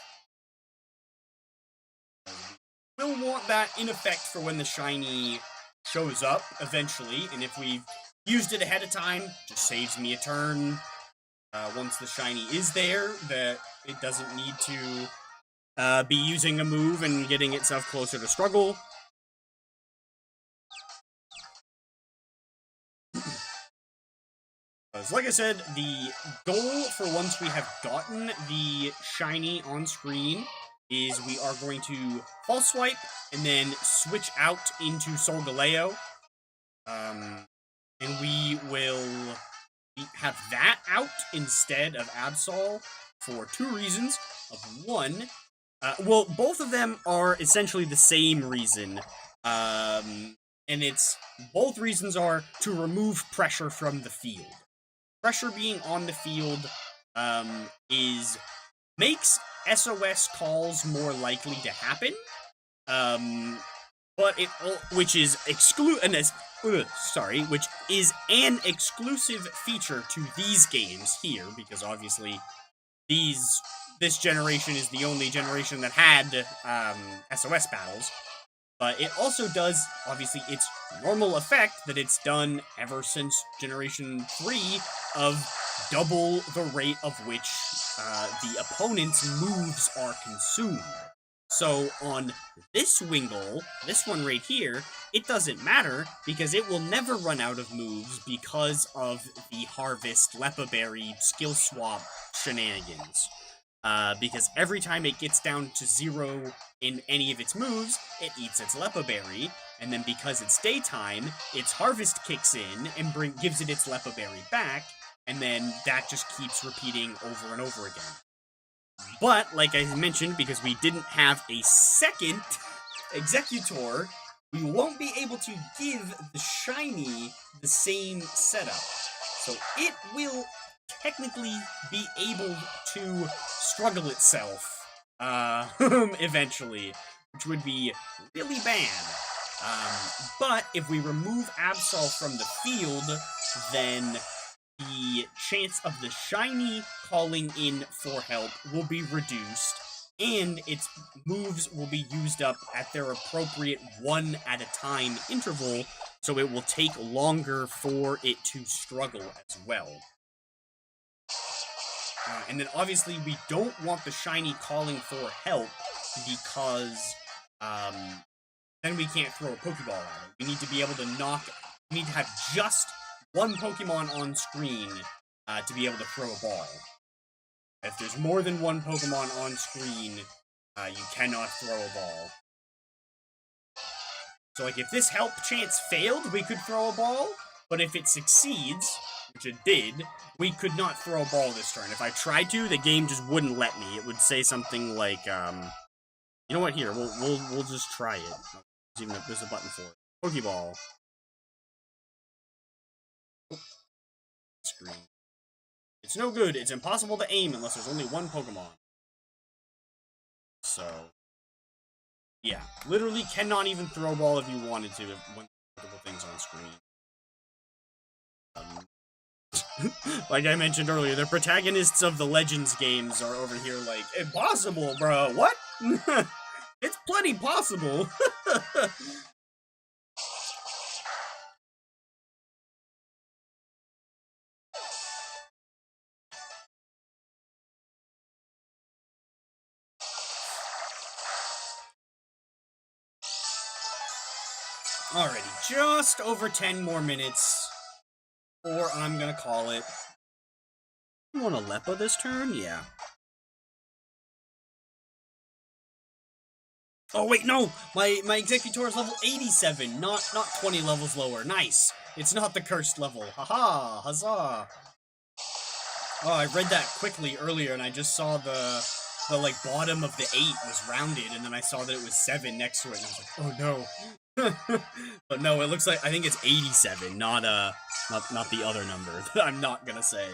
We'll want that in effect for when the shiny shows up, eventually, and if we've used it ahead of time, just saves me a turn. once the shiny is there, that it doesn't need to be using a move and getting itself closer to struggle. Like I said, the goal for once we have gotten the shiny on screen is we are going to false swipe and then switch out into Solgaleo. And we will have that out instead of Absol for two reasons. One, well, both of them are essentially the same reason. And both reasons are to remove pressure from the field. Pressure being on the field makes SOS calls more likely to happen. Which is an exclusive feature to these games here, because obviously this generation is the only generation that had SOS battles. But it also does, obviously, its normal effect that it's done ever since Generation 3 of double the rate of which the opponent's moves are consumed. So on this Wingull, this one right here, it doesn't matter because it will never run out of moves because of the Harvest Leppa Berry skill swap shenanigans. Because every time it gets down to 0 in any of its moves, it eats its Leppa Berry, and then because it's daytime, its Harvest kicks in and gives it its Leppa Berry back, and then that just keeps repeating over and over again. But, like I mentioned, because we didn't have a second Exeggutor, we won't be able to give the shiny the same setup. So it will technically be able to struggle itself eventually, which would be really bad. But if we remove Absol from the field, then the chance of the shiny calling in for help will be reduced, and its moves will be used up at their appropriate one-at-a-time interval, so it will take longer for it to struggle as well. And then obviously we don't want the shiny calling for help because then we can't throw a Pokeball at it. We need to be able to we need to have just one Pokemon on screen to be able to throw a ball. If there's more than one Pokemon on screen, you cannot throw a ball. So like if this help chance failed, we could throw a ball, but if it succeeds, which it did, we could not throw a ball this turn. If I tried to, the game just wouldn't let me. It would say something like, you know what, here, we'll just try it. Even if there's a button for it. Pokeball. Screen. It's no good. It's impossible to aim unless there's only one Pokemon. So, yeah. Literally cannot even throw a ball if you wanted to when multiple things on screen. Like I mentioned earlier, the protagonists of the Legends games are over here like, impossible, bro. What? It's plenty possible. Alrighty, just over 10 more minutes, or I'm gonna call it. You want a Leppa this turn? Yeah. Oh wait, no! My Exeggutor is level 87, not 20 levels lower. Nice! It's not the cursed level. Haha! Huzzah! Oh, I read that quickly earlier, and I just saw the like bottom of the 8 was rounded, and then I saw that it was 7 next to it, and I was like, oh no. But no, it looks like, I think it's 87, not the other number that I'm not gonna say.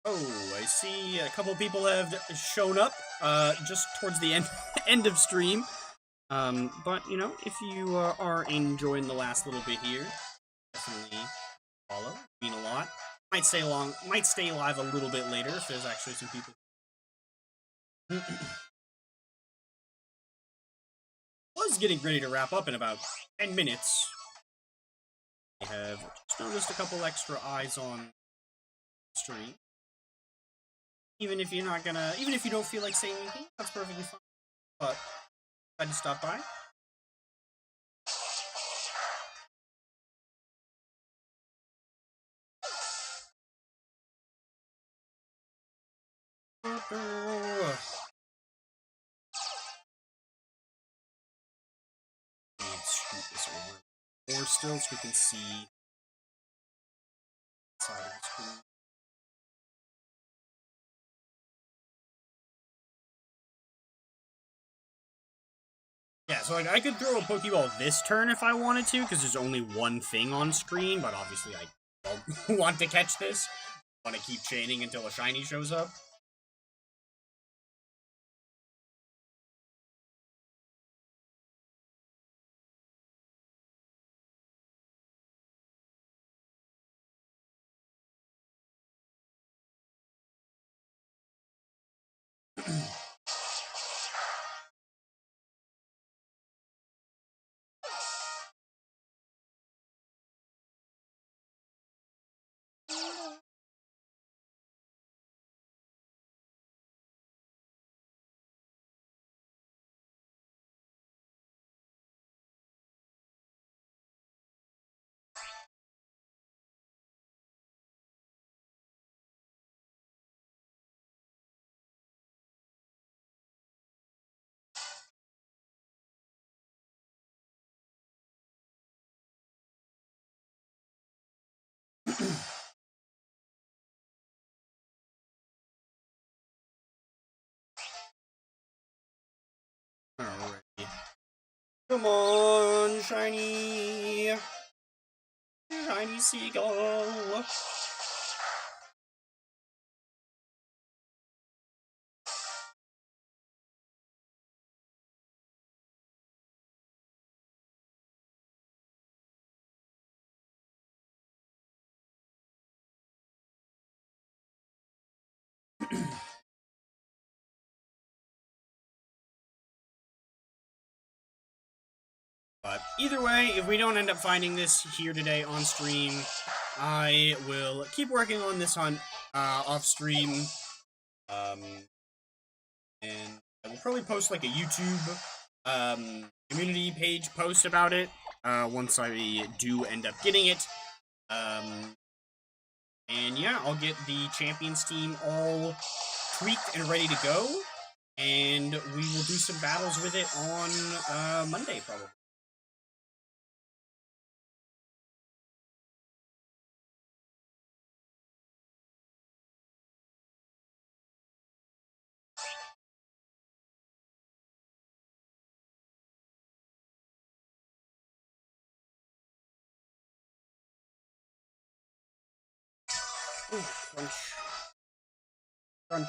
Oh, I see a couple people have shown up, just towards the end of stream. But, you know, if you are enjoying the last little bit here, definitely follow. Mean a lot. Might stay live a little bit later if there's actually some people. Was getting ready to wrap up in about 10 minutes. I have just noticed a couple extra eyes on the stream. Even if you're not gonna, even if you don't feel like saying anything, that's perfectly fine. But I just stop by. Scoot this over more still so we can see the side of the screen. Yeah, so like I could throw a Pokeball this turn if I wanted to, because there's only one thing on screen, but obviously I don't want to catch this. I want to keep chaining until a shiny shows up. Alrighty. Come on, shiny! Shiny seagull! But either way, if we don't end up finding this here today on stream, I will keep working on this on off stream. And I will probably post like a YouTube community page post about it once I do end up getting it. And yeah, I'll get the Champions team all tweaked and ready to go. And we will do some battles with it on Monday, probably. Ooh, crunch. Crunch.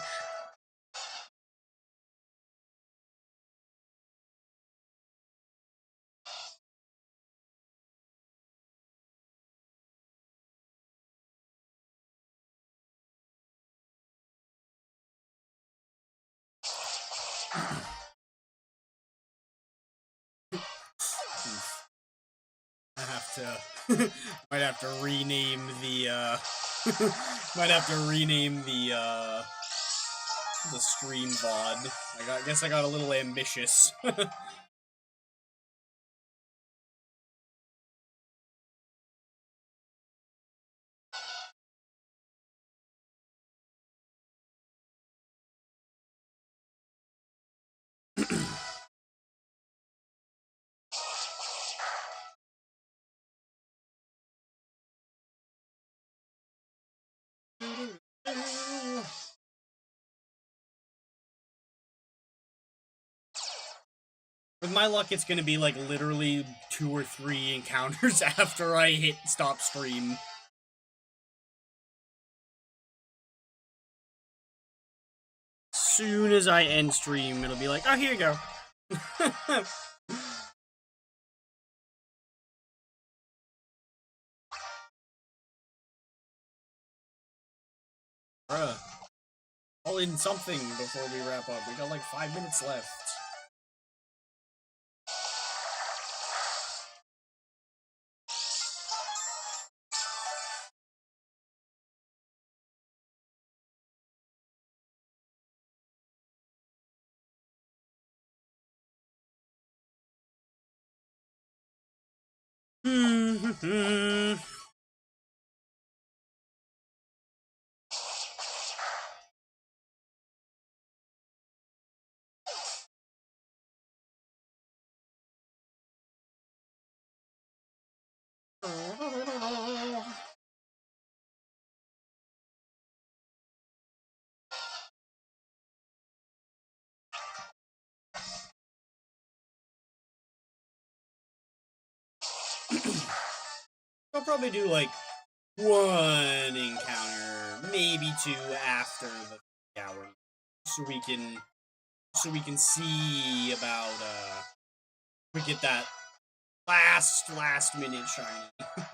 I have to might have to rename the might have to rename the stream VOD. I guess I got a little ambitious. With my luck, it's gonna be like literally 2 or 3 encounters after I hit stop stream. Soon as I end stream, it'll be like, oh, here you go. Bruh. All in something before we wrap up. We got like 5 minutes left. I'll probably do like one encounter, maybe two after the 3 hour, so we can see about we get that last minute shiny.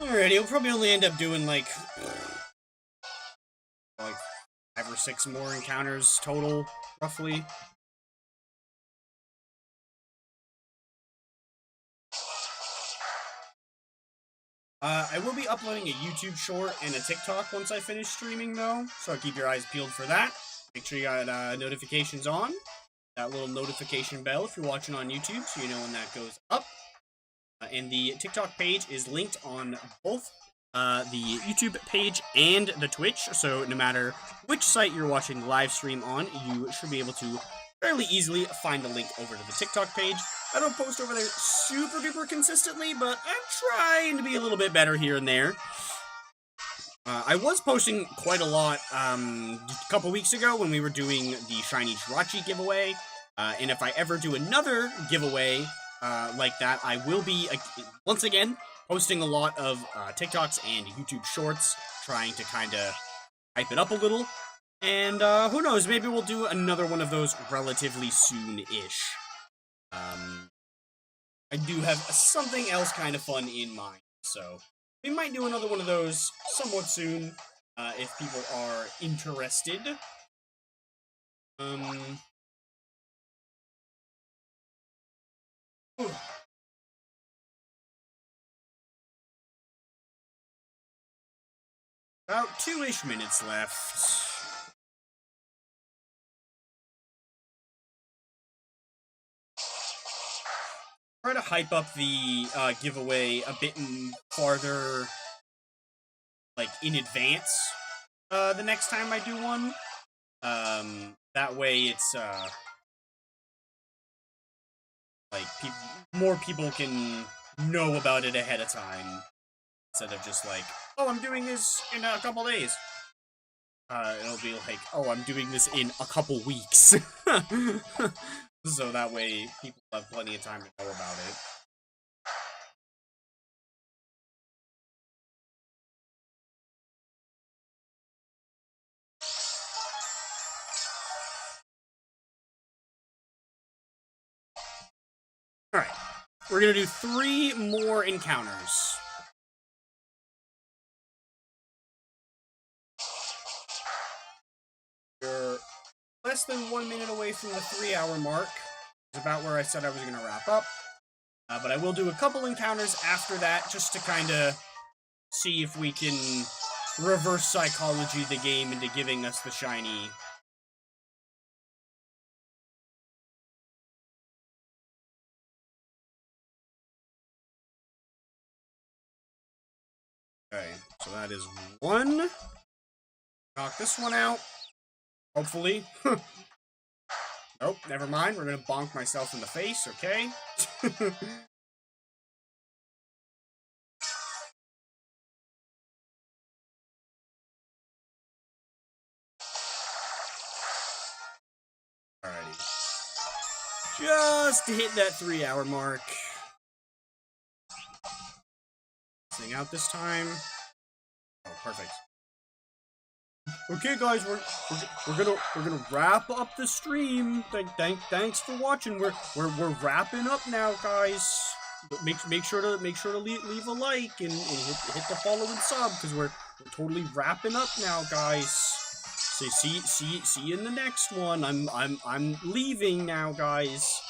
Alrighty, we'll probably only end up doing like 5 or 6 more encounters total, roughly. I will be uploading a YouTube short and a TikTok once I finish streaming, though, so keep your eyes peeled for that. Make sure you got notifications on. That little notification bell if you're watching on YouTube, so you know when that goes up. And the TikTok page is linked on both the YouTube page and the Twitch, so no matter which site you're watching the live stream on, you should be able to fairly easily find the link over to the TikTok page. I don't post over there super duper consistently, but I'm trying to be a little bit better here and there. I was posting quite a lot a couple weeks ago when we were doing the Shiny Jirachi giveaway, and if I ever do another giveaway like that, I will be, once again, posting a lot of TikToks and YouTube Shorts, trying to kind of hype it up a little. And who knows, maybe we'll do another one of those relatively soon-ish. I do have something else kind of fun in mind, so we might do another one of those somewhat soon, if people are interested. About 2-ish minutes left. Try to hype up the giveaway a bit farther, like, in advance, the next time I do one. That way it's, like, more people can know about it ahead of time, instead of just like, oh, I'm doing this in a couple days. It'll be like, oh, I'm doing this in a couple weeks. So that way, people have plenty of time to know about it. Alright, we're gonna do 3 more encounters. We're less than 1 minute away from the 3-hour mark. It's about where I said I was gonna wrap up. But I will do a couple encounters after that, just to kind of see if we can reverse psychology the game into giving us the shiny. Okay, so that is 1. Knock this one out. Hopefully. Nope, never mind. We're gonna bonk myself in the face, okay? Alrighty. Just to hit that 3-hour mark. Thing out this time. Oh, perfect. Okay, guys, we're gonna wrap up the stream. Thanks for watching. We're wrapping up now, guys. Make sure to leave a like and hit the follow and sub, because we're totally wrapping up now, guys. So see you in the next one. I'm leaving now, guys.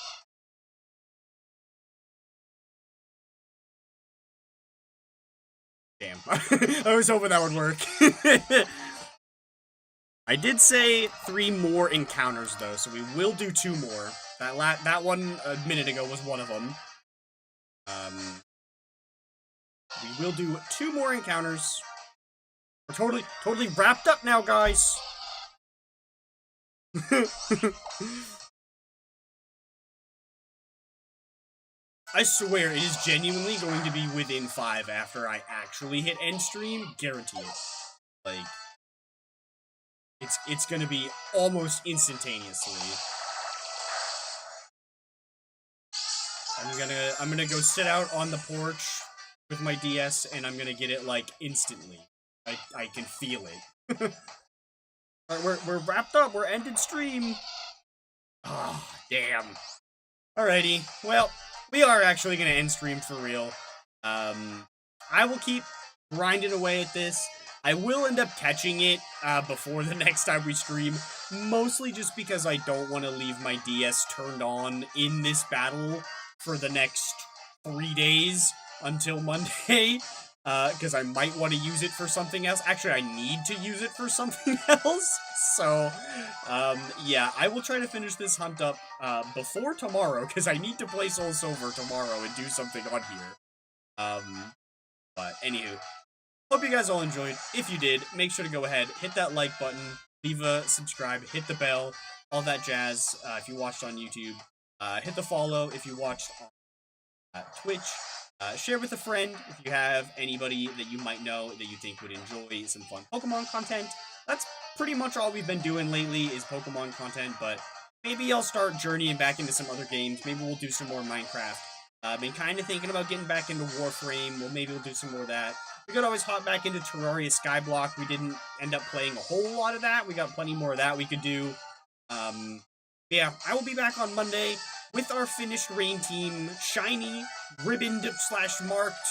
Damn. I was hoping that would work. I did say 3 more encounters, though, so we will do 2 more. That one a minute ago was one of them. We will do 2 more encounters. We're totally wrapped up now, guys. I swear, it is genuinely going to be within 5 after I actually hit end stream. Guarantee it. Like, it's gonna be almost instantaneously. I'm gonna go sit out on the porch with my DS, and I'm gonna get it, like, instantly. I can feel it. Alright, we're wrapped up. We're ended stream. Oh, damn. Alrighty. Well, we are actually gonna end stream for real. I will keep grinding away at this. I will end up catching it before the next time we stream, mostly just because I don't want to leave my DS turned on in this battle for the next 3 days until Monday, because I might want to use it for something else. Actually, I need to use it for something else, so, yeah, I will try to finish this hunt up before tomorrow, because I need to play Soul Silver tomorrow and do something on here. But, anywho. Hope you guys all enjoyed. If you did, make sure to go ahead, hit that like button, leave a subscribe, hit the bell, all that jazz if you watched on YouTube. Hit the follow if you watched on Twitch. Share with a friend if you have anybody that you might know that you think would enjoy some fun Pokemon content. That's pretty much all we've been doing lately is Pokemon content, but maybe I'll start journeying back into some other games. Maybe we'll do some more Minecraft. I've been kind of thinking about getting back into Warframe. Well, maybe we'll do some more of that. We could always hop back into Terraria Skyblock. We didn't end up playing a whole lot of that. We got plenty more of that we could do. Yeah, I will be back on Monday with our finished Rain Team. Shiny, ribboned / marked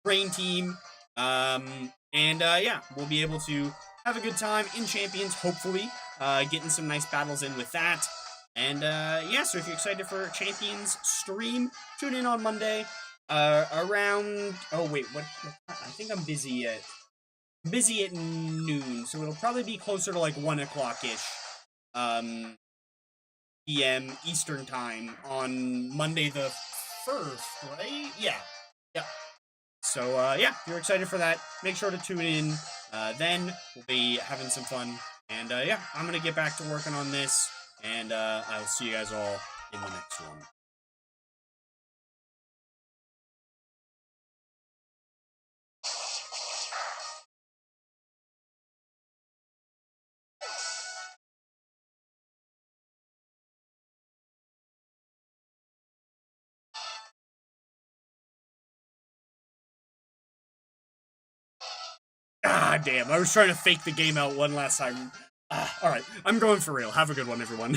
Rain Team. Yeah, we'll be able to have a good time in Champions, hopefully. Getting some nice battles in with that. And, yeah, so if you're excited for Champions stream, tune in on Monday. Around, oh wait, what, I think I'm busy at noon, so it'll probably be closer to like 1 o'clock-ish, PM Eastern time on Monday the 1st, right? Yeah. So, yeah, if you're excited for that, make sure to tune in, then we'll be having some fun, and, yeah, I'm gonna get back to working on this, and, I'll see you guys all in the next one. Ah, damn. I was trying to fake the game out one last time. Alright, I'm going for real. Have a good one, everyone.